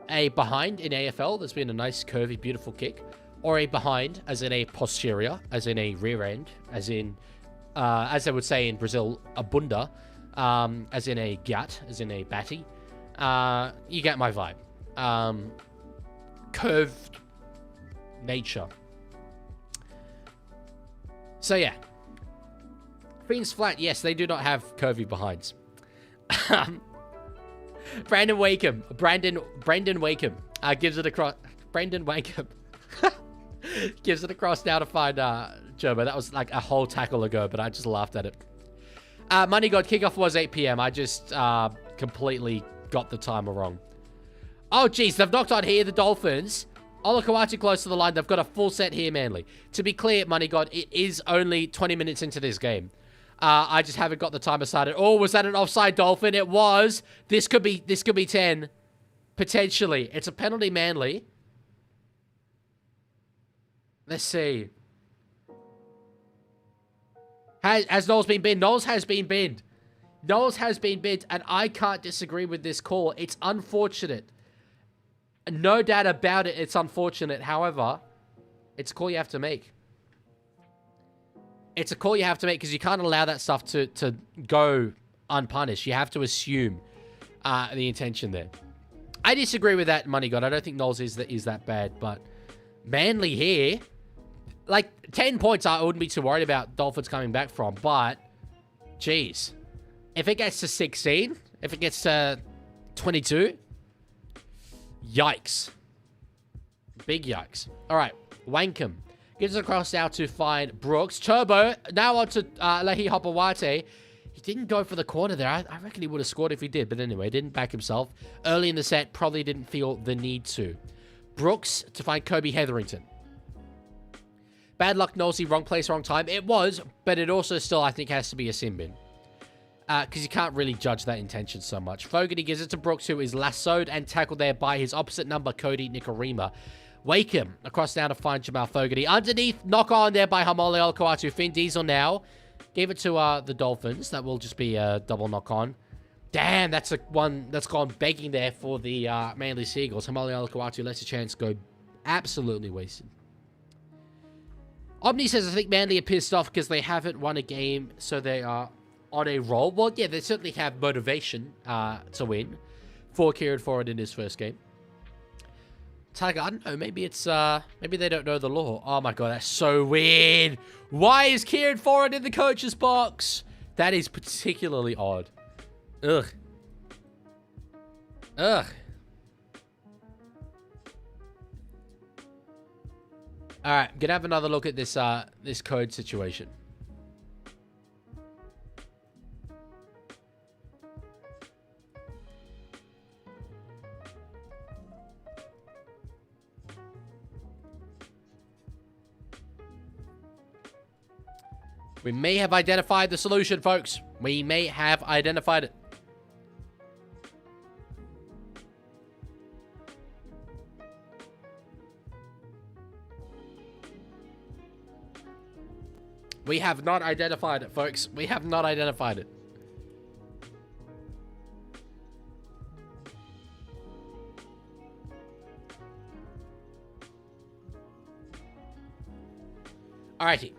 [SPEAKER 2] A behind in AFL, there's been a nice, curvy, beautiful kick. Or a behind, as in a posterior, as in a rear end, as in, as they would say in Brazil, a bunda, as in a gut, as in a batty. You get my vibe. Curved nature. So, yeah. Fins flat, yes, they do not have curvy behinds. Brandon Wakeham gives it across. Brandon Wakeham gives it across now to find Gerbo. That was like a whole tackle ago, but I just laughed at it. Money God, kickoff was 8 p.m. I just completely got the timer wrong. Oh, geez, they've knocked on here, the Dolphins. Olakawatu close to the line. They've got a full set here, Manly. To be clear, Money God, it is only 20 minutes into this game. I just haven't got the timer started. Oh, was that an offside Dolphin? It was. This could be 10. Potentially. It's a penalty, Manly. Let's see. Has Knowles been binned? Knowles has been binned. Knowles has been binned, and I can't disagree with this call. It's unfortunate. No doubt about it, it's unfortunate. However, it's a call you have to make. It's a call you have to make because you can't allow that stuff to go unpunished. You have to assume the intention there. I disagree with that, Money God. I don't think Knowles is that bad, but Manly here, like 10 points I wouldn't be too worried about Dolphins coming back from, but geez, if it gets to 16, if it gets to 22, yikes. Big yikes. All right, Wankham. Gives it across now to find Brooks. Turbo, now on to Lehi Hopawate. He didn't go for the corner there. I reckon he would have scored if he did. But anyway, didn't back himself. Early in the set, probably didn't feel the need to. Brooks to find Kobe Hetherington. Bad luck, Nosey. Wrong place, wrong time. It was, but it also still, I think, has to be a sin bin. Because you can't really judge that intention so much. Fogarty gives it to Brooks, who is lassoed and tackled there by his opposite number, Cody Nikorima. Wakeham across now to find Jamal Fogarty. Underneath, knock on there by Hamole Olakawatu. Finn Diesel now. Gave it to the Dolphins. That will just be a double knock on. Damn, that's one that's gone begging there for the Manly Sea Eagles. Hamole Olakawatu lets a chance go absolutely wasted. Omni says, I think Manly are pissed off because they haven't won a game, so they are on a roll. Well, yeah, they certainly have motivation to win for Kieran Foran in his first game. Tiger, I don't know, maybe it's, maybe they don't know the law. Oh my god, that's so weird. Why is Kieran Foran in the coach's box? That is particularly odd. Ugh. Ugh. Alright, gonna have another look at this, this code situation. We may have identified the solution, folks. We may have identified it. We have not identified it, folks. We have not identified it. Alrighty.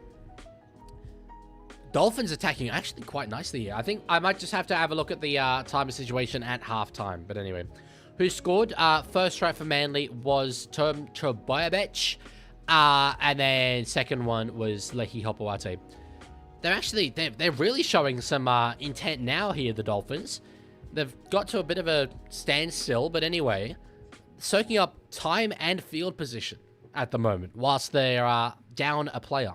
[SPEAKER 2] Dolphins attacking actually quite nicely here. I think I might just have to have a look at the timer situation at halftime. But anyway, who scored? First strike for Manly was Tom Trbojevic. And then second one was Leahy Hopewate. They're really showing some intent now here, the Dolphins. They've got to a bit of a standstill, but anyway, soaking up time and field position at the moment, whilst they're down a player.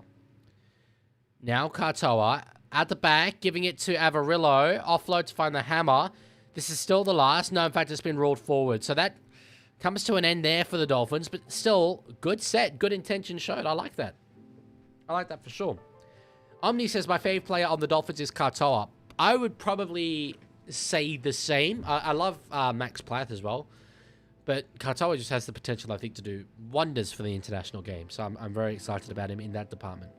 [SPEAKER 2] Now Katoa at the back, giving it to Avarillo. Offload to find the hammer. This is still the last. No, in fact, it's been rolled forward. So that comes to an end there for the Dolphins, but still, good set, good intention showed. I like that. I like that for sure. Omni says, my favorite player on the Dolphins is Katoa. I would probably say the same. I love Max Plath as well. But Katoa just has the potential, I think, to do wonders for the international game. So I'm very excited about him in that department.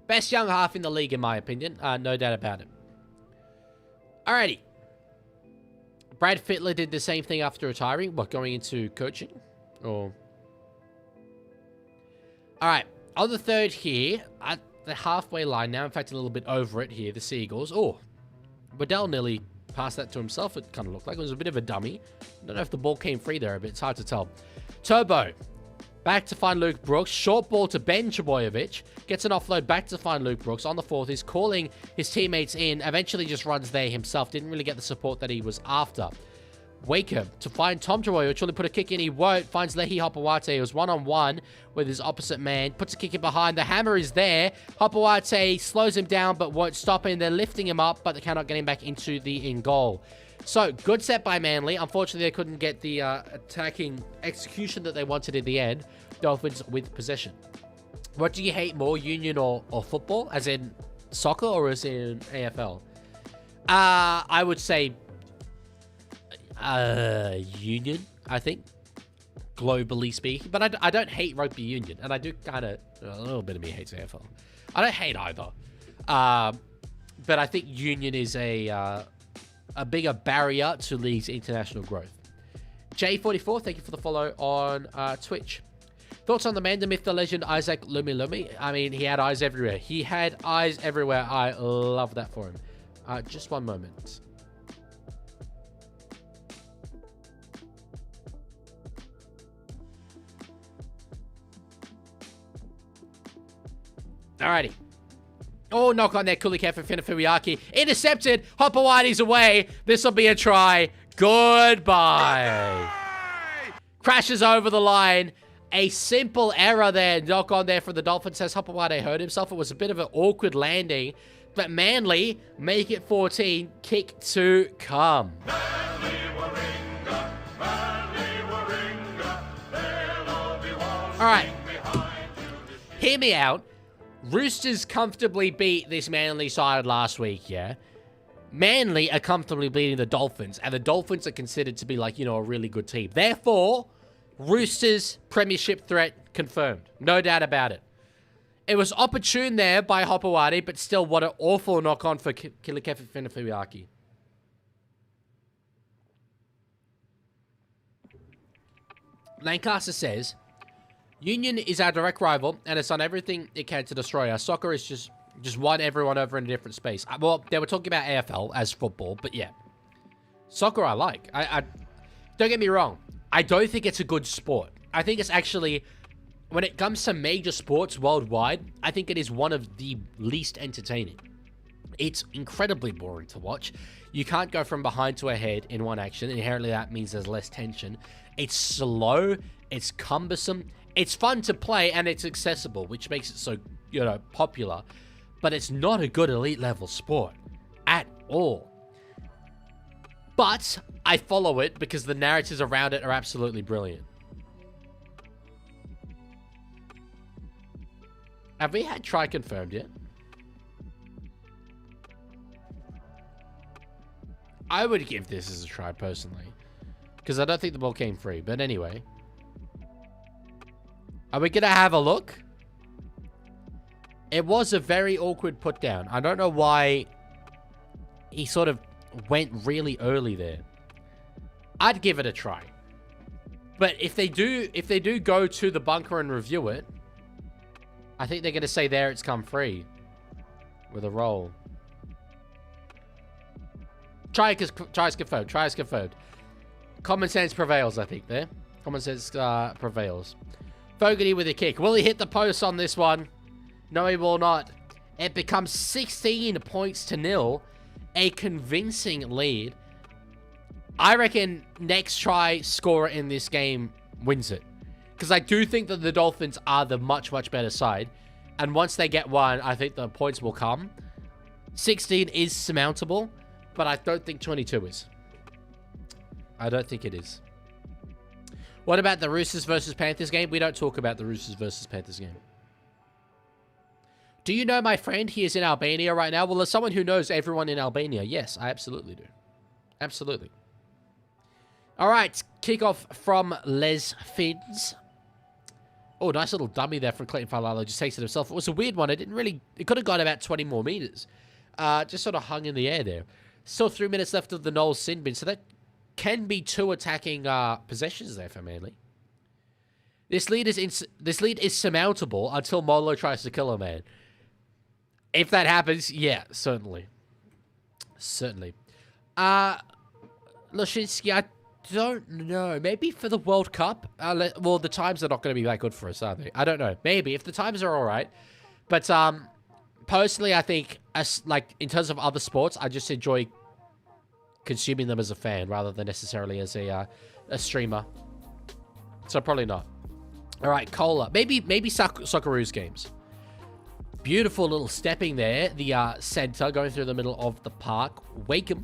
[SPEAKER 2] Best young half in the league, in my opinion. No doubt about it. Alrighty. Brad Fittler did the same thing after retiring. What, going into coaching? Or... Alright. On the third here, at the halfway line now, in fact, a little bit over it here, the Sea Eagles. Oh, Waddell nearly passed that to himself, it kind of looked like. It was a bit of a dummy. I don't know if the ball came free there a bit. It's hard to tell. Turbo. Back to find Luke Brooks. Short ball to Ben Trbojevic. Gets an offload back to find Luke Brooks. On the fourth, he's calling his teammates in. Eventually just runs there himself. Didn't really get the support that he was after. Waker to find Tom Trbojevic. Trying to put a kick in. He won't. Finds Leahy Hopewate. He was one-on-one with his opposite man. Puts a kick in behind. The hammer is there. Hopewate slows him down but won't stop him. They're lifting him up, but they cannot get him back into the in goal. So, good set by Manly. Unfortunately, they couldn't get the attacking execution that they wanted in the end. Dolphins with possession. What do you hate more, union or football? As in soccer or as in AFL? I would say union, I think. Globally speaking. But I don't hate rugby union. And I do kind of... A little bit of me hates AFL. I don't hate either. But I think union is a bigger barrier to league's international growth. J44, thank you for the follow on Twitch. Thoughts on the man, the myth, the legend, Isaac Lumi? I mean, he had eyes everywhere. He had eyes everywhere. I love that for him. Just one moment. Alrighty. Oh, knock on there. Kulikef for Finafuiaki. Intercepted. Hopowate's away. This will be a try. Goodbye. Crashes over the line. A simple error there. Knock on there for the Dolphins. Says Hopewate hurt himself. It was a bit of an awkward landing. But Manly make it 14. Kick to come.
[SPEAKER 5] Manly Warringah, they'll all be waltzing
[SPEAKER 2] Alright.
[SPEAKER 5] behind.
[SPEAKER 2] Hear me out. Roosters comfortably beat this Manly side last week, yeah? Manly are comfortably beating the Dolphins, and the Dolphins are considered to be like, a really good team. Therefore, Roosters premiership threat confirmed. No doubt about it. It was opportune there by Hopewate, but still, what an awful knock-on for Kilikefi Finafuiaki. Lancaster says, Union is our direct rival, and it's done everything it can to destroy us. Soccer is just won everyone over in a different space. Well, they were talking about AFL as football, but yeah. Soccer I like. I don't get me wrong. I don't think it's a good sport. I think it's actually, when it comes to major sports worldwide, I think it is one of the least entertaining. It's incredibly boring to watch. You can't go from behind to ahead in one action. Inherently, that means there's less tension. It's slow. It's cumbersome. It's fun to play, and it's accessible, which makes it so, popular. But it's not a good elite level sport at all. But I follow it because the narratives around it are absolutely brilliant. Have we had try confirmed yet? I would give this as a try personally, because I don't think the ball came free. But anyway, are we gonna have a look? It was a very awkward put down. I don't know why he sort of went really early there. I'd give it a try. But if they do go to the bunker and review it, I think they're going to say there it's come free. With a roll. Try is confirmed. Common sense prevails, I think, there. Common sense prevails. Fogarty with a kick. Will he hit the post on this one? No, he will not. It becomes 16 points to 0. A convincing lead. I reckon next try scorer in this game wins it. Because I do think that the Dolphins are the much, much better side. And once they get one, I think the points will come. 16 is surmountable, but I don't think 22 is. I don't think it is. What about the Roosters versus Panthers game? We don't talk about the Roosters versus Panthers game. Do you know my friend? He is in Albania right now. Well, as someone who knows everyone in Albania, yes, I absolutely do. Absolutely. All right, kickoff from Les Fins. Oh, nice little dummy there from Clayton Falalo. Just takes it himself. It was a weird one. It didn't really... It could have gone about 20 more meters. Just sort of hung in the air there. Still 3 minutes left of the Knowles sin bin. So that can be 2 attacking possessions there for Manly. This lead is surmountable until Molo tries to kill a man. If that happens, yeah, certainly. Certainly. Lashinsky, I don't know. Maybe for the World Cup? Well, the times are not going to be that good for us, are they? I don't know. Maybe, if the times are all right. But personally, I think, in terms of other sports, I just enjoy consuming them as a fan rather than necessarily as a streamer. So probably not. All right, Cola. Maybe Socceroos games. Beautiful little stepping there. The center going through the middle of the park. Wakeham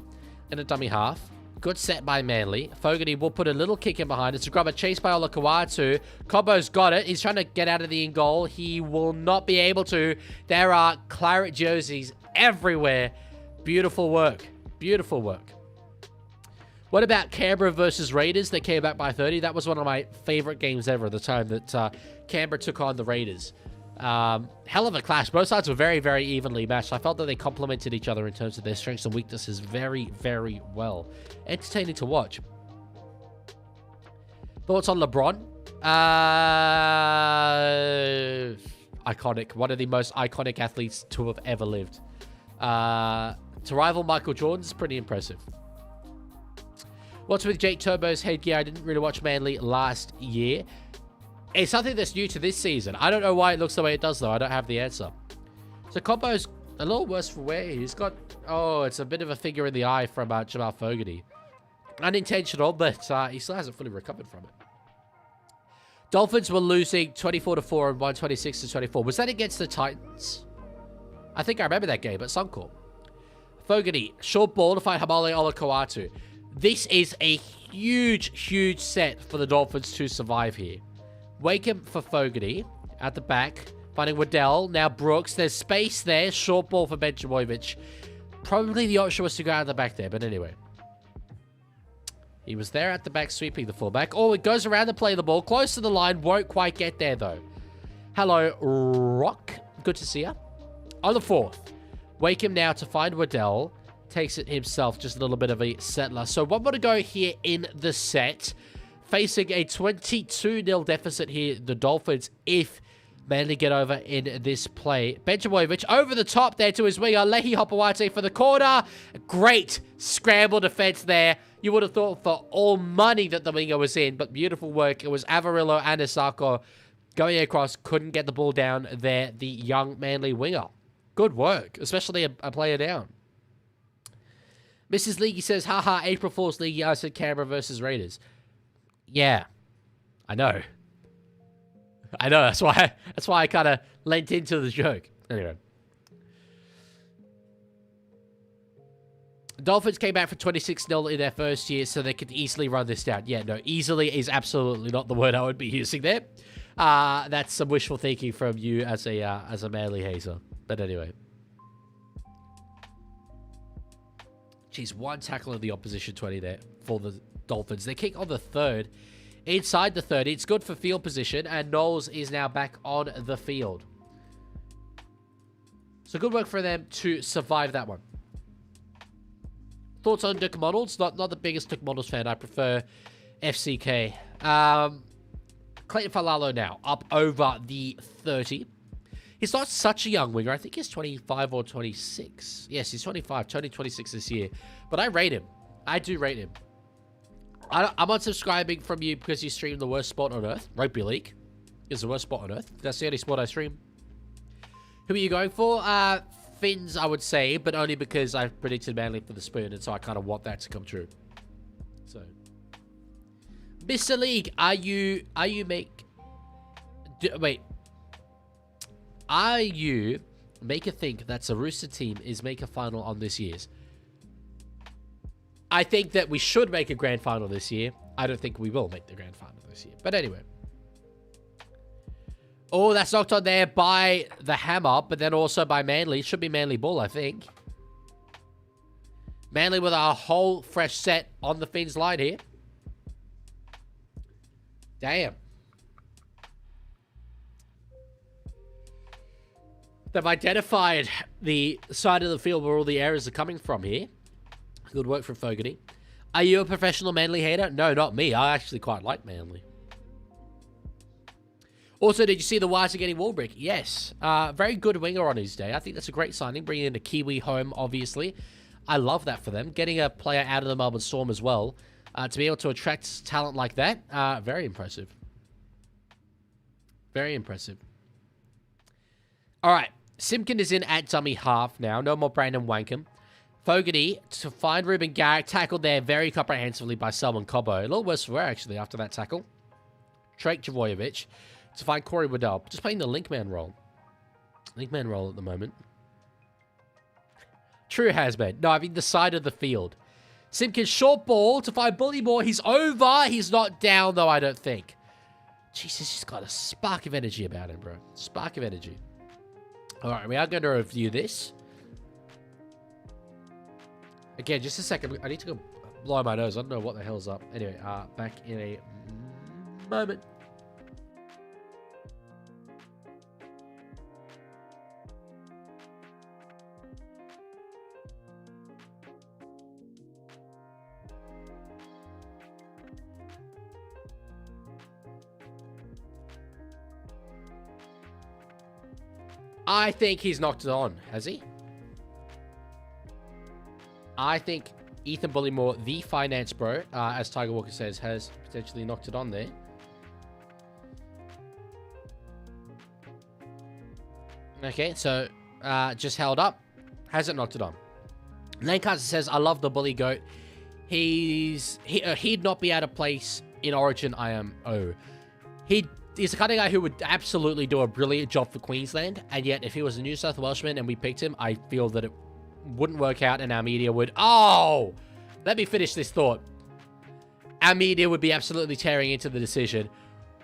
[SPEAKER 2] in a dummy half. Good set by Manly. Fogarty will put a little kick in behind. It's a grubber chased by Olakawatu. Cobbo's got it. He's trying to get out of the in goal. He will not be able to. There are claret jerseys everywhere. Beautiful work. Beautiful work. What about Canberra versus Raiders? They came back by 30. That was one of my favorite games ever, the time that Canberra took on the Raiders. Hell of a clash. Both sides were very, very evenly matched. I felt that they complemented each other in terms of their strengths and weaknesses very, very well. Entertaining to watch. Thoughts on LeBron? Iconic. One of the most iconic athletes to have ever lived. To rival Michael Jordan is pretty impressive. What's with Jake Turbo's headgear? I didn't really watch Manly last year. It's something that's new to this season. I don't know why it looks the way it does, though. I don't have the answer. So Combo's a little worse for wear. He's got... Oh, it's a bit of a figure in the eye from Jamal Fogarty. Unintentional, but he still hasn't fully recovered from it. Dolphins were losing 24-4 and 126-24. Was that against the Titans? I think I remember that game at Suncorp. Fogarty, short ball to find Hamale Olakawatu. This is a huge, huge set for the Dolphins to survive here. Wakeham for Fogarty at the back. Finding Waddell. Now Brooks. There's space there. Short ball for Benjamovic. Probably the option was to go out the back there, but anyway. He was there at the back sweeping the fullback. Oh, it goes around to play the ball. Close to the line. Won't quite get there, though. Hello, Rock. Good to see you. On the fourth. Wakeham now to find Waddell. Takes it himself. Just a little bit of a settler. So one more to go here in the set. Facing a 22-0 deficit here, the Dolphins, if Manly get over in this play. Benjamovic over the top there to his winger. Lehi Hopawate for the corner. Great scramble defense there. You would have thought for all money that the winger was in, but beautiful work. It was Avarillo and Asako going across. Couldn't get the ball down there, the young Manly winger. Good work, especially a player down. Mrs. Leaguie says, haha, April Fool's Leaguie. I said Canberra versus Raiders. Yeah, I know. That's why I kind of lent into the joke. Anyway. Dolphins came back for 26-0 in their first year, so they could easily run this down. Yeah, no, easily is absolutely not the word I would be using there. That's some wishful thinking from you as a Manly hazer. But anyway. Jeez, one tackle of the opposition 20 there for the Dolphins. They kick on the third. Inside the 30. It's good for field position. And Knowles is now back on the field. So good work for them to survive that one. Thoughts on Dick Models? Not the biggest Dick Models fan. I prefer FCK. Clayton Falalo now. Up over the 30. He's not such a young winger. I think he's 25 or 26. Yes, he's 25, turning 26 this year. But I rate him. I do rate him. I'm unsubscribing from you because you stream the worst sport on earth. Rugby League is the worst sport on earth. That's the only sport I stream. Who are you going for? Finns, I would say, but only because I predicted Manly for the spoon, and so I kind of want that to come true. So, Mr. League, are you make a think that's a Rooster team is make a final on this year's? I think that we should make a grand final this year. I don't think we will make the grand final this year. But anyway. Oh, that's knocked on there by the hammer, but then also by Manly. Should be Manly ball, I think. Manly with a whole fresh set on the Finns line here. Damn. They've identified the side of the field where all the errors are coming from here. Good work from Fogarty. Are you a professional Manly hater? No, not me. I actually quite like Manly. Also, did you see the Wires are getting Warbrick? Yes. Very good winger on his day. I think that's a great signing. Bringing in a Kiwi home, obviously. I love that for them. Getting a player out of the Melbourne Storm as well. To be able to attract talent like that. Very impressive. Very impressive. All right. Simpkin is in at dummy half now. No more Brandon Wankham. Fogarty to find Ruben Garrick. Tackled there very comprehensively by Selman Cobbo. A little worse for wear, actually, after that tackle. Drake Javojevic to find Corey Waddell. Just playing the Linkman role. Linkman role at the moment. True has-been. No, I mean the side of the field. Simpkins short ball to find Bullymore. He's over. He's not down, though, I don't think. Jesus, he's got a spark of energy about him, bro. Spark of energy. All right, we are going to review this. Again, just a second. I need to go blow my nose. I don't know what the hell's up. Anyway, back in a moment. I think he's knocked it on, has he? I think Ethan Bullymore, the finance bro, as Tiger Walker says, has potentially knocked it on there. Okay, so just held up. Hasn't knocked it on. Lancaster says, I love the Bully Goat. He'd not be out of place in Origin IMO. He's the kind of guy who would absolutely do a brilliant job for Queensland, and yet if he was a New South Welshman and we picked him, I feel that it wouldn't work out and our media would... Oh! Let me finish this thought. Our media would be absolutely tearing into the decision.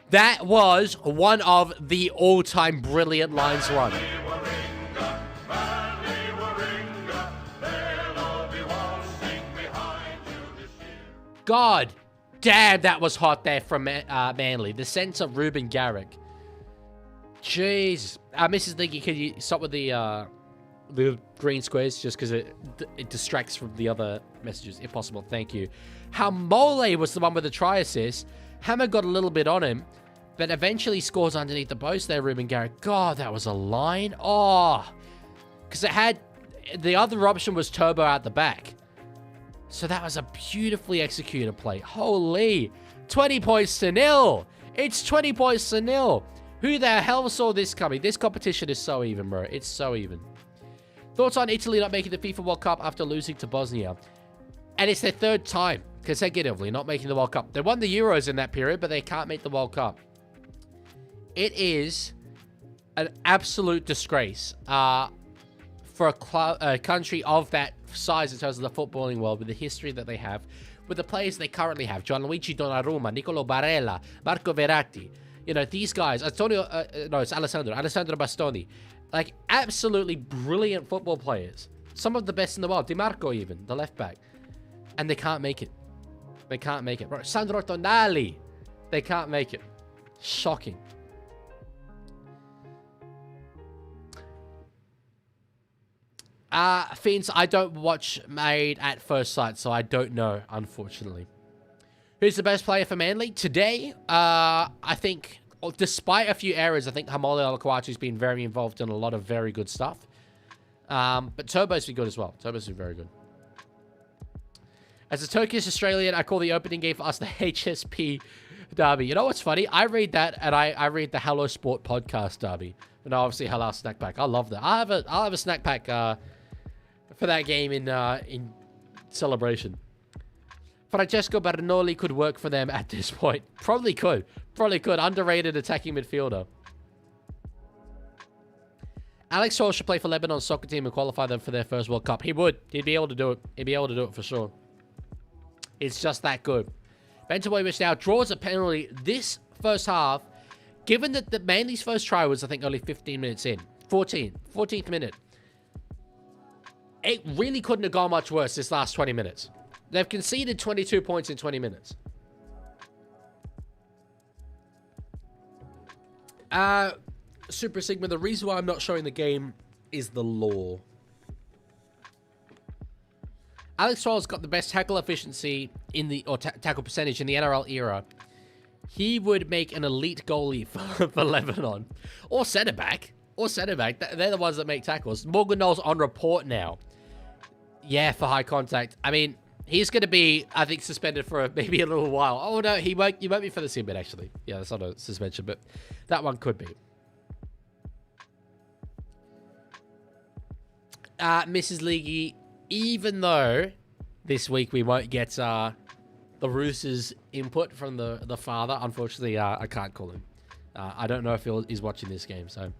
[SPEAKER 2] That was one of the all-time brilliant lines run. God damn, that was hot there from Manly. The sense of Ruben Garrick. Jeez. Mrs. Leaguie, can you stop with the green squares just because it distracts from the other messages, if possible. Thank you. Haumole was the one with the try assist. Hammer got a little bit on him, but eventually scores underneath the post there, Ruben Garrick. God, that was a line. Oh, because it had... The other option was Turbo out the back. So that was a beautifully executed play. Holy. 20 points to nil. It's 20 points to nil. Who the hell saw this coming? This competition is so even, bro. It's so even. Thoughts on Italy not making the FIFA World Cup after losing to Bosnia? And it's their third time consecutively not making the World Cup. They won the Euros in that period, but they can't make the World Cup. It is an absolute disgrace for a country of that size in terms of the footballing world, with the history that they have, with the players they currently have. Gianluigi Donnarumma, Nicolo Barella, Marco Verratti. You know, these guys. It's Alessandro Bastoni. Like, absolutely brilliant football players. Some of the best in the world. Di Marco even, the left back. And they can't make it. They can't make it. Sandro Tonali. They can't make it. Shocking. Fiends, I don't watch Made at First Sight, so I don't know, unfortunately. Who's the best player for Manly? Today, I think despite a few errors, I think Hamole Alakwachu's been very involved in a lot of very good stuff. But Turbo's been good as well. Turbo's been very good. As a Turkish Australian, I call the opening game for us the HSP Derby. You know what's funny? I read that, and I read the Hello Sport podcast Derby. And obviously Halal Snack Pack. I love that. I'll have a snack pack for that game in celebration. Francesco Bernoli could work for them at this point. Probably could. Probably could. Underrated attacking midfielder. Alex Hall should play for Lebanon's soccer team and qualify them for their first World Cup. He would. He'd be able to do it. He'd be able to do it for sure. It's just that good. Benjabovic now draws a penalty this first half. Given that the Manly's first try was, I think, only 15 minutes in. 14th minute. It really couldn't have gone much worse this last 20 minutes. They've conceded 22 points in 20 minutes. Super Sigma, the reason why I'm not showing the game is the law. Alex Hall's got the best tackle efficiency in the, or tackle percentage in the NRL era. He would make an elite goalie for Lebanon. Or centre-back. Or centre-back. They're the ones that make tackles. Morgan Knowles on report now. Yeah, for high contact. I mean, he's going to be, I think, suspended for maybe a little while. Oh, no, he won't be for the sin bit, actually. Yeah, that's not a suspension, but that one could be. Mrs. Leaguie, even though this week we won't get the Roosters input from the father, unfortunately, I can't call him. I don't know if he's watching this game, so.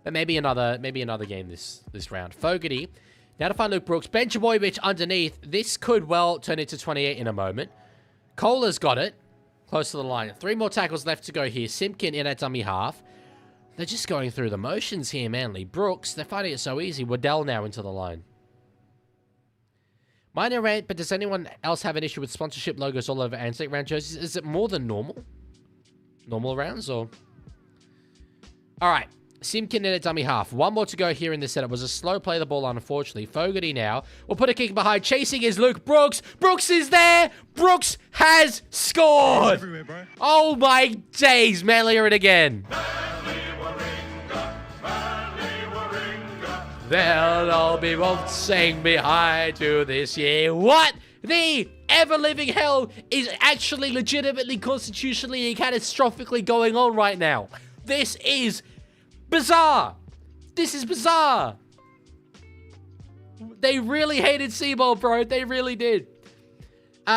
[SPEAKER 2] But maybe another game this round. Fogarty. Now to find Luke Brooks. Benjabovic underneath. This could well turn into 28 in a moment. Kohler's got it. Close to the line. 3 more tackles left to go here. Simpkin in at dummy half. They're just going through the motions here, Manly. Brooks, they're finding it so easy. Waddell now into the line. Minor rant, but does anyone else have an issue with sponsorship logos all over Anzac round jerseys? Is it more than normal? Normal rounds, or? All right. Simpkin in at dummy half. 1 more to go here in this set. It was a slow play the ball, unfortunately. Fogarty now will put a kick behind. Chasing is Luke Brooks. Brooks is there. Brooks has scored. Oh my days. Manly are it again.
[SPEAKER 5] Manly Warringah.
[SPEAKER 2] They'll all be waltzing behind you this year. What the ever-living hell is actually legitimately constitutionally and catastrophically going on right now? This is bizarre. This is bizarre. They really hated Seaball, bro. They really did.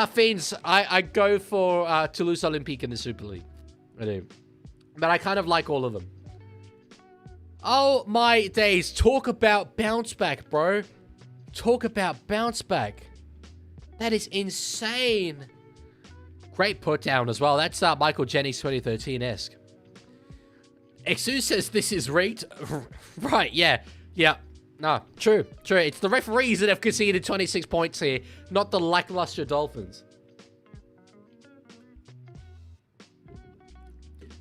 [SPEAKER 2] Fiends, I go for Toulouse Olympique in the Super League. I do. But I kind of like all of them. Oh my days. Talk about bounce back, bro. Talk about bounce back. That is insane. Great put down as well. That's Michael Jennings 2013-esque. Exu says this is rigged. Right, yeah. Yeah. No, true. It's the referees that have conceded 26 points here, not the lackluster Dolphins.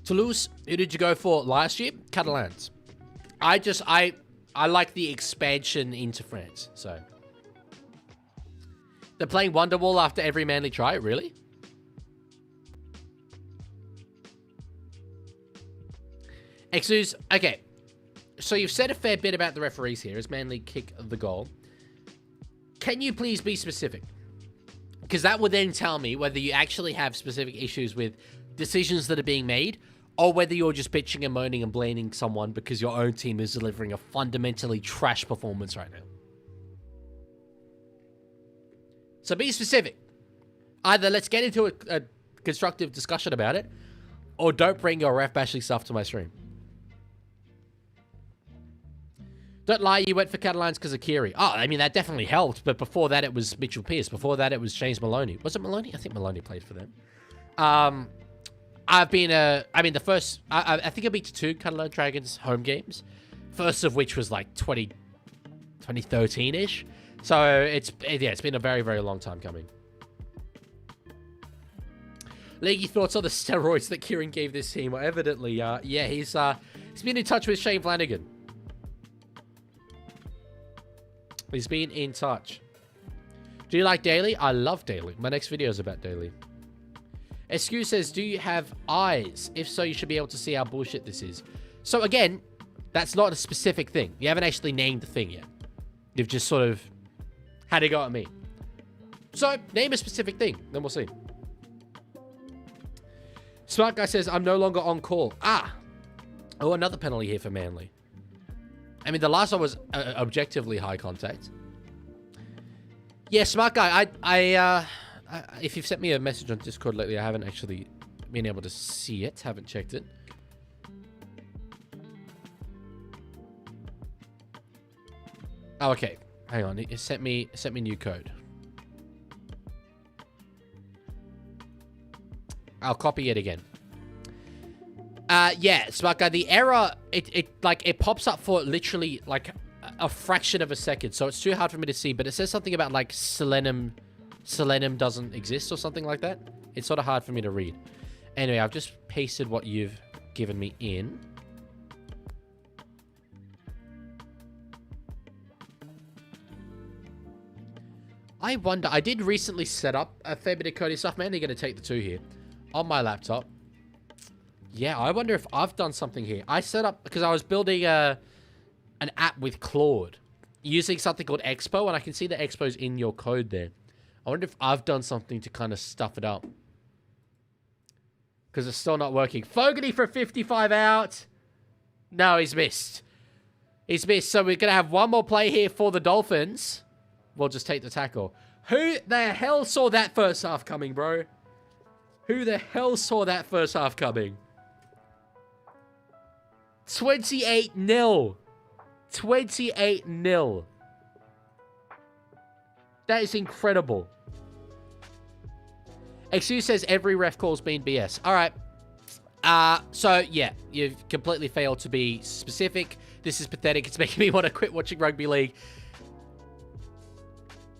[SPEAKER 2] Toulouse, who did you go for last year? Catalans. I like the expansion into France, so. They're playing Wonderwall after every Manly try, really? Exus, okay. So you've said a fair bit about the referees here as Manly kick the goal. Can you please be specific? Because that would then tell me whether you actually have specific issues with decisions that are being made, or whether you're just bitching and moaning and blaming someone because your own team is delivering a fundamentally trash performance right now. So be specific. Either let's get into a constructive discussion about it, or don't bring your ref bashing stuff to my stream. Don't lie, you went for Catalans because of Kiri. Oh, I mean, that definitely helped. But before that, it was Mitchell Pearce. Before that, it was James Maloney. Was it Maloney? I think Maloney played for them. I've been I think I've been to 2 Catalan Dragons home games. First of which was like 2013-ish. So it's been a very, very long time coming. Leaguey thoughts on the steroids that Kieran gave this team. Well, evidently, yeah, he's been in touch with Shane Flanagan. He's been in touch. Do you like Daily? I love Daily. My next video is about Daily. Excuse says, do you have eyes? If so, you should be able to see how bullshit this is. So again, that's not a specific thing. You haven't actually named the thing yet. You've just sort of had a go at me. So, name a specific thing. Then we'll see. Smart Guy says, I'm no longer on call. Ah. Oh, another penalty here for Manly. I mean, the last one was objectively high contact. Yeah, Smart Guy, if you've sent me a message on Discord lately, I haven't actually been able to see it. Haven't checked it. Oh, okay. Hang on. It sent me new code. I'll copy it again. Yeah, Smart Guy, the error, it pops up for literally like a fraction of a second, so it's too hard for me to see, but it says something about like selenium doesn't exist or something like that. It's sort of hard for me to read. Anyway, I've just pasted what you've given me in. I wonder, I did recently set up a fair bit of coding stuff. I'm only going to take the 2 here on my laptop. Yeah, I wonder if I've done something here. I set up, because I was building an app with Claude using something called Expo, and I can see the Expo's in your code there. I wonder if I've done something to kind of stuff it up. Because it's still not working. Fogarty for 55 out. No, he's missed. He's missed. So we're going to have one more play here for the Dolphins. We'll just take the tackle. Who the hell saw that first half coming, bro? Who the hell saw that first half coming? 28-0. 28-0. That is incredible. Excuse says every ref call's been BS. All right. So, yeah, you've completely failed to be specific. This is pathetic. It's making me want to quit watching rugby league.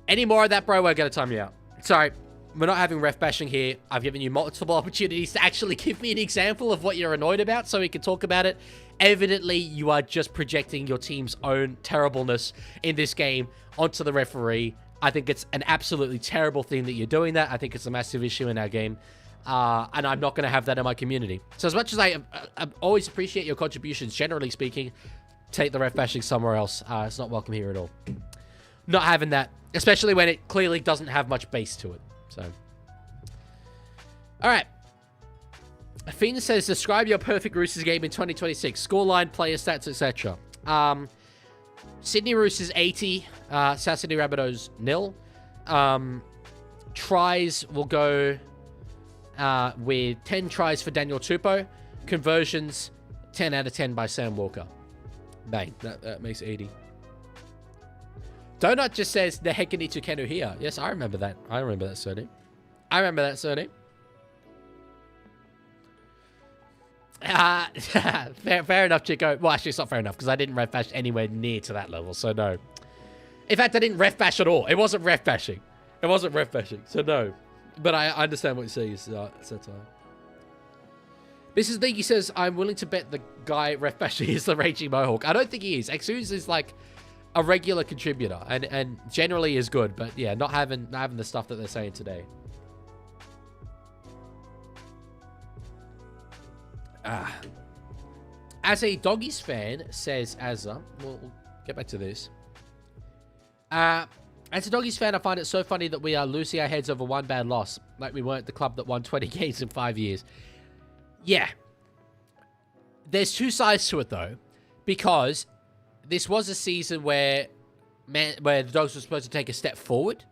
[SPEAKER 2] Any more of that, bro, we're going to time you out. Sorry, we're not having ref bashing here. I've given you multiple opportunities to actually give me an example of what you're annoyed about so we can talk about it. Evidently, you are just projecting your team's own terribleness in this game onto the referee. I think it's an absolutely terrible thing that you're doing that. I think it's a massive issue in our game. And I'm not going to have that in my community. So as much as I always appreciate your contributions, generally speaking, take the ref bashing somewhere else. It's not welcome here at all. Not having that, especially when it clearly doesn't have much base to it. So, all right. Finn says, describe your perfect Roosters game in 2026. Scoreline, player stats, etc. Sydney Roosters 80, South Sydney Rabbitohs 0. Tries will go with 10 tries for Daniel Tupou. Conversions, 10 out of 10 by Sam Walker. Bang. That makes 80. Donut just says, the Hekani Tukenu here. Yes, I remember that. I remember that surname. Fair enough, Chico. Well, actually, it's not fair enough, because I didn't ref bash anywhere near to that level, so no. In fact, I didn't ref bash at all. It wasn't ref bashing. So no. But I understand what you're saying. Satire. Mrs. Leaguie says, I'm willing to bet the guy ref bashing is the Raging Mohawk. I don't think he is. Exus is like a regular contributor and generally is good, but yeah, not having the stuff that they're saying today. As a Doggies fan, says Azza, we'll get back to this. As a Doggies fan, I find it so funny that we are losing our heads over one bad loss, like we weren't the club that won 20 games in 5 years. Yeah. There's two sides to it, though, because this was a season where the Dogs were supposed to take a step forward.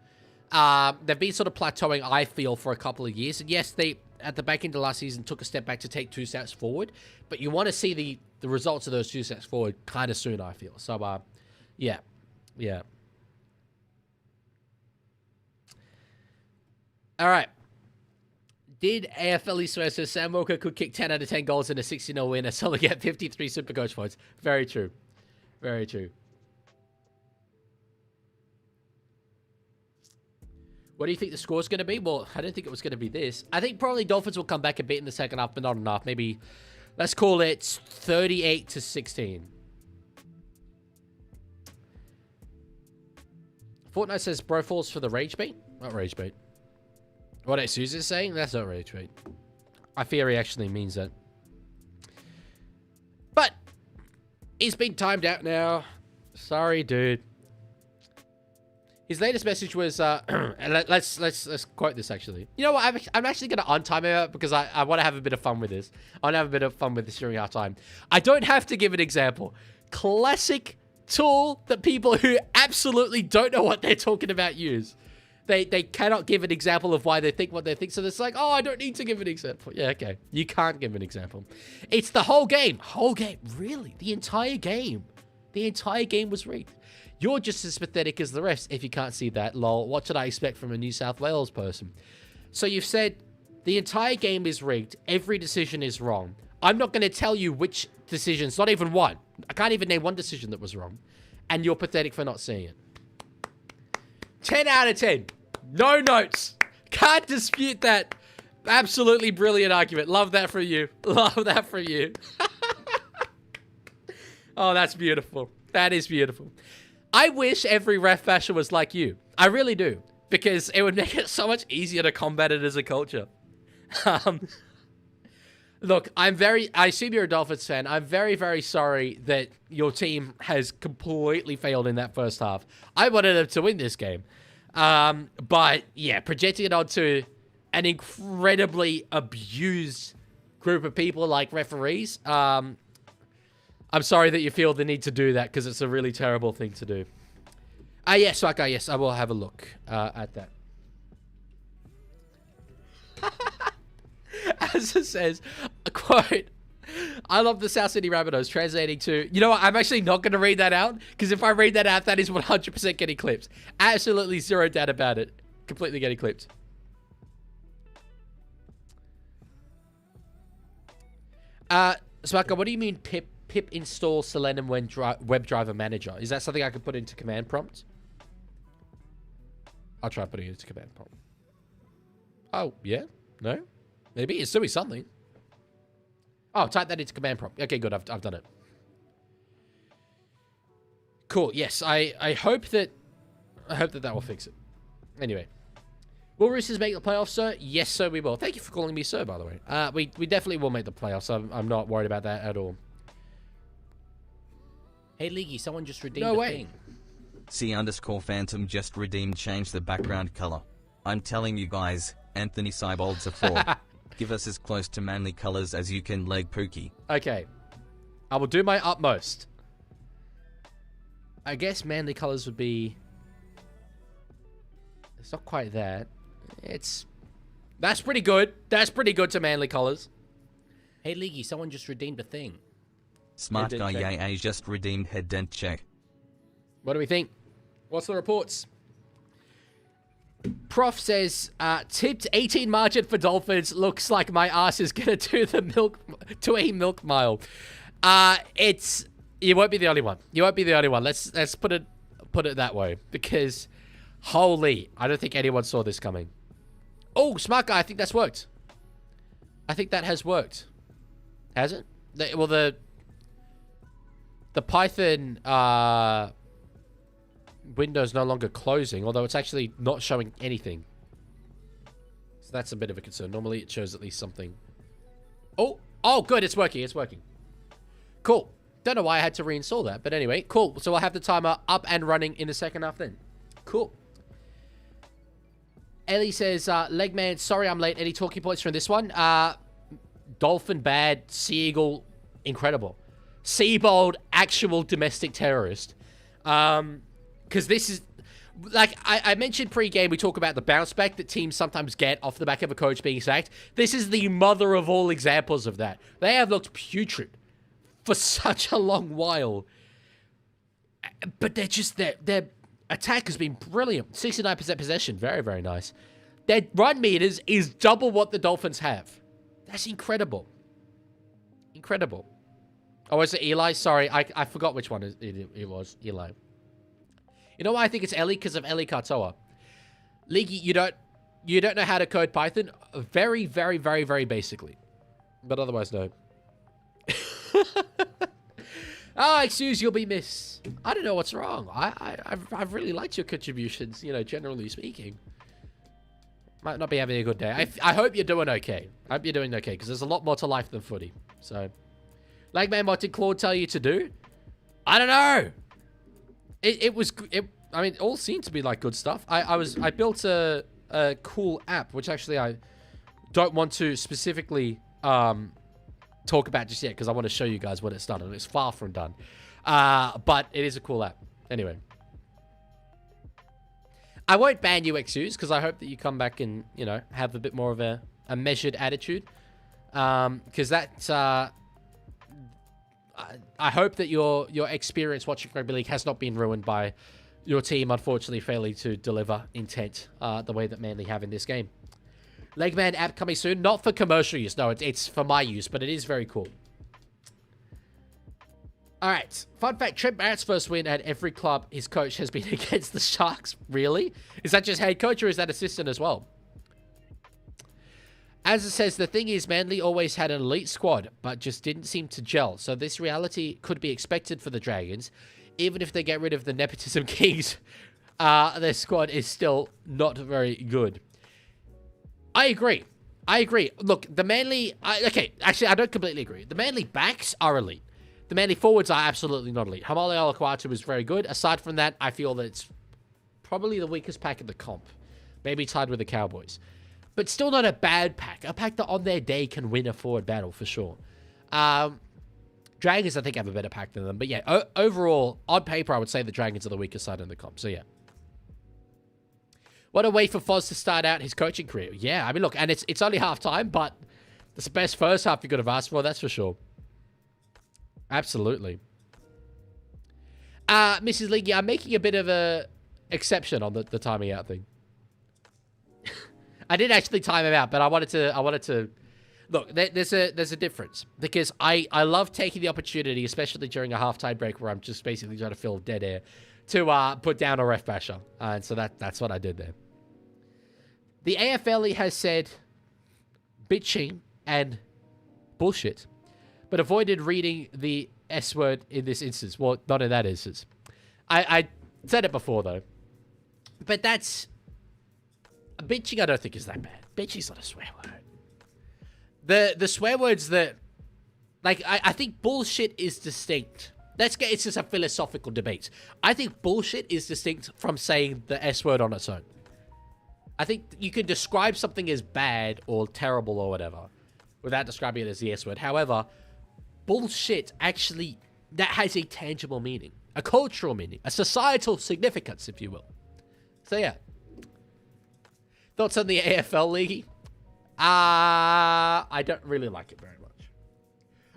[SPEAKER 2] They've been sort of plateauing, I feel, for a couple of years. And yes, they, at the back end of last season, took a step back to take 2 steps forward. But you want to see the results of those 2 steps forward kind of soon, I feel. So, yeah. All right. Did AFL swear so Sam Walker could kick 10 out of 10 goals in a 60-0 win and still get 53 Supercoach points? Very true. Very true. What do you think the score's going to be? Well, I don't think it was going to be this. I think probably Dolphins will come back a bit in the second half, but not enough. Maybe, let's call it 38-16. Fortnite says, bro falls for the rage bait. Not rage bait. What Susan's saying? That's not really true. I fear he actually means that. But he's been timed out now. Sorry, dude. His latest message was, let's quote this actually. You know what? I'm actually going to untime him out because I want to have a bit of fun with this. I want to have a bit of fun with this during our time. I don't have to give an example. Classic tool that people who absolutely don't know what they're talking about use. They cannot give an example of why they think what they think. So it's like, oh, I don't need to give an example. Yeah, okay. You can't give an example. It's the whole game. Whole game. Really? The entire game. The entire game was rigged. You're just as pathetic as the rest if you can't see that. Lol. What should I expect from a New South Wales person? So you've said the entire game is rigged. Every decision is wrong. I'm not going to tell you which decisions, not even one. I can't even name one decision that was wrong. And you're pathetic for not seeing it. 10 out of 10. No notes. Can't dispute that. Absolutely brilliant argument. Love that from you. Love that from you. Oh, that's beautiful. That is beautiful. I wish every ref basher was like you. I really do. Because it would make it so much easier to combat it as a culture. Look, I assume you're a Dolphins fan. I'm very, very sorry that your team has completely failed in that first half. I wanted them to win this game. But yeah, projecting it onto an incredibly abused group of people like referees, I'm sorry that you feel the need to do that because it's a really terrible thing to do. Yes, okay, yes, I will have a look at that. As it says, a quote, I love the South Sydney Rabbitohs, translating to, you know what, I'm actually not going to read that out because if I read that out, that is 100% getting clipped. Absolutely zero doubt about it. Completely getting clipped. Sparker, what do you mean pip install Selenium when WebDriver Manager? Is that something I could put into command prompt? I'll try putting it into command prompt. Oh, yeah? No? Maybe. It's still be something. Oh, type that into command prompt. Okay, good. I've done it. Cool. Yes, I hope that that will fix it. Anyway. Will Roosters make the playoffs, sir? Yes, sir, we will. Thank you for calling me sir, by the way. We definitely will make the playoffs. I'm not worried about that at all.
[SPEAKER 3] Hey, Leaguie, someone just redeemed
[SPEAKER 2] No
[SPEAKER 3] a
[SPEAKER 2] way.
[SPEAKER 3] thing.
[SPEAKER 4] C_Phantom just redeemed change the background color. I'm telling you guys, Anthony Seibold's a fraud. Give us as close to manly colors as you can, leg Pookie.
[SPEAKER 2] Okay. I will do my utmost. I guess manly colors would be... It's not quite that. That's pretty good. That's pretty good to manly colors.
[SPEAKER 3] Hey, Leaguie, someone just redeemed a thing.
[SPEAKER 4] Smart
[SPEAKER 2] Head
[SPEAKER 4] guy
[SPEAKER 2] dent check.
[SPEAKER 4] yay just redeemed head dent check.
[SPEAKER 2] What do we think? What's the reports? Prof says, tipped 18 margin for Dolphins. Looks like my ass is gonna do a milk mile. You won't be the only one. You won't be the only one. Let's put it that way. Because holy, I don't think anyone saw this coming. Oh, smart guy, I think that's worked. I think that has worked. Has it? The Python window is no longer closing, although it's actually not showing anything. So that's a bit of a concern. Normally it shows at least something. Oh, good. It's working. It's working. Cool. Don't know why I had to reinstall that, but anyway, cool. So we'll have the timer up and running in the second half then. Cool. Ellie says, Legman, sorry I'm late. Any talking points from this one? Dolphin bad, Sea Eagle incredible. Seabold, actual domestic terrorist. Because this is, like I mentioned pre-game, we talk about the bounce back that teams sometimes get off the back of a coach being sacked. This is the mother of all examples of that. They have looked putrid for such a long while. But their attack has been brilliant. 69% possession. Very, very nice. Their run meters is double what the Dolphins have. That's incredible. Incredible. Oh, was it Eli? Sorry, I forgot which one it was. Eli. You know why I think it's Ellie? Because of Ellie Katoa. Leaguie, you don't know how to code Python? Very, very, very, very basically. But otherwise, no. Excuse, you'll be missed. I don't know what's wrong. I've really liked your contributions, generally speaking. Might not be having a good day. I hope you're doing okay. I hope you're doing okay, because there's a lot more to life than footy. So, Legman, what did Claude tell you to do? I don't know. I mean, it all seemed to be like good stuff. I built a cool app, which actually I don't want to specifically talk about just yet, because I want to show you guys what it's done, and it's far from done. But it is a cool app. Anyway. I won't ban you, XUs, because I hope that you come back and, you know, have a bit more of a measured attitude. Because that... I hope that your experience watching Rugby League has not been ruined by your team, unfortunately, failing to deliver intent the way that Manly have in this game. Legman app coming soon. Not for commercial use. No, it's for my use, but it is very cool. All right. Fun fact, Trent Barrett's first win at every club his coach has been against the Sharks. Really? Is that just head coach or is that assistant as well? As it says, the thing is, Manly always had an elite squad, but just didn't seem to gel. So this reality could be expected for the Dragons. Even if they get rid of the nepotism kings, their squad is still not very good. I agree. Look, the Manly... okay, actually, I don't completely agree. The Manly backs are elite. The Manly forwards are absolutely not elite. Hamale Alaquatu is very good. Aside from that, I feel that it's probably the weakest pack in the comp. Maybe tied with the Cowboys. But still not a bad pack. A pack that on their day can win a forward battle, for sure. Dragons, I think, have a better pack than them. But yeah, overall, on paper, I would say the Dragons are the weakest side in the comp. So yeah. What a way for Foz to start out his coaching career. Yeah, I mean, look, and it's only half-time, but it's the best first half you could have asked for, that's for sure. Absolutely. Mrs. Leaguie, I'm making a bit of a exception on the timing out thing. I did actually time him out, but I wanted to look, there's a difference, because I love taking the opportunity, especially during a halftime break where I'm just basically trying to fill dead air, to put down a ref basher. And so that's what I did there. The AFL has said bitching and bullshit, but avoided reading the S word in this instance. Well, not in that instance. I said it before, though. But that's... bitching, I don't think, is that bad. Bitching's not a swear word. The swear words that... like, I think bullshit is distinct. It's just a philosophical debate. I think bullshit is distinct from saying the S word on its own. I think you can describe something as bad or terrible or whatever without describing it as the S word. However... bullshit actually, that has a tangible meaning, a cultural meaning, a societal significance, if you will. So yeah. Thoughts on the AFL League? I don't really like it very much.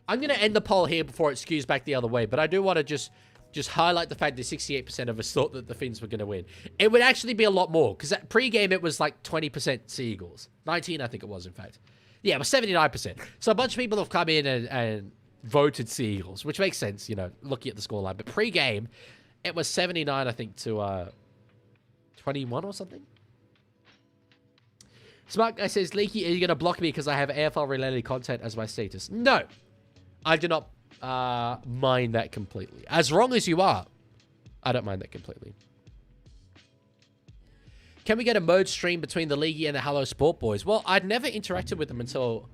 [SPEAKER 2] I'm going to end the poll here before it skews back the other way, but I do want to just highlight the fact that 68% of us thought that the Finns were going to win. It would actually be a lot more, because at pre-game it was like 20% Sea Eagles. 19, I think it was, in fact. Yeah, it was 79%. So a bunch of people have come in and voted Sea Eagles, which makes sense, you know, looking at the scoreline. But pre-game, it was 79, I think, to 21 or something. Smart Guy says, Leaky, are you going to block me because I have AFL-related content as my status? No. I do not mind that completely. As wrong as you are, I don't mind that completely. Can we get a merge stream between the Leaguie and the Hello Sport Boys? Well, I'd never interacted with them until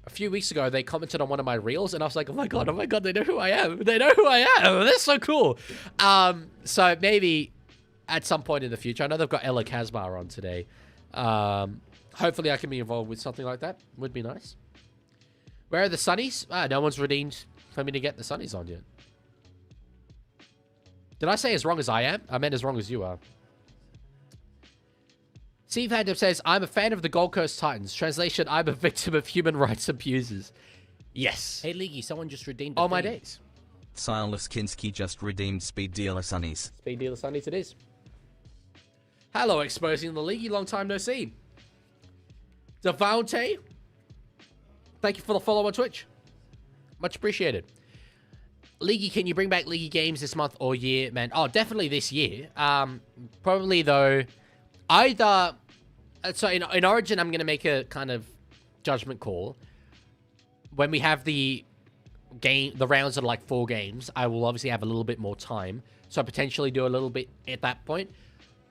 [SPEAKER 2] a few weeks ago. They commented on one of my reels, and I was like, oh my god, they know who I am. They know who I am. That's so cool. So maybe at some point in the future. I know they've got Ella Casbar on today. Hopefully I can be involved with something like that. Would be nice. Where are the Sunnies? No one's redeemed for me to get the Sunnies on yet. Did I say as wrong as I am? I meant as wrong as you are. Steve Handem says, I'm a fan of the Gold Coast Titans. Translation, I'm a victim of human rights abusers. Yes.
[SPEAKER 3] Hey, Leaguie, someone just redeemed
[SPEAKER 2] All my days.
[SPEAKER 4] Silas Kinski just redeemed Speed Dealer Sunnies.
[SPEAKER 2] Speed Dealer Sunnies it is. Hello, exposing the League. Long time no see. Devante, thank you for the follow on Twitch. Much appreciated. Leaguey, can you bring back Leaguey games this month or year, man? Oh, definitely this year. Probably, though, either... So, in Origin, I'm going to make a kind of judgment call. When we have the rounds that are like 4 games, I will obviously have a little bit more time. So, potentially do a little bit at that point.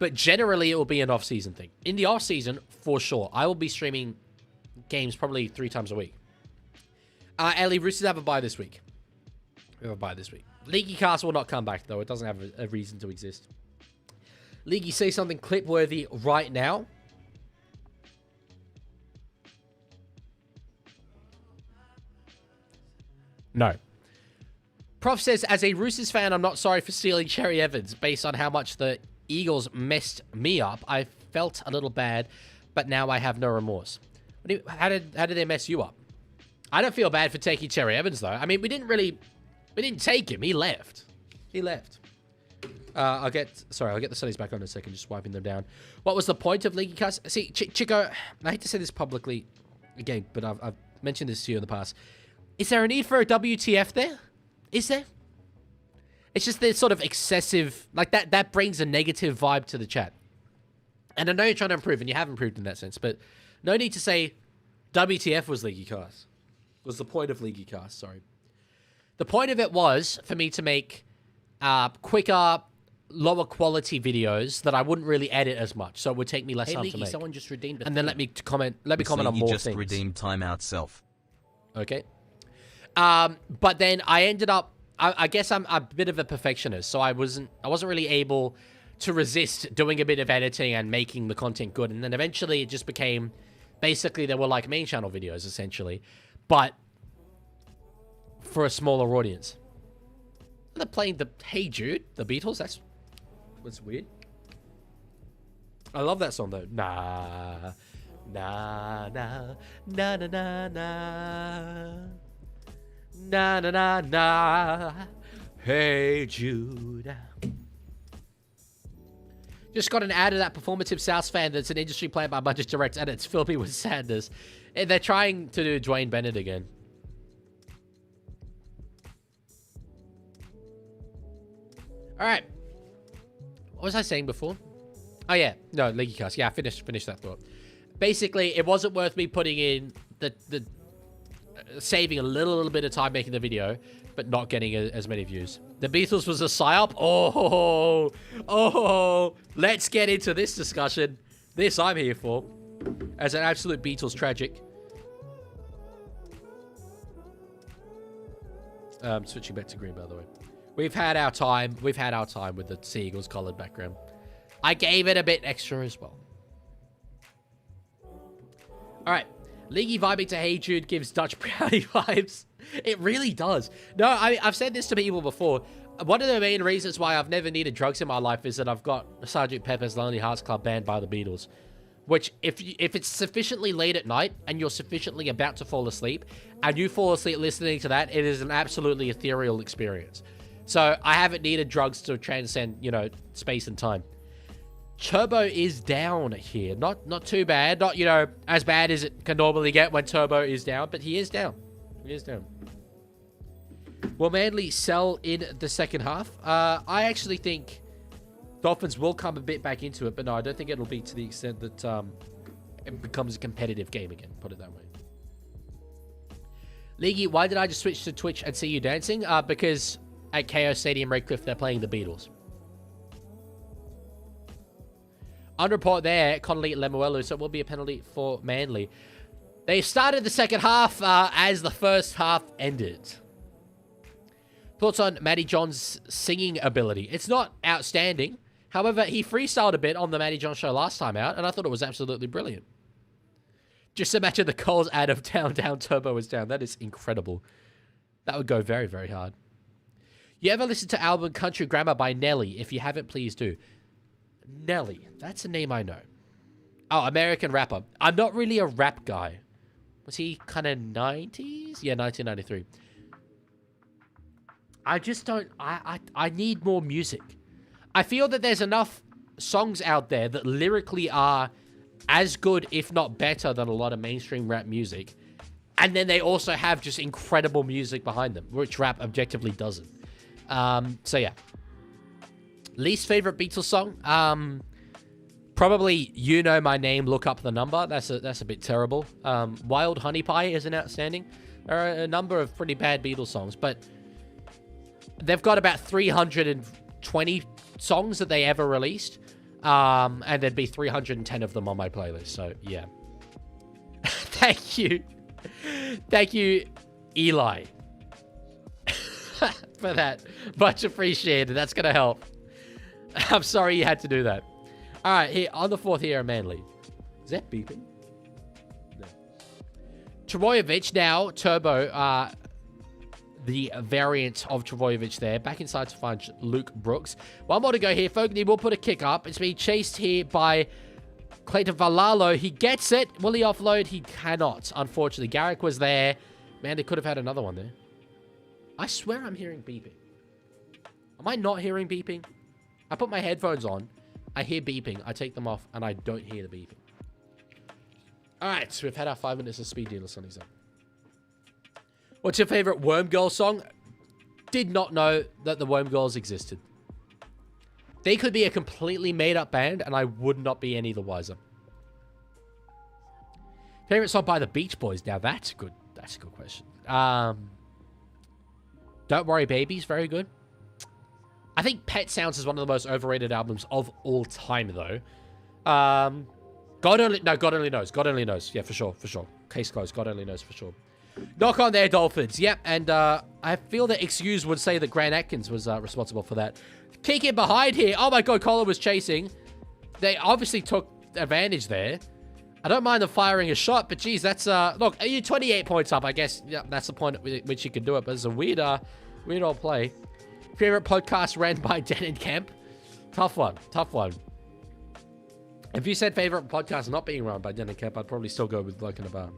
[SPEAKER 2] But generally, it will be an off-season thing. In the off-season, for sure, I will be streaming games probably 3 times a week. Ellie, Roosters have a bye this week. We have a bye this week. Leaguie Cast will not come back, though. It doesn't have a reason to exist. Leaguie, say something clip-worthy right now. No. Prof says, as a Roosters fan, I'm not sorry for stealing Cherry Evans. Based on how much the Eagles messed me up, I felt a little bad, but now I have no remorse. How did they mess you up? I don't feel bad for taking Cherry Evans, though. I mean, we didn't take him. He left. I'll get the studies back on in a second, just wiping them down. What was the point of Leaguie Cast? See, Chico, I hate to say this publicly again, but I've mentioned this to you in the past. Is there a need for a WTF there? Is there? It's just this sort of excessive, like that brings a negative vibe to the chat. And I know you're trying to improve, and you have improved in that sense, but no need to say WTF was Leaguie Cast. Was the point of Leaguie Cast, sorry. The point of it was for me to make quicker, lower quality videos that I wouldn't really edit as much, so it would take me less time to make.
[SPEAKER 3] Someone just redeemed
[SPEAKER 2] and then let me comment on more
[SPEAKER 4] just
[SPEAKER 2] things.
[SPEAKER 4] redeemed timeout self.
[SPEAKER 2] Okay. But then I ended up, I guess I'm a bit of a perfectionist, so I wasn't really able to resist doing a bit of editing and making the content good. And then eventually it just became, basically they were like main channel videos essentially, but for a smaller audience. They're playing the Hey Jude, the Beatles. That's weird. I love that song though. Nah, nah, nah, nah, nah, nah, nah. Na na na na, Hey Jude. Just got an ad of that performative South fan that's an industry player by a bunch of direct edits. Fill me with sadness. And they're trying to do Dwayne Bennett again. All right. What was I saying before? Oh yeah, no, Leaguie Cast. Yeah, I finished that thought. Basically, it wasn't worth me putting in the saving a little bit of time making the video, but not getting as many views. The Beatles was a psyop. Oh, let's get into this discussion. This I'm here for. As an absolute Beatles tragic. Switching back to green, by the way. We've had our time with the Sea Eagles colored background. I gave it a bit extra as well. All right. Leaguie vibing to Hey Jude gives Dutch Brownie vibes. It really does. No, I've said this to people before. One of the main reasons why I've never needed drugs in my life is that I've got Sgt. Pepper's Lonely Hearts Club Band by the Beatles. Which, if it's sufficiently late at night and you're sufficiently about to fall asleep, and you fall asleep listening to that, it is an absolutely ethereal experience. So I haven't needed drugs to transcend, space and time. Turbo is down here. Not too bad. Not, as bad as it can normally get when Turbo is down, but he is down. He is down. Will Manly sell in the second half? I actually think Dolphins will come a bit back into it, but no, I don't think it'll be to the extent that it becomes a competitive game again, put it that way. Leaguie, why did I just switch to Twitch and see you dancing? Because at KO Stadium Redcliffe, they're playing the Beatles. On report there, Connolly Lemuelu, so it will be a penalty for Manly. They started the second half as the first half ended. Thoughts on Matty John's singing ability? It's not outstanding. However, he freestyled a bit on the Matty John show last time out, and I thought it was absolutely brilliant. Just imagine the Coles ad of Down, Down, Turbo is down. That is incredible. That would go very, very hard. You ever listen to album Country Grammar by Nelly? If you haven't, please do. Nelly. That's a name I know. Oh, American rapper. I'm not really a rap guy. Was he kind of 90s? Yeah, 1993. I just don't... I need more music. I feel that there's enough songs out there that lyrically are as good, if not better, than a lot of mainstream rap music. And then they also have just incredible music behind them, which rap objectively doesn't. So yeah. Least favorite Beatles song? Probably You Know My Name, Look Up the Number. That's a bit terrible. Wild Honey Pie is an outstanding. There are a number of pretty bad Beatles songs, but they've got about 320 songs that they ever released. And there'd be 310 of them on my playlist. So, yeah. Thank you. Thank you, Eli. For that. Much appreciated. That's going to help. I'm sorry you had to do that. All right, here on the 4th here, Manly. Is that beeping? No. Trbojevic now, Turbo, the variant of Trbojevic there. Back inside to find Luke Brooks. One more to go here. Fogarty will put a kick up. It's being chased here by Clayton Valalo. He gets it. Will he offload? He cannot, unfortunately. Garrick was there. Man, they could have had another one there. I swear I'm hearing beeping. Am I not hearing beeping? I put my headphones on. I hear beeping. I take them off, and I don't hear the beeping. All right, so we've had our 5 minutes of speed deal. Sonny's up. What's your favorite Worm Girls song? Did not know that the Worm Girls existed. They could be a completely made-up band, and I would not be any the wiser. Favorite song by the Beach Boys? Now that's good. That's a good question. Don't Worry Baby's very good. I think Pet Sounds is one of the most overrated albums of all time, though. God Only Knows. God Only Knows. Yeah, for sure. Case closed. God Only Knows for sure. Knock on their Dolphins. Yep, and I feel that Excuse would say that Grant Atkins was responsible for that. Kick in behind here. Oh my God, Colin was chasing. They obviously took advantage there. I don't mind them firing a shot, but geez, that's look, are you 28 points up? I guess yeah, that's the point at which you can do it. But it's a weird old play. Favorite podcast ran by Den and Kemp? Tough one. If you said favorite podcast not being run by Den and Kemp, I'd probably still go with Bloke in a Bar.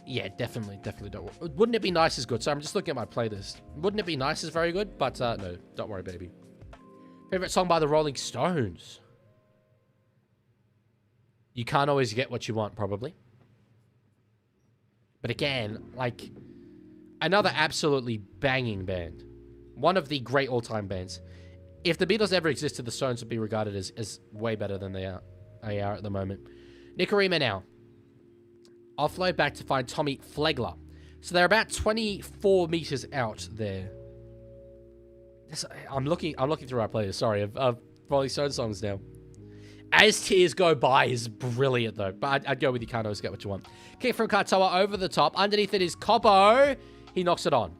[SPEAKER 2] Yeah, definitely don't. Wouldn't It Be Nice is good. So I'm just looking at my playlist. Wouldn't It Be Nice is very good, but no, Don't Worry Baby. Favorite song by the Rolling Stones? You Can't Always Get What You Want, probably. But again, like, another absolutely banging band. One of the great all-time bands. If the Beatles ever existed, the Stones would be regarded as way better than they are at the moment. Nicarima now. Offload back to find Tommy Flegler. So they're about 24 meters out there. I'm looking through our playlist, sorry, of Rolling Stones songs now. As Tears Go By is brilliant, though. But I'd go with You Can't Always Get What You Want. Kick from Katoa over the top. Underneath it is Cobbo. He knocks it on.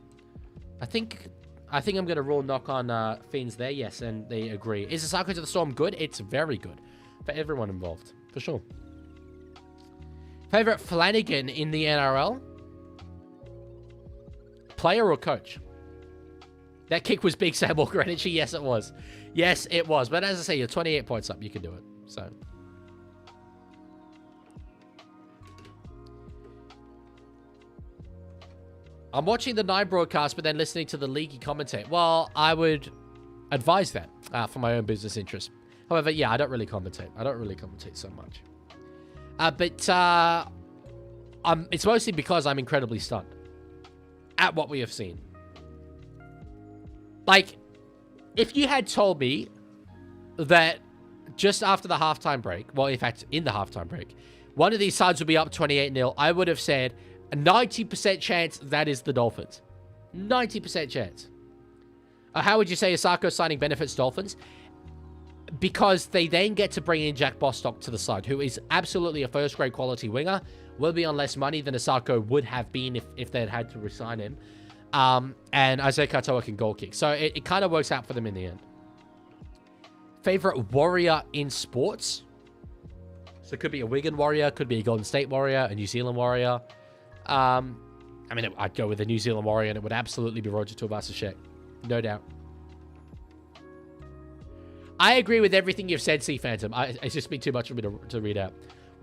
[SPEAKER 2] I think I'm going to rule knock on Fiends there. Yes, and they agree. Is the Asako to the Storm good? It's very good. For everyone involved. For sure. Favorite Flanagan in the NRL? Player or coach? That kick was big, Sam Walker energy. Yes, it was. Yes, it was. But as I say, you're 28 points up. You can do it. So. I'm watching the 9 broadcast, but then listening to the Leaguie commentate. Well, I would advise that for my own business interest. However, yeah, I don't really commentate. I don't really commentate so much. But it's mostly because I'm incredibly stunned at what we have seen. Like, if you had told me that just after the halftime break, well, in fact, in the halftime break, one of these sides would be up 28-0, I would have said a 90% chance that is the Dolphins. 90% chance. How would you say Asako signing benefits Dolphins? Because they then get to bring in Jack Bostock to the side, who is absolutely a first-grade quality winger, will be on less money than Asako would have been if they had to resign him. And Isaiah Katoa can goal kick. So it kind of works out for them in the end. Favorite warrior in sports? So it could be a Wigan Warrior, could be a Golden State Warrior, a New Zealand Warrior. I mean, I'd go with a New Zealand Warrior, and it would absolutely be Roger Tuivasa-Sheck. No doubt. I agree with everything you've said, C Phantom. It's just been too much for me to read out.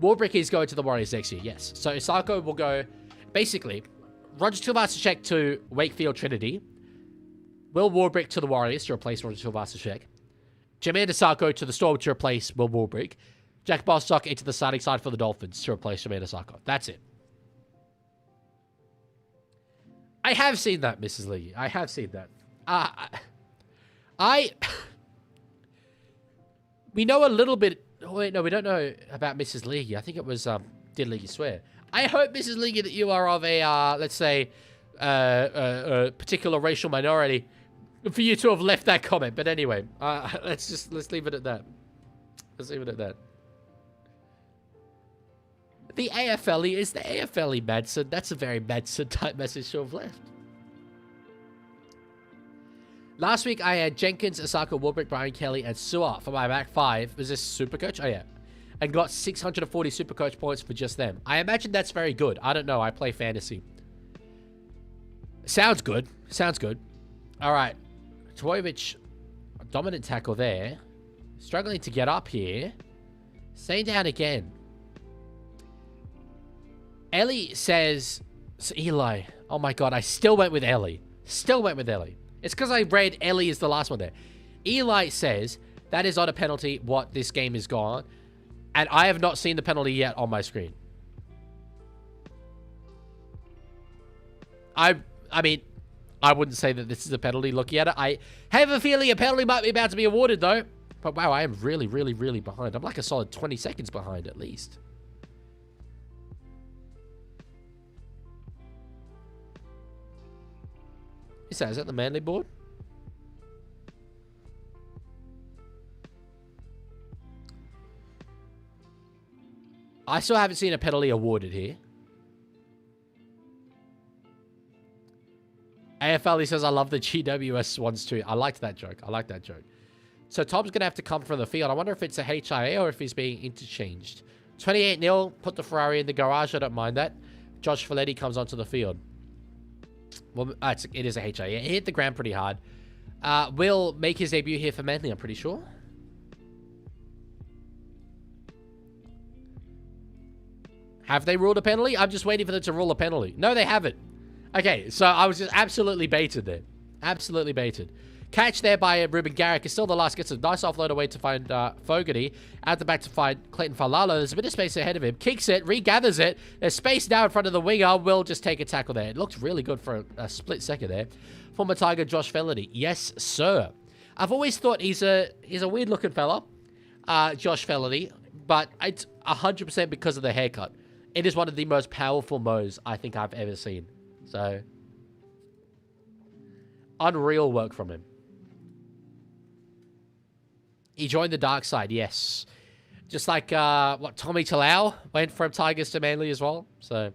[SPEAKER 2] Warbrick is going to the Warriors next year, yes. So Isako will go, basically, Roger Tuivasa-Sheck to Wakefield Trinity. Will Warbrick to the Warriors to replace Roger Tuivasa-Sheck. Jameer Isako to the Storm to replace Will Warbrick. Jack Bostock into the starting side for the Dolphins to replace Jameer Isako. That's it. I have seen that, Mrs. Leahy. I have seen that. We know a little bit. Oh, wait, no, we don't know about Mrs. Leahy. I think it was Did Leahy Swear? I hope, Mrs. Leahy, that you are of a, let's say, a particular racial minority. for you to have left that comment. But anyway, let's leave it at that. Let's leave it at that. The AFLE is the AFLE, Madsen. That's a very Madsen type message to have left. Last week, I had Jenkins, Osaka, Warbrick, Brian Kelly, and Su'a for my back five. Was this Supercoach? Oh, yeah. And got 640 Supercoach points for just them. I imagine that's very good. I don't know. I play fantasy. Sounds good. Sounds good. All right. Twojevic, dominant tackle there. Struggling to get up here. Staying down again. Ellie says... So Eli. Oh, my God. I still went with Ellie. Still went with Ellie. It's because I read Ellie is the last one there. Eli says that is not a penalty what this game is gone. And I have not seen the penalty yet on my screen. I mean, I wouldn't say that this is a penalty looking at it. I have a feeling a penalty might be about to be awarded, though. But wow, I am really, really, really behind. I'm like a solid 20 seconds behind at least. Is that the Manly board? I still haven't seen a penalty awarded here. AFL, he says, I love the GWS ones too. I liked that joke. I like that joke. So Tom's going to have to come from the field. I wonder if it's a HIA or if he's being interchanged. 28-0. Put the Ferrari in the garage. I don't mind that. Josh Folletti comes onto the field. Well, it is a HIA. He hit the ground pretty hard. Will make his debut here for Manly, I'm pretty sure. Have they ruled a penalty? I'm just waiting for them to rule a penalty. No, they haven't. Okay, so I was just absolutely baited there. Absolutely baited. Catch there by Ruben Garrick is still the last. Gets a nice offload away to find Fogarty. Out the back to find Clayton Falalo. There's a bit of space ahead of him. Kicks it, regathers it. There's space now in front of the winger. Will just take a tackle there. It looked really good for a split second there. Former Tiger Josh Fellerty. Yes, sir. I've always thought he's a weird looking fella, Josh Fellerty, but it's 100% because of the haircut. It is one of the most powerful mows I think I've ever seen. So, unreal work from him. He joined the dark side, yes. Just like, Tommy Talau went from Tigers to Manly as well. So,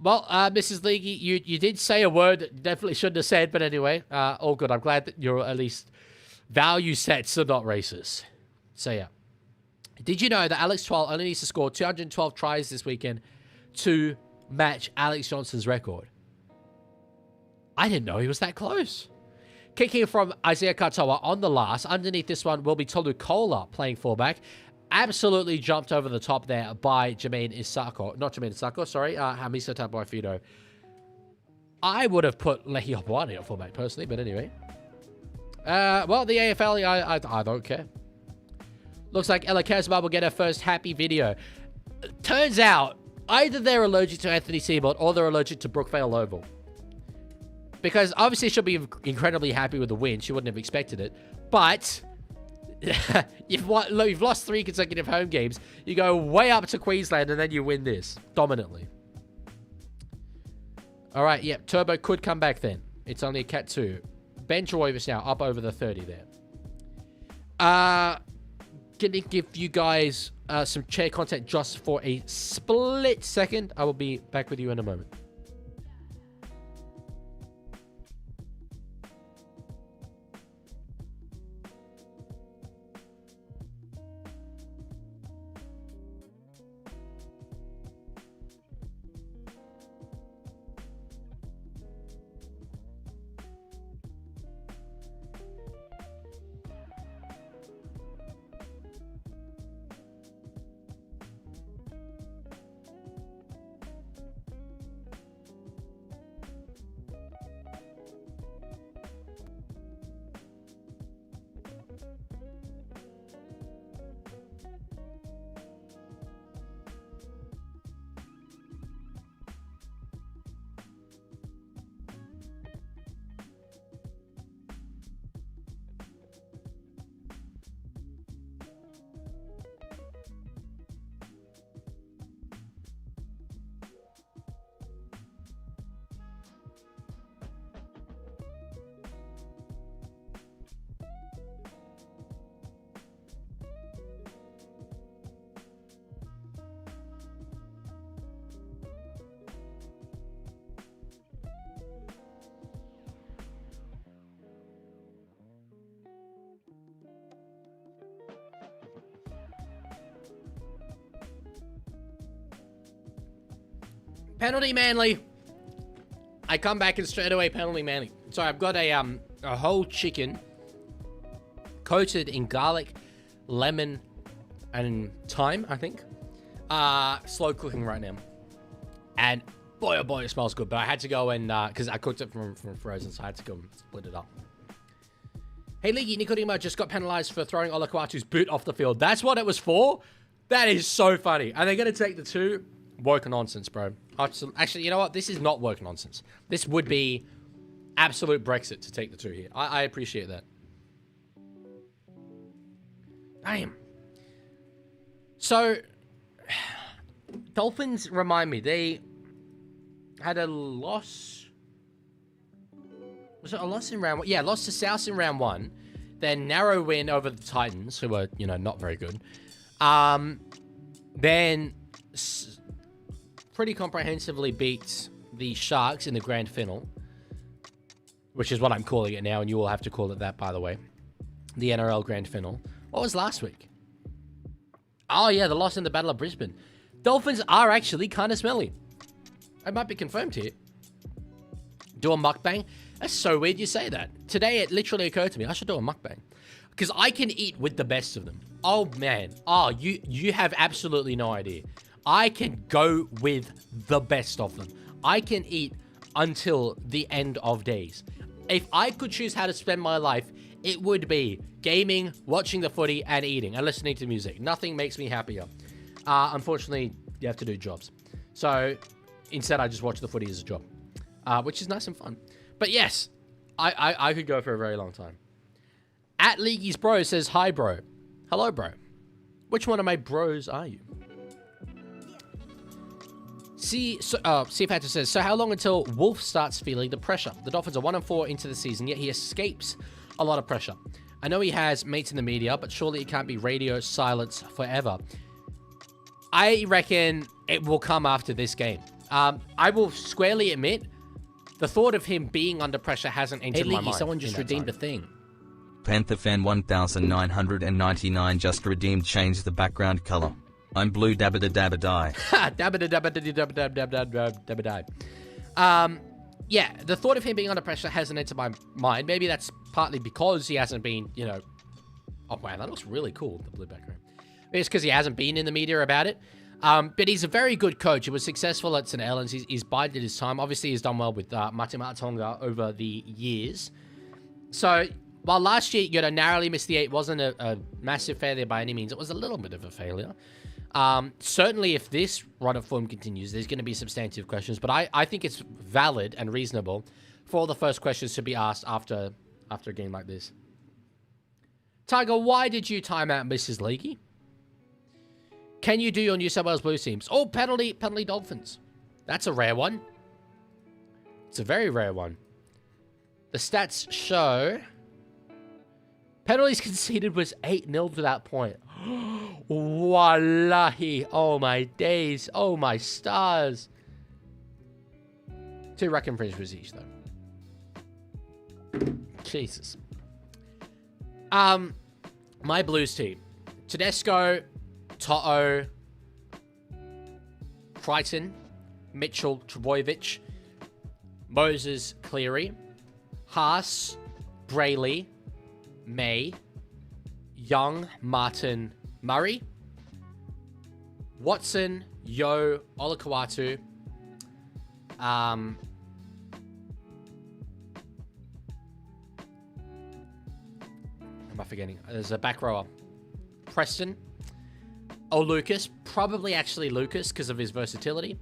[SPEAKER 2] well, Mrs. Leaguie, you did say a word that you definitely shouldn't have said, but anyway, all good. I'm glad that your at least value sets are not racist. So, yeah. Did you know that Alex Twal only needs to score 212 tries this weekend to match Alex Johnson's record? I didn't know he was that close. Kicking from Isaiah Katoa on the last. Underneath this one will be Tolu Kola playing fullback. Absolutely jumped over the top there by Jermaine Isako. Not Jermaine Isako, sorry. Hamisa Tabuaifido. I would have put Lehi Hopewani at fullback personally, but anyway. Well, the AFL, I don't care. Looks like Ella Casbar will get her first happy video. Turns out, either they're allergic to Anthony Seibold or they're allergic to Brookvale Oval. Because obviously she'll be incredibly happy with the win. She wouldn't have expected it. But you've lost 3 consecutive home games. You go way up to Queensland and then you win this dominantly. All right, yeah, Turbo could come back then. It's only a Cat 2. Ben Troyvis now up over the 30 there. Gonna give you guys some chair content just for a split second. I will be back with you in a moment. Penalty Manly. I come back and straight away penalty Manly. So I've got a whole chicken coated in garlic, lemon, and thyme, I think. Slow cooking right now. And boy, oh boy, it smells good. But I had to go and, because I cooked it from frozen, so I had to go and split it up. Hey, Leaguie, Nicodemo just got penalized for throwing Olakwatu's boot off the field. That's what it was for? That is so funny. Are they going to take the 2? Woke nonsense, bro. Actually, you know what? This is not woke nonsense. This would be absolute Brexit to take the 2 here. I appreciate that. Damn. So, Dolphins, remind me, they had a loss. Was it a loss in round 1? Yeah, lost to South in round 1. Then narrow win over the Titans, who were, you know, not very good. Then pretty comprehensively beat the Sharks in the grand final, which is what I'm calling it now, and you will have to call it that, by the way. The NRL grand final. What was last week? Oh, yeah, the loss in the Battle of Brisbane. Dolphins are actually kind of smelly. I might be confirmed here. Do a mukbang? That's so weird you say that. Today, it literally occurred to me, I should do a mukbang. Because I can eat with the best of them. Oh, man. Oh, you have absolutely no idea. I can go with the best of them. I can eat until the end of days. If I could choose how to spend my life, it would be gaming, watching the footy, and eating, and listening to music. Nothing makes me happier. Unfortunately, you have to do jobs. So, instead, I just watch the footy as a job. Which is nice and fun. But yes, I could go for a very long time. At Leaguie's Bro says, hi, bro. Hello, bro. Which one of my bros are you? Seafatter says, so how long until Wolf starts feeling the pressure? The Dolphins are 1-4 into the season, yet he escapes a lot of pressure. I know he has mates in the media, but surely it can't be radio silence forever. I reckon it will come after this game. I will squarely admit, the thought of him being under pressure hasn't entered my
[SPEAKER 3] Leaguie,
[SPEAKER 2] mind.
[SPEAKER 3] someone just redeemed a thing.
[SPEAKER 4] Panther fan 1999 just redeemed changed the background color. I'm blue dabba dabba die.
[SPEAKER 2] Yeah, the thought of him being under pressure hasn't entered my mind. Maybe that's partly because he hasn't been, you know... Oh, wow, that looks really cool, the blue background. Maybe it's because he hasn't been in the media about it. But he's a very good coach. He was successful at St. Helens. He's bided his time. Obviously, he's done well with Mate Tonga over the years. So, while last year, you know, narrowly missed the 8 wasn't a massive failure by any means. It was a little bit of a failure. Certainly, if this run of form continues, there's going to be substantive questions. But I think it's valid and reasonable for the first questions to be asked after a game like this. Tiger, why did you time out Mrs. Leaguie? Can you do your New South Wales Blues teams? Oh, penalty Dolphins. That's a rare one. It's a very rare one. The stats show penalties conceded was 8-0 to that point. Wallahi. Oh, my days. Oh, my stars. 2 ruck infringements each, though. Jesus. My Blues team. Tedesco, To'o, Crichton, Mitchell, Trebojevic, Moses, Cleary, Haas, Brayley, May, Young, Martin, Murray, Watson, Yo, Olakawatu, am I forgetting? There's a back rower. Preston. Oh, Lucas. Probably actually Lucas because of his versatility.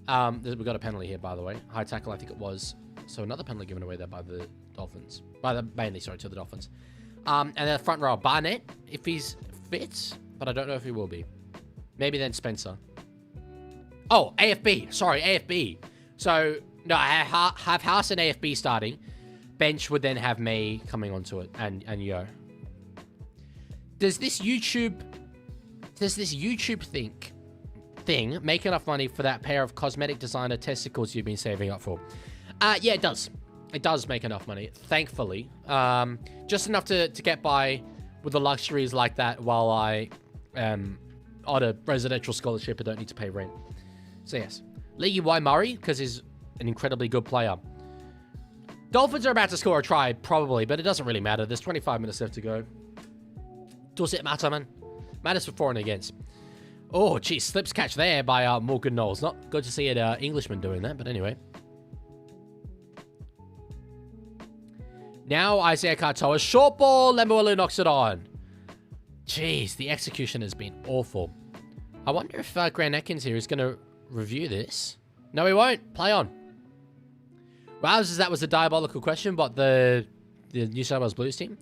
[SPEAKER 2] We've got a penalty here, by the way. High tackle, I think it was. So another penalty given away there by the Dolphins. Mainly, sorry, to the Dolphins. And then front row, Barnett, if he's fit. But I don't know if he will be. Maybe then Spencer. Oh, AFB. Sorry, AFB. So, no, I have House and AFB starting. Bench would then have May coming onto it. And Yo. Does this YouTube thing make enough money for that pair of cosmetic designer testicles you've been saving up for? Yeah, it does. It does make enough money, thankfully. Just enough to get by with the luxuries like that while I am on a residential scholarship and don't need to pay rent. So yes. Leaguie Y. Murray, because he's an incredibly good player. Dolphins are about to score a try, probably, but it doesn't really matter. There's 25 minutes left to go. Does it matter, man? Matters for for and against. Oh, geez, slips catch there by Morgan Knowles. Not good to see an Englishman doing that, but anyway. Now Isaiah Katoa. Short ball. Lemuelu knocks it on. Jeez, the execution has been awful. I wonder if Grant Atkins here is going to review this. No, he won't. Play on. Wowzers, that was a diabolical question, but the New South Wales Blues team.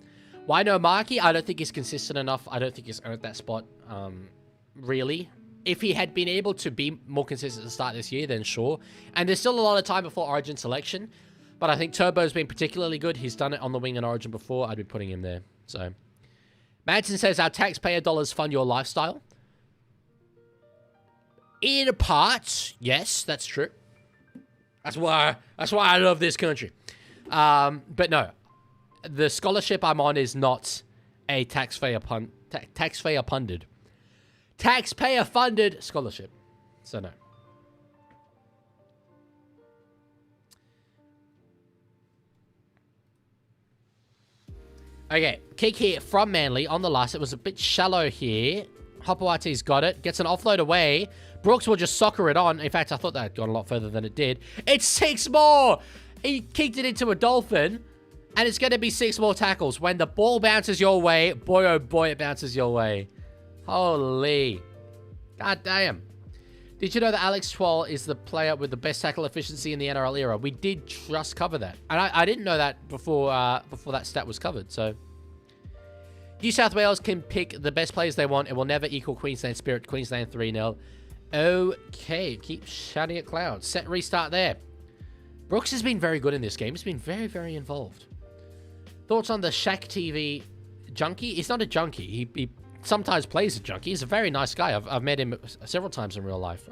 [SPEAKER 2] Why no Markey? I don't think he's consistent enough. I don't think he's earned that spot, really. If he had been able to be more consistent at the start this year, then sure. And there's still a lot of time before Origin selection. But I think Turbo's been particularly good. He's done it on the wing in Origin before. I'd be putting him there. So, Madsen says, our taxpayer dollars fund your lifestyle. In a part, yes, that's true. That's why I love this country. But no, the scholarship I'm on is not a taxpayer funded scholarship. So no. Okay, kick here from Manly on the last. It was a bit shallow here. Hopawati's got it. Gets an offload away. Brooks will just soccer it on. In fact, I thought that had gone a lot further than it did. It's 6 more! He kicked it into a Dolphin. And it's going to be 6 more tackles. When the ball bounces your way, boy oh boy, it bounces your way. Holy. God damn. Did you know that Alex Twal is the player with the best tackle efficiency in the NRL era? We did just cover that. And I didn't know that before that stat was covered. So, New South Wales can pick the best players they want. It will never equal Queensland Spirit. Queensland 3-0. Okay, keep shouting at Cloud. Set restart there. Brooks has been very good in this game. He's been very, very involved. Thoughts on the Shaq TV junkie? He's not a junkie. He sometimes plays a junkie. He's a very nice guy. I've met him several times in real life.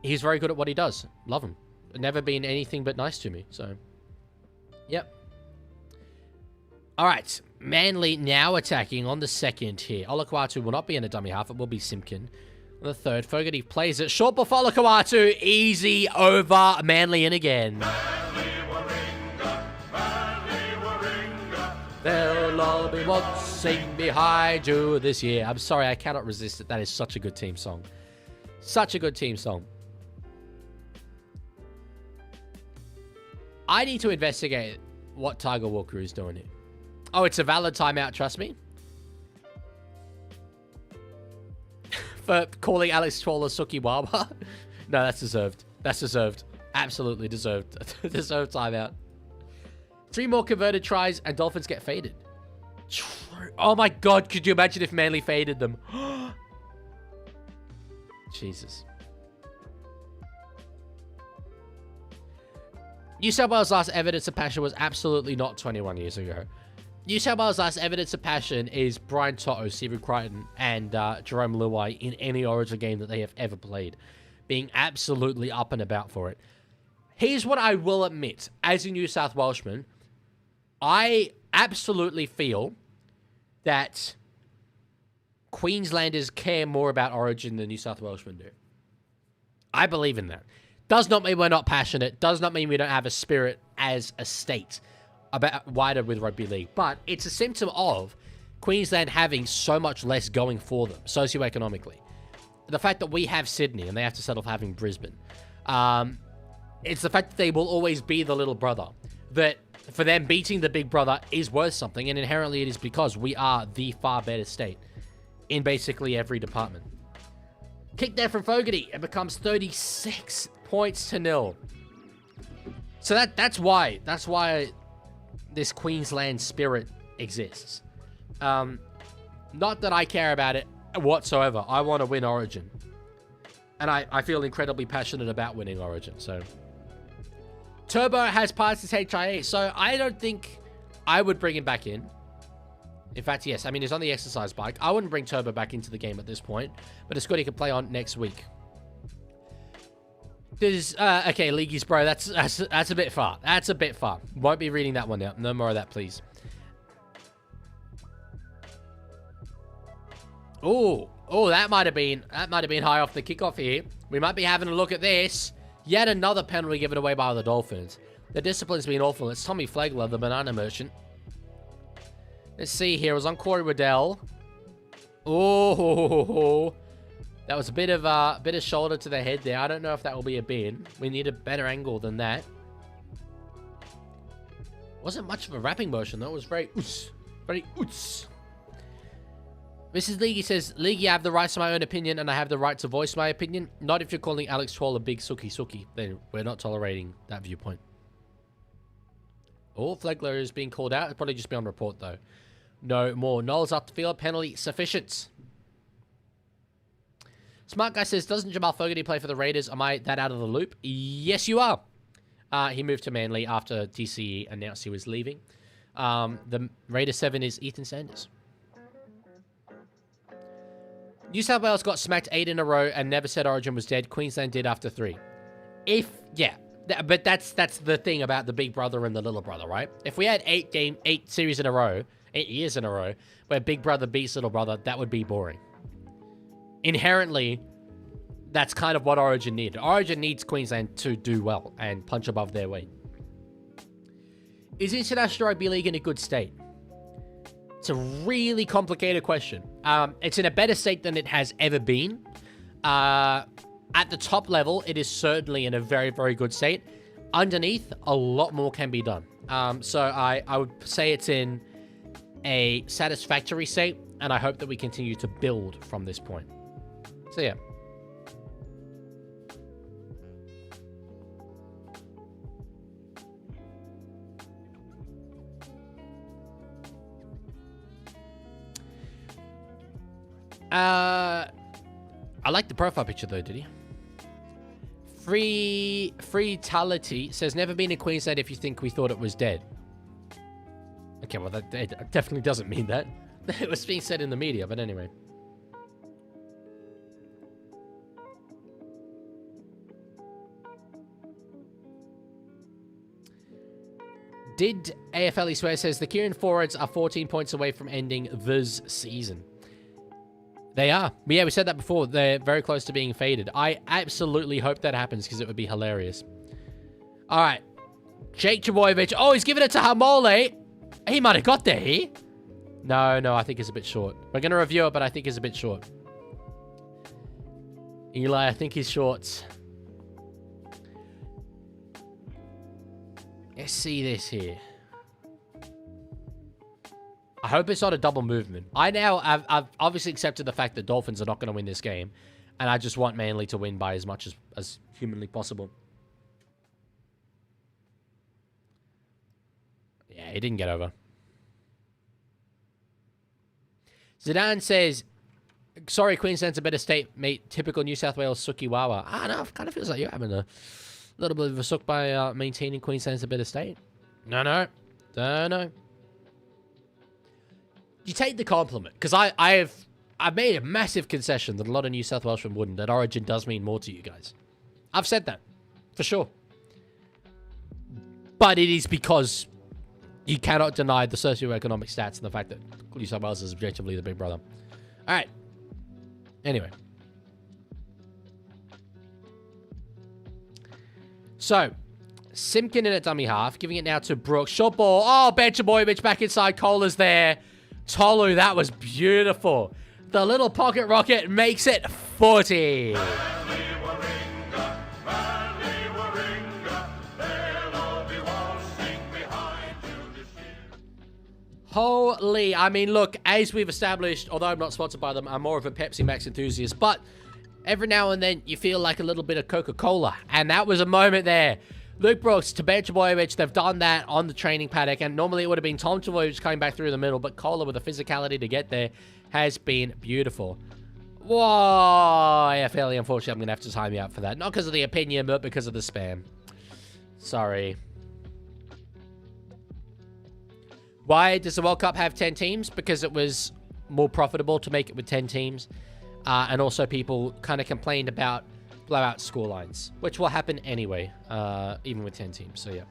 [SPEAKER 2] He's very good at what he does. Love him. Never been anything but nice to me. So, yep. All right. Manly now attacking on the second here. Olakwatu will not be in a dummy half. It will be Simpkin. On the third, Fogarty plays it. Short ball for Olakwatu. Easy over. Manly in again.
[SPEAKER 5] Manly Warringah, Manly Warringah.
[SPEAKER 2] They'll all be waltzing behind you this year. I'm sorry, I cannot resist it. That is such a good team song. Such a good team song. I need to investigate what Tiger Walker is doing here. Oh, it's a valid timeout, trust me. For calling Alex Twal a Suki Wawa. No, that's deserved. That's deserved. Absolutely deserved. Deserved timeout. 3 more converted tries and Dolphins get faded. Oh my god, could you imagine if Manly faded them? Jesus. New South Wales' last evidence of passion was absolutely not 21 years ago. New South Wales' last evidence of passion is Brian Toto, Stephen Crichton, and Jerome Luai in any Origin game that they have ever played, being absolutely up and about for it. Here's what I will admit. As a New South Welshman, I absolutely feel that Queenslanders care more about Origin than New South Welshmen do. I believe in that. Does not mean we're not passionate. Does not mean we don't have a spirit as a state about wider with rugby league. But it's a symptom of Queensland having so much less going for them socioeconomically. The fact that we have Sydney and they have to settle for having Brisbane. It's the fact that they will always be the little brother. That for them, beating the big brother is worth something. And inherently it is because we are the far better state in basically every department. Kick there from Fogarty. It becomes 36 points to 0. So that's why this Queensland spirit exists. Not that I care about it whatsoever. I want to win Origin. And I feel incredibly passionate about winning Origin. So Turbo has passed his HIA. So I don't think I would bring him back in. In fact, yes. I mean, he's on the exercise bike. I wouldn't bring Turbo back into the game at this point. But it's good he can play on next week. Okay, Leagues, bro. That's a bit far. That's a bit far. Won't be reading that one out. No more of that, please. Oh, Oh, that might have been high off the kickoff here. We might be having a look at this. Yet another penalty given away by the Dolphins. The discipline's been awful. It's Tommy Flegler, the banana merchant. Let's see here. It was on Corey Waddell. Oh, that was a bit of shoulder to the head there. I don't know if that will be a bin. We need a better angle than that. Wasn't much of a wrapping motion though. It was very oos. Very oos. Mrs. Leaguie says, Leaguie, I have the right to my own opinion and I have the right to voice my opinion. Not if you're calling Alex Troll a big suki. Then we're not tolerating that viewpoint. Oh, Flegler is being called out. It'll probably just be on report though. No more. Knowles up the field. Penalty sufficient. Smart Guy says, doesn't Jamal Fogarty play for the Raiders? Am I that out of the loop? Yes, you are. He moved to Manly after DCE announced he was leaving. The Raider 7 is Ethan Sanders. New South Wales got smacked 8 in a row and never said Origin was dead. Queensland did after 3. But that's the thing about the big brother and the little brother, right? If we had 8 series in a row, 8 years in a row, where big brother beats little brother, that would be boring. Inherently, that's kind of what Origin needed. Origin needs Queensland to do well and punch above their weight. Is International Rugby League in a good state? It's a really complicated question. It's in a better state than it has ever been. At the top level, it is certainly in a very, very good state. Underneath, a lot more can be done. So I would say it's in a satisfactory state, and I hope that we continue to build from this point. So yeah. I like the profile picture though, did he? Freetality says, never been in Queensland if you think we thought it was dead. Okay, well that definitely doesn't mean that. It was being said in the media, but anyway. Did AFL swear says the Kieran forwards are 14 points away from ending this season. They are. Yeah, we said that before. They're very close to being faded. I absolutely hope that happens because it would be hilarious. All right. Jake Trbojevic. Oh, he's giving it to Hamole. He might have got there here. No, I think it's a bit short. We're going to review it, but I think it's a bit short. Eli, I think he's short. Let's see this here. I hope it's not a double movement. I've obviously accepted the fact that Dolphins are not going to win this game. And I just want Manly to win by as much as humanly possible. Yeah, he didn't get over. Zidane says, sorry, Queensland's a better state, mate. Typical New South Wales Suki Wawa. Ah, no, it kind of feels like you're having a little bit of a suck by maintaining Queensland's a better state. No. You take the compliment, because I've made a massive concession that a lot of New South Welshmen wouldn't, that Origin does mean more to you guys. I've said that, for sure. But it is because you cannot deny the socioeconomic stats and the fact that New South Wales is objectively the big brother. All right. Anyway. So, Simpkin in at dummy half, giving it now to Brooks. Short ball. Oh, Benchaboyevich back inside. Kohler's there. Tolu, that was beautiful. The little pocket rocket makes it 40.
[SPEAKER 5] Manly Warringah, they'll all be waltzing behind you this year.
[SPEAKER 2] Holy, I mean, look, as we've established, although I'm not sponsored by them, I'm more of a Pepsi Max enthusiast, but every now and then you feel like a little bit of Coca-Cola, and that was a moment there. Luke Brooks to Benchaboyevich, they've done that on the training paddock, and normally it would have been Tom Trbojevic coming back through the middle, but Kohler with the physicality to get there has been beautiful. Whoa, AFL, unfortunately, I'm going to have to time you out for that. Not because of the opinion, but because of the spam. Sorry. Why does the World Cup have 10 teams? Because it was more profitable to make it with 10 teams. And also people kind of complained about blowout scorelines, which will happen anyway, even with 10 teams. So, yeah.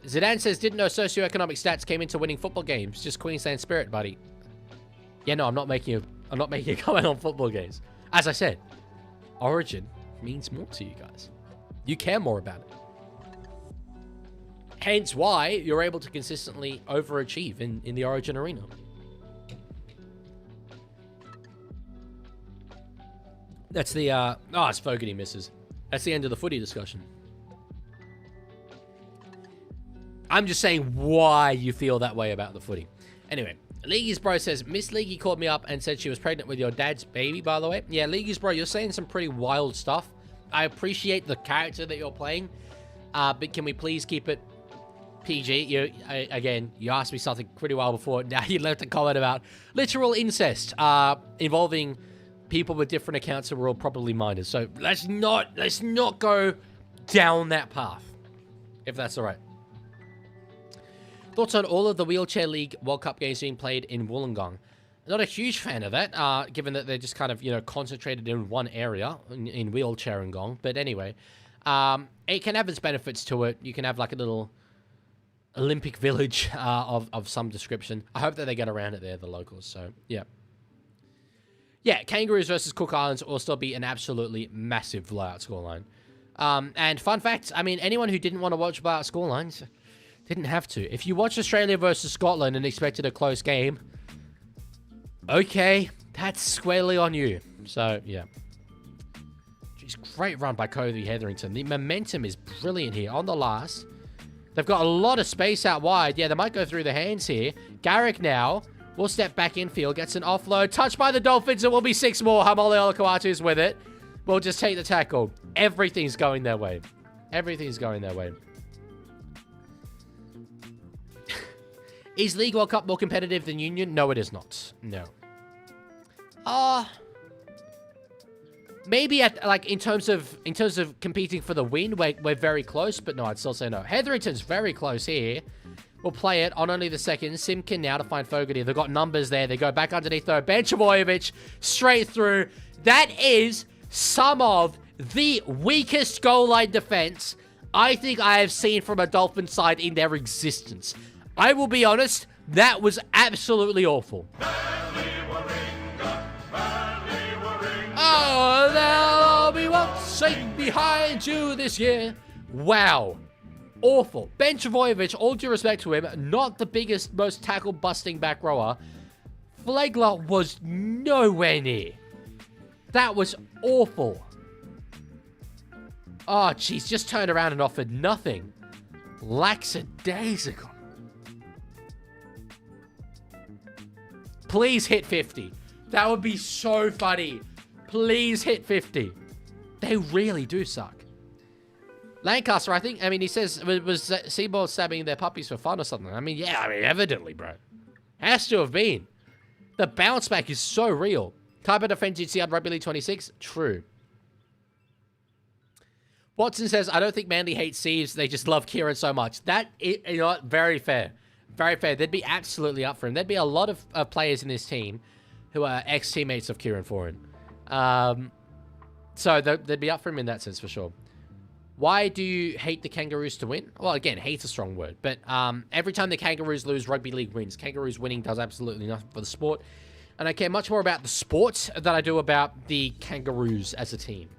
[SPEAKER 3] Zidane says, didn't know socioeconomic stats came into winning football games. Just Queensland spirit, buddy. Yeah, no, I'm not making a comment on football games. As I said, Origin means more to you guys. You care more about it. Hence why you're able to consistently overachieve in the Origin arena. That's the, it's Fogarty misses. That's the end of the footy discussion. I'm just saying why you feel that way about the footy. Anyway, Leaguie's bro says, Miss Leaguie called me up and said she was pregnant with your dad's baby, by the way. Yeah, Leaguie's bro, you're saying some pretty wild stuff. I appreciate the character that you're playing, but can we please keep it PG? Again, you asked me something pretty while before. Now you left a comment about literal incest involving people with different accounts who were all probably minors. So let's not go down that path, if that's all right. Thoughts on all of the Wheelchair League World Cup games being played in Wollongong? Not a huge fan of that, given that they're just kind of, concentrated in one area, in Wheelchair and Gong. But anyway, it can have its benefits to it. You can have like a little Olympic village of some description. I hope that they get around it there, the locals. So, yeah. Yeah, Kangaroos versus Cook Islands will still be an absolutely massive blowout scoreline. And fun fact, I mean, anyone who didn't want to watch blowout scorelines didn't have to. If you watch Australia versus Scotland and expected a close game, okay, that's squarely on you. So, yeah. Jeez, great run by Cody Hetherington. The momentum is brilliant here. On the last, they've got a lot of space out wide. Yeah, they might go through the hands here. Garrick now will step back infield, gets an offload. Touched by the Dolphins. It will be 6 more. Hamole Olakawatu's with it. We'll just take the tackle. Everything's going their way. Everything's going their way. Is League World Cup more competitive than Union? No, it is not. No. Maybe at in terms of competing for the win, we're very close, but no, I'd still say no. Hetherington's very close here. We'll play it on only the second. Simkin now to find Fogarty. They've got numbers there. They go back underneath though. Benchavojevic straight through. That is some of the weakest goal line defense I think I have seen from a Dolphin side in their existence. I will be honest, that was absolutely awful.
[SPEAKER 5] Manly Warringah, Manly Warringah.
[SPEAKER 3] Oh, they'll be watching behind you this year. Wow. Awful. Benchavojevic, all due respect to him, not the biggest, most tackle-busting back rower. Flegler was nowhere near. That was awful. Oh, jeez, just turned around and offered nothing. Lackadaisical. Please hit 50. That would be so funny. Please hit 50. They really do suck. Lancaster, I think, he says, was Seabold stabbing their puppies for fun or something? Evidently, bro. Has to have been. The bounce back is so real. Type of defense you'd see on Rugby League 26? True. Watson says, I don't think Manly hates Seaves. They just love Kieran so much. That is, very fair. Very fair. They'd be absolutely up for him. There'd be a lot of players in this team who are ex-teammates of Kieran Foran. So they'd be up for him in that sense for sure. Why do you hate the Kangaroos to win? Well, again, hate's a strong word. But every time the Kangaroos lose, Rugby League wins. Kangaroos winning does absolutely nothing for the sport. And I care much more about the sport than I do about the Kangaroos as a team.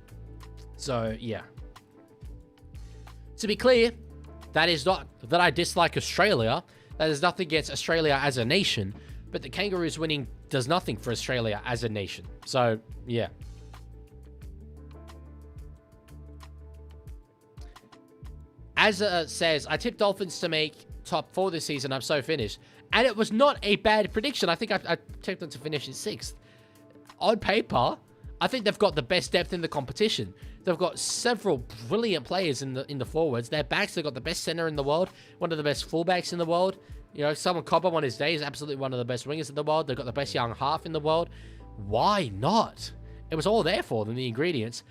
[SPEAKER 3] So, yeah. To be clear, that is not that I dislike Australia. That is nothing against Australia as a nation. But the Kangaroos winning does nothing for Australia as a nation. So, yeah. As says, I tipped Dolphins to make top 4 this season. I'm so finished. And it was not a bad prediction. I think I tipped them to finish in 6th. On paper, I think they've got the best depth in the competition. They've got several brilliant players in the forwards. Their backs, they've got the best center in the world. One of the best fullbacks in the world. Simon Cobber on his day is absolutely one of the best wingers in the world. They've got the best young half in the world. Why not? It was all there for them, the ingredients.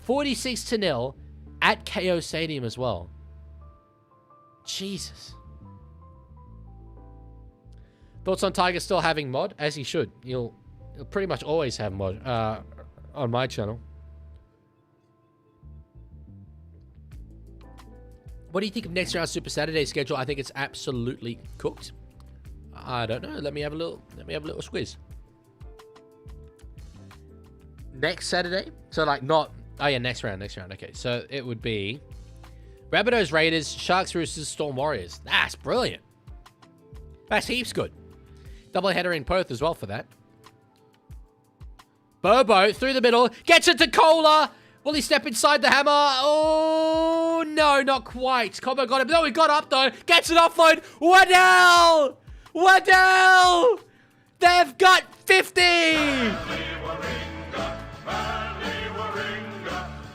[SPEAKER 3] 46-0 at KO Stadium as well. Jesus. Thoughts on Tiger still having mod? As he should. He'll pretty much always have mod on my channel. What do you think of next round's Super Saturday schedule? I think it's absolutely cooked. I don't know. Let me have a little squeeze. Next Saturday? So like not... Oh yeah, next round. Okay, so it would be Rabbitohs Raiders, Sharks Roosters, Storm Warriors. That's brilliant. That's heaps good. Double header in Perth as well for that. Bobo through the middle. Gets it to Kohler. Will he step inside the hammer? Oh, no, not quite. Combo got him. No, he got up, though. Gets an offload. Waddell! Waddell! They've got 50!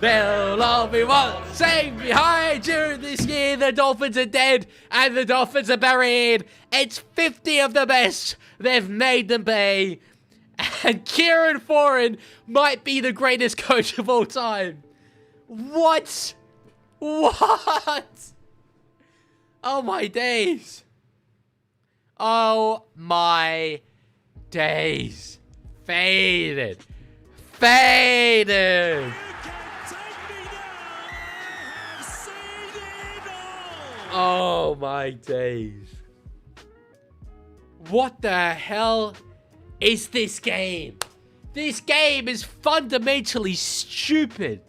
[SPEAKER 3] They'll all be saying behind you this year. The Dolphins are dead and the Dolphins are buried. It's 50 of the best. They've made them pay. And Kieran Foran might be the greatest coach of all time. What? What? Oh my days. Oh my days. Faded. Faded. Oh my days. What the hell is this game? This game is fundamentally stupid.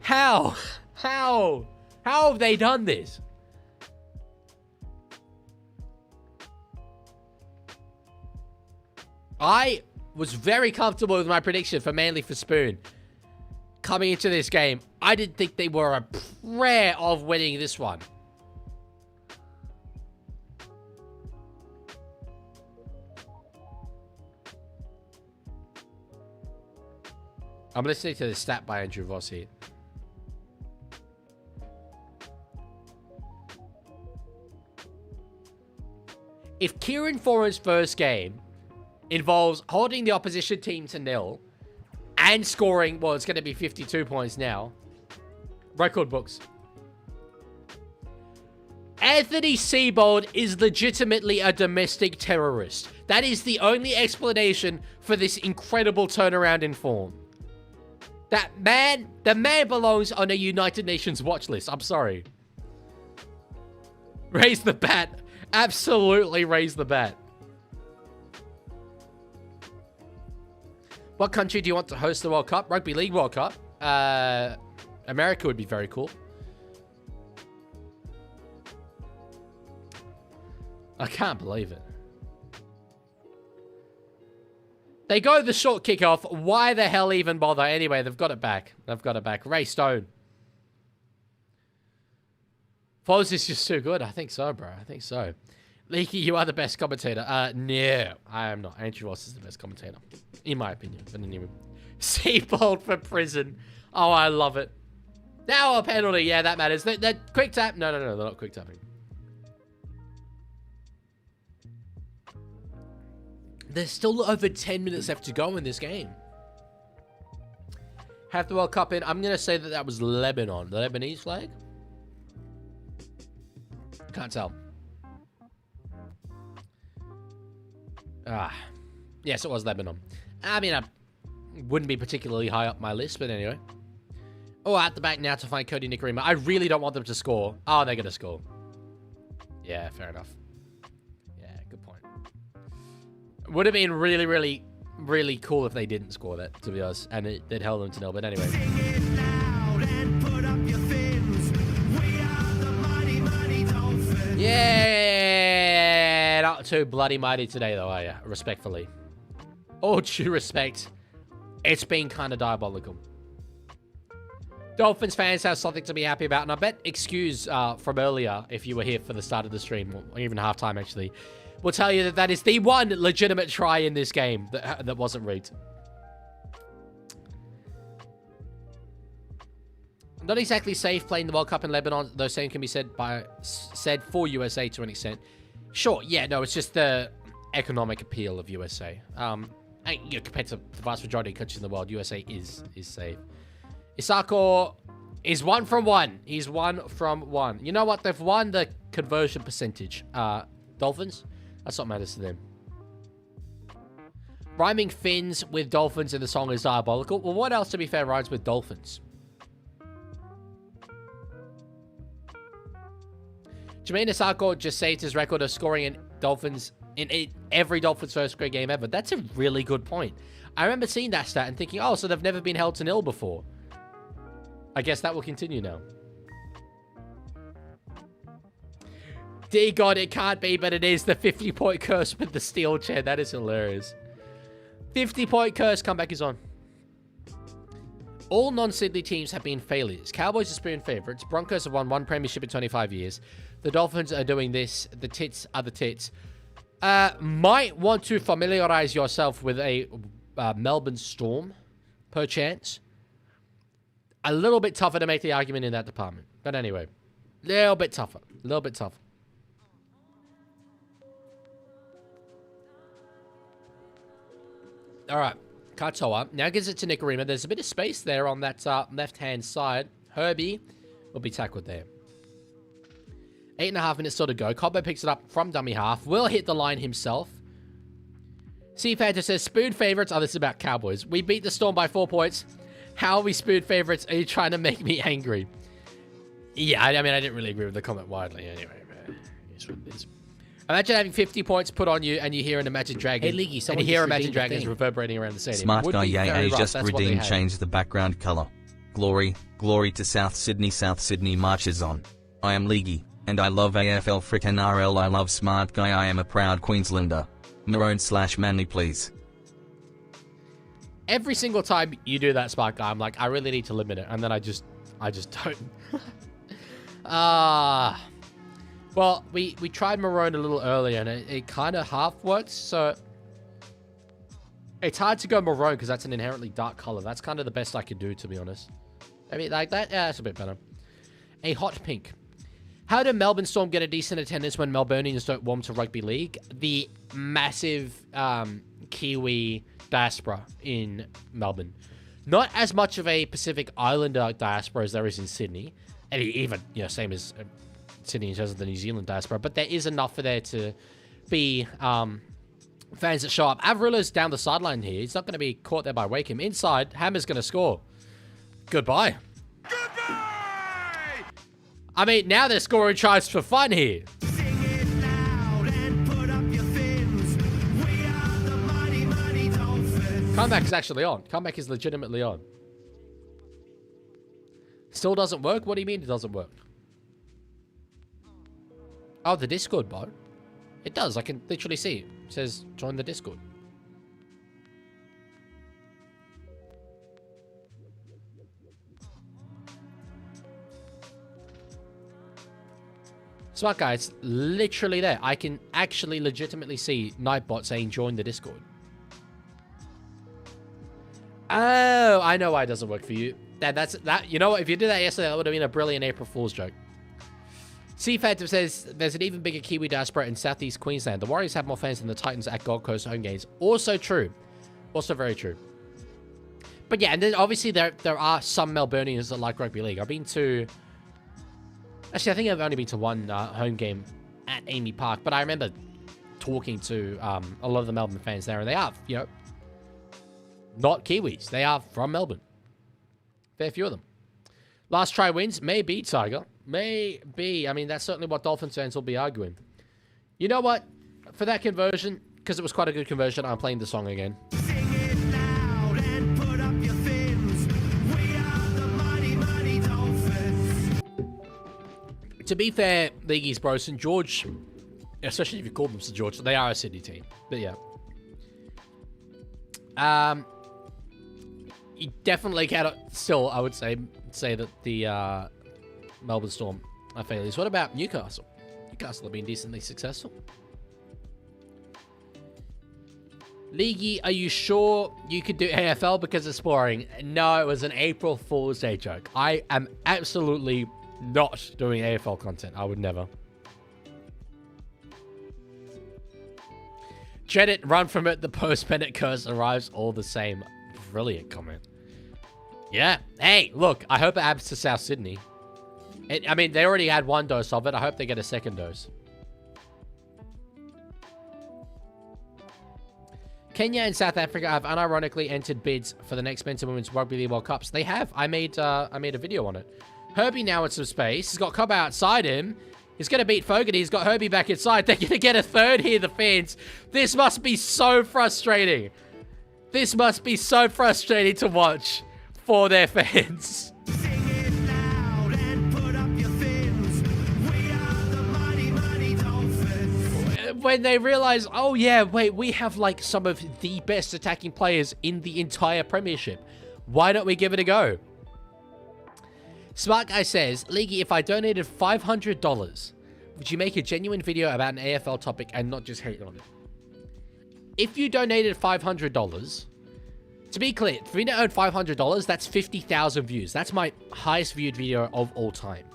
[SPEAKER 3] How? How have they done this? I was very comfortable with my prediction for Manly for Spoon. Coming into this game, I didn't think they were a prayer of winning this one. I'm listening to the stat by Andrew Voss here. If Kieran Foran's first game involves holding the opposition team to nil and scoring, well, it's going to be 52 points now. Record books. Anthony Seibold is legitimately a domestic terrorist. That is the only explanation for this incredible turnaround in form. That man, the man belongs on a United Nations watch list. I'm sorry. Raise the bat. Absolutely raise the bat. What country do you want to host the World Cup? Rugby League World Cup. America would be very cool. I can't believe it. They go the short kickoff. Why the hell even bother? Anyway, they've got it back. They've got it back. Ray Stone. Foles is just too good. I think so, bro. I think so. Leaky, you are the best commentator. No, I am not. Andrew Ross is the best commentator. In my opinion. But anyway. Seabold for prison. Oh, I love it. Now a penalty. Yeah, that matters. That quick tap. No, they're not quick tapping. There's still over 10 minutes left to go in this game. Have the World Cup in. I'm going to say that was Lebanon. The Lebanese flag? Can't tell. Yes, it was Lebanon. I mean, I wouldn't be particularly high up my list, but anyway. Oh, at the back now to find Cody Nicarima. I really don't want them to score. Oh, they're going to score. Yeah, fair enough. Yeah, good point. Would have been really, really, really cool if they didn't score that, to be honest. And it held them to nil, but anyway. Yeah, not too bloody mighty today, though, are you? Respectfully. All due respect, it's been kind of diabolical. Dolphins fans have something to be happy about, and I bet excuse from earlier, if you were here for the start of the stream, or even halftime, actually, will tell you that that is the one legitimate try in this game that wasn't rigged. Not exactly safe playing the World Cup in Lebanon, though same can be said for USA to an extent. Sure, yeah, no, it's just the economic appeal of USA. And, you know, compared to the vast majority of countries in the world, USA is safe. Isako is 1 from 1. He's 1 from 1. You know what? They've won the conversion percentage. Dolphins? That's what matters to them. Rhyming fins with dolphins in the song is diabolical. Well, what else, to be fair, rhymes with dolphins? Jermaine Asako just saved his record of scoring in every Dolphins first grade game ever. That's a really good point. I remember seeing that stat and thinking, oh, so they've never been held to nil before. I guess that will continue now. Dear God, it can't be, but it is the 50-point curse with the steel chair. That is hilarious. 50-point curse. Comeback is on. All non-Sydney teams have been failures. Cowboys are spoon favourites. Broncos have won 1 premiership in 25 years. The Dolphins are doing this. The tits are the tits. Might want to familiarise yourself with a Melbourne Storm, perchance. A little bit tougher to make the argument in that department. But anyway, little bit tougher. A little bit tougher. All right. Katoa now gives it to Nicarima. There's a bit of space there on that left-hand side. Herbie will be tackled there. 8.5 minutes still to go. Cobbo picks it up from dummy half. Will hit the line himself. Seafanter says, spoon favourites. Oh, this is about Cowboys. We beat the Storm by 4 points. How are we spoon favourites? Are you trying to make me angry? Yeah, I mean, I didn't really agree with the comment widely anyway. But it's what it is. Imagine having 50 points put on you and you hear an Imagine Dragon.
[SPEAKER 2] Hey, Leaguie,
[SPEAKER 3] and you hear Imagine Dragons reverberating around the stadium.
[SPEAKER 4] Smart
[SPEAKER 3] Would
[SPEAKER 4] guy,
[SPEAKER 3] be very
[SPEAKER 4] yay,
[SPEAKER 3] rough.
[SPEAKER 4] just
[SPEAKER 3] That's what they
[SPEAKER 4] redeemed,
[SPEAKER 3] had.
[SPEAKER 4] changed the background color. Glory, glory to South Sydney marches on. I am Leaguie, and I love AFL frickin' RL. I love Smart Guy, I am a proud Queenslander. Maroon/Manly, please.
[SPEAKER 3] Every single time you do that, Smart Guy, I'm like, I really need to limit it. And then I just don't. Well, we tried Maroon a little earlier, and it kind of half works, so it's hard to go Maroon because that's an inherently dark color. That's kind of the best I could do, to be honest. I mean, like that, yeah, that's a bit better. A hot pink. How did Melbourne Storm get a decent attendance when Melburnians don't warm to rugby league? The massive Kiwi diaspora in Melbourne. Not as much of a Pacific Islander diaspora as there is in Sydney, and even, you know, same as Sydney in terms of the New Zealand diaspora, but there is enough for there to be fans that show up. Avrila's down the sideline here. He's not going to be caught there by Wakeham. Inside, Hammer's going to score. Goodbye. Goodbye! I mean, now they're scoring tries for fun here.
[SPEAKER 5] Sing it loud and put up your fins. We are the mighty, mighty Dolphins.
[SPEAKER 3] Comeback is actually on. Comeback is legitimately on. Still doesn't work? What do you mean it doesn't work? Oh, the Discord bot. It does. I can literally see it. It says, join the Discord. Smart guy, it's literally there. I can actually legitimately see Nightbot saying, join the Discord. Oh, I know why it doesn't work for you. You know what? If you did that yesterday, that would have been a brilliant April Fool's joke. C Phantom says there's an even bigger Kiwi diaspora in southeast Queensland. The Warriors have more fans than the Titans at Gold Coast home games. Also true. Also very true. But yeah, and then obviously there are some Melburnians that like rugby league. I've been to... Actually, I think I've only been to one home game at Amy Park, but I remember talking to a lot of the Melbourne fans there, and they are, you know, not Kiwis. They are from Melbourne. Fair few of them. Last try wins. Maybe, Tiger. Maybe. I mean, that's certainly what Dolphins fans will be arguing. You know what? For that conversion, because it was quite a good conversion, I'm playing the song again.
[SPEAKER 5] Sing it loud and put up your fins. We are the mighty, mighty Dolphins.
[SPEAKER 3] To be fair, League's bro, St. George, especially if you call them St. George, they are a Sydney team. But yeah. You definitely cannot still, I would say that the Melbourne Storm are failures. What about Newcastle? Newcastle have been decently successful. Leaguey, are you sure you could do AFL because it's boring? No, it was an April Fool's Day joke. I am absolutely not doing AFL content. I would never. Dread it, run from it. The post-Bennett curse arrives all the same. Brilliant comment. Yeah. Hey, look, I hope it happens to South Sydney. I mean, they already had one dose of it. I hope they get a second dose. Kenya and South Africa have unironically entered bids for the next Men's and Women's Rugby League World Cups. They have. I made a video on it. Herbie now in some space. He's got Cobb outside him. He's going to beat Fogarty. He's got Herbie back inside. They're going to get a third here, the fans. This must be so frustrating. This must be so frustrating to watch for their fans.
[SPEAKER 5] Sing it loud and put up your fins. We are the mighty Dolphins.
[SPEAKER 3] When they realize, oh yeah, wait, we have like some of the best attacking players in the entire premiership. Why don't we give it a go? Smart Guy says, Leaguie, if I donated $500, would you make a genuine video about an AFL topic and not just hate on it? If you donated $500, to be clear, for me to earn $500, that's 50,000 views. That's my highest viewed video of all time.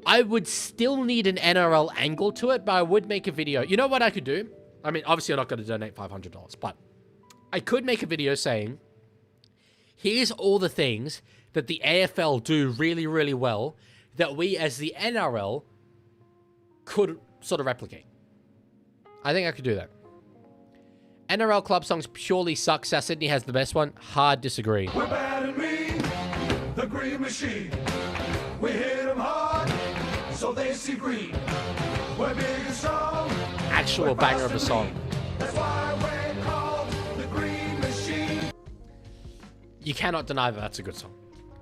[SPEAKER 3] I would still need an NRL angle to it, but I would make a video. You know what I could do? I mean, obviously, I'm not going to donate $500, but I could make a video saying, here's all the things that the AFL do really, really well that we as the NRL could sort of replicate. I think I could do that. NRL club songs purely suck. South Sydney has the best one. Hard disagree.
[SPEAKER 5] We're bad and mean, the green machine. We hit them hard, so they see green. We're big and strong.
[SPEAKER 3] Actual banger of a song.
[SPEAKER 5] That's why we're called the green machine.
[SPEAKER 3] You cannot deny that that's a good song.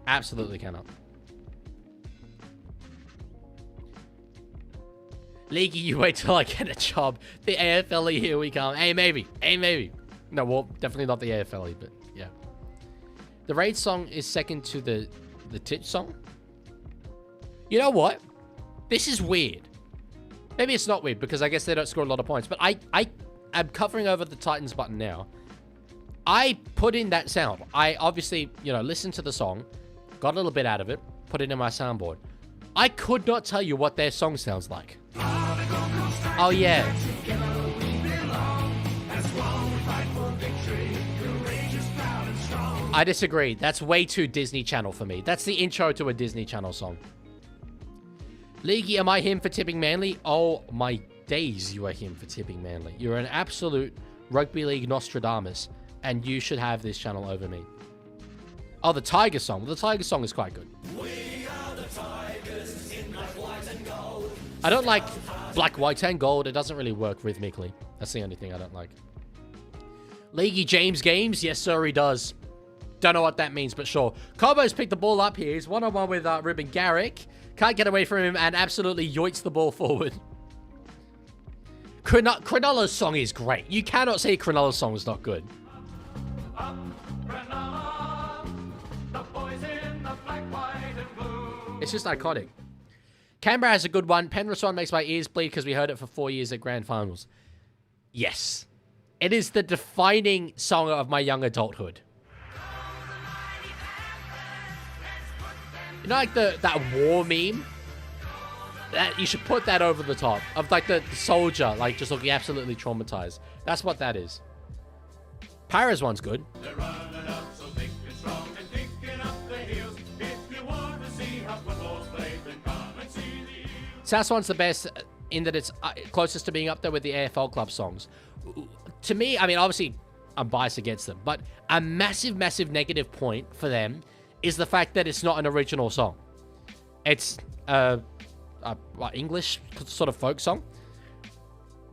[SPEAKER 3] Absolutely cannot. Leaguie, you wait till I get a job. The AFLE, here we come. Hey, maybe. Hey, maybe. No, well, definitely not the AFLE, but yeah. The raid song is second to the Titch song. You know what? This is weird. Maybe it's not weird because I guess they don't score a lot of points. But I am covering over the Titans button now. I put in that sound. I obviously, you know, listened to the song, got a little bit out of it, put it in my soundboard. I could not tell you what their song sounds like. Oh, yeah. I disagree. That's way too Disney Channel for me. That's the intro to a Disney Channel song. Leaguie, am I him for tipping Manly? Oh, my days, you are him for tipping Manly. You're an absolute Rugby League Nostradamus, and you should have this channel over me. Oh, the Tiger song. Well, the Tiger song is quite good. I don't like black, white, and gold. It doesn't really work rhythmically. That's the only thing I don't like. Leaguie James Games? Yes, sir, he does. Don't know what that means, but sure. Cobo's picked the ball up here. He's one-on-one with Ruben Garrick. Can't get away from him and absolutely yoinks the ball forward. Cronulla's song is great. You cannot say Cronulla's song is not good. It's just iconic. Canberra has a good one. Penrith one makes my ears bleed because we heard it for 4 years at grand finals. Yes. It is the defining song of my young adulthood. You know, like that war meme? That, you should put that over the top. Of like the soldier, like just looking absolutely traumatized. That's what that is. Para's one's good.
[SPEAKER 5] They're running up so thick and strong and kicking up the heels. If you want to see how football's played, then come and see the Eels.
[SPEAKER 3] South one's the best in that it's closest to being up there with the AFL club songs. To me, I mean, obviously, I'm biased against them, but a massive, massive negative point for them is the fact that it's not an original song. It's a English sort of folk song.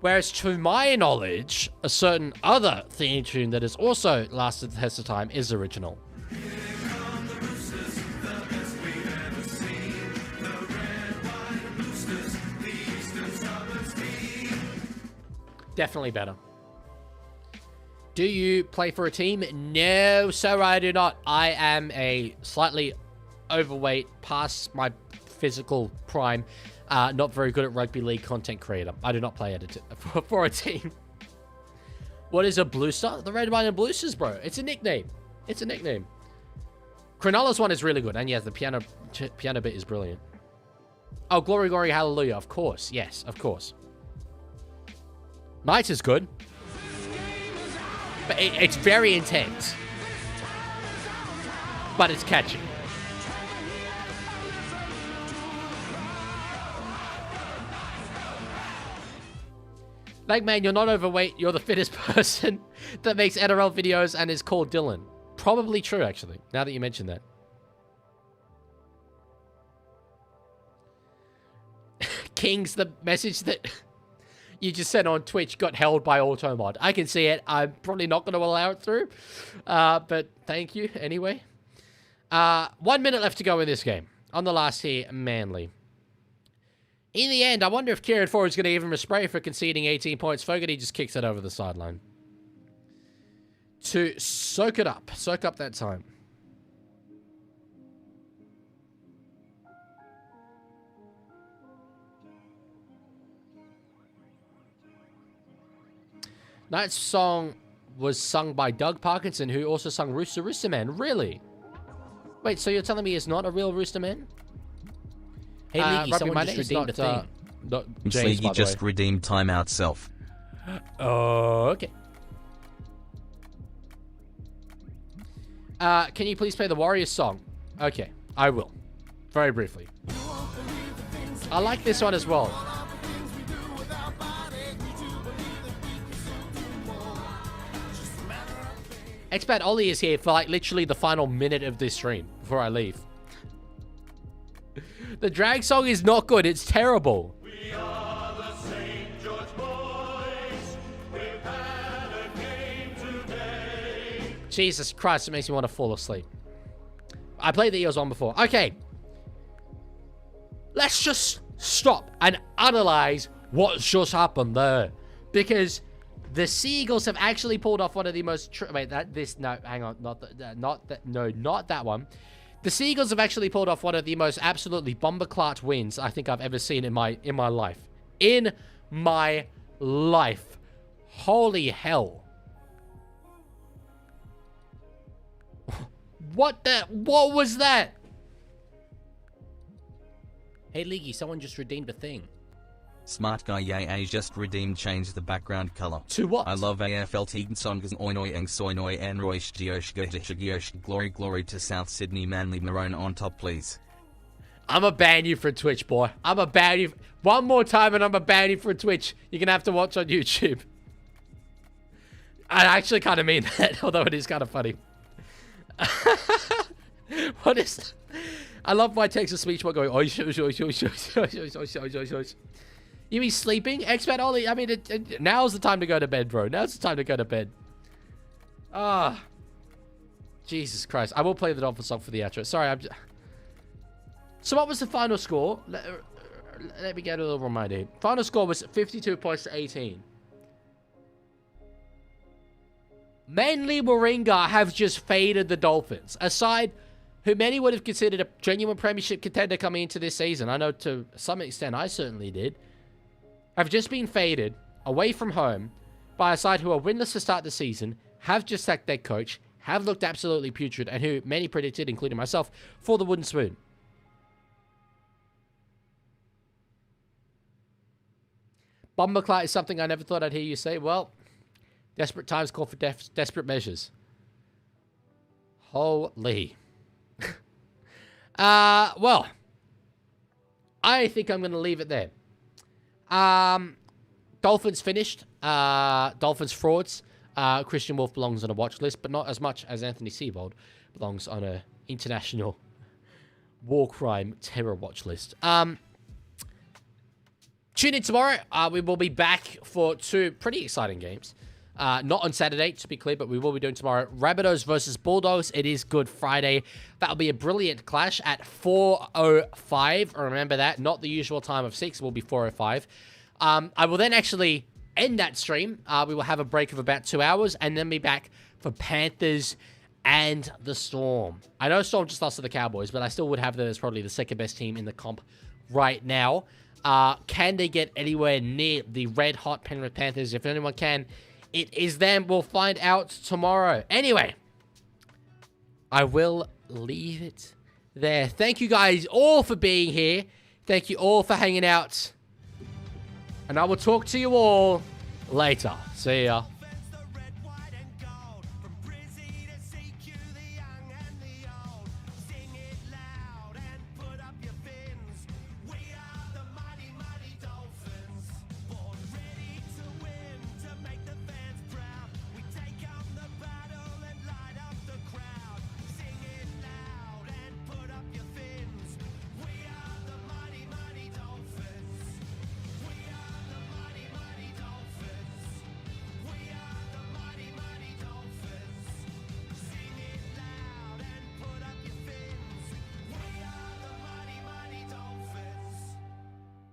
[SPEAKER 3] Whereas, to my knowledge, a certain other theme tune that has also lasted the test of time is original. Definitely better. Do you play for a team? No, sir, I do not. I am a slightly overweight, past my physical prime, not very good at rugby league content creator. I do not play for a team. What is a Bluester? The Red, White, and Bluesters, bro. It's a nickname. It's a nickname. Cronulla's one is really good. And yes, the piano bit is brilliant. Oh, Glory, Glory, Hallelujah. Of course. Yes, of course. Knights is good. But it's very intense. But it's catchy. Like, man, you're not overweight. You're the fittest person that makes NRL videos and is called Dylan. Probably true, actually, now that you mention that. Kings, the message that you just sent on Twitch got held by Automod. I can see it. I'm probably not going to allow it through. But thank you anyway. 1 minute left to go in this game. On the last here, Manly. In the end, I wonder if Kieran Ford is going to give him a spray for conceding 18 points. Fogarty just kicks it over the sideline. To soak it up. Soak up that time. That song was sung by Doug Parkinson, who also sung Rooster Rooster Man. Really? Wait, so you're telling me it's not a real Rooster Man?
[SPEAKER 2] Hey, Leaguie, someone just redeemed a thing.
[SPEAKER 3] James,
[SPEAKER 4] Leaguie just redeemed timeout self.
[SPEAKER 3] Oh, okay. Can you please play the Warriors song? Okay, I will. Very briefly. I like this one as well. Expat Ollie is here for like literally the final minute of this stream before I leave. The drag song is not good. It's terrible.
[SPEAKER 5] We are the St. George boys. We've had a game today.
[SPEAKER 3] Jesus Christ, it makes me want to fall asleep. I played the Eels on before. Okay. Let's just stop and analyze what's just happened there. Because the Sea Eagles have actually pulled off one of the most... Wait, no, hang on. Not that one. The Sea Eagles have actually pulled off one of the most absolutely bomber-clat wins I think I've ever seen in my life. In my life. Holy hell. What was that?
[SPEAKER 2] Hey, Leaguie, someone just redeemed a thing.
[SPEAKER 4] Smart guy yay just redeemed change the background color.
[SPEAKER 3] To what?
[SPEAKER 4] I love AFL Tegan Songas Oinoi Eng Soinoi and Roy Shgiosh Glory to South Sydney Manly Maroon on top please.
[SPEAKER 3] I'ma ban you for Twitch, boy. I'ma ban you one more time and I'ma ban you for Twitch. You're gonna have to watch on YouTube. I actually kind of mean that, although it is kind of funny. What is... I love my text to speech while going, oish, oish, oish, oish, oish, oish, oish, oish, oish. You mean sleeping? Expat Ollie, I mean, now's the time to go to bed, bro. Now's the time to go to bed. Ah. Jesus Christ. I will play the Dolphins song for the outro. Sorry, So what was the final score? Let me get a little reminder. Final score was 52 points to 18. Manly Warringah have just faded the Dolphins. Aside, who many would have considered a genuine premiership contender coming into this season. I know to some extent I certainly did. Have just been faded away from home by a side who are winless to start the season, have just sacked their coach, have looked absolutely putrid, and who many predicted, including myself, for the wooden spoon. Bomberclat is something I never thought I'd hear you say. Well, desperate times call for desperate measures. Holy. Well, I think I'm going to leave it there. Dolphins finished. Dolphins frauds. Christian Wolf belongs on a watch list, but not as much as Anthony Seibold belongs on a international war crime terror watch list. Tune in tomorrow. We will be back for 2 pretty exciting games. Not on Saturday, to be clear, but we will be doing tomorrow. Rabbitohs versus Bulldogs. It is Good Friday. That'll be a brilliant clash at 4:05. Remember that. Not the usual time of 6. It will be 4:05. I will then actually end that stream. We will have a break of about 2 hours and then be back for Panthers and the Storm. I know Storm just lost to the Cowboys, but I still would have them as probably the second best team in the comp right now. Can they get anywhere near the red-hot Penrith Panthers? If anyone can, it is them. We'll find out tomorrow. Anyway, I will leave it there. Thank you guys all for being here. Thank you all for hanging out. And I will talk to you all later. See ya.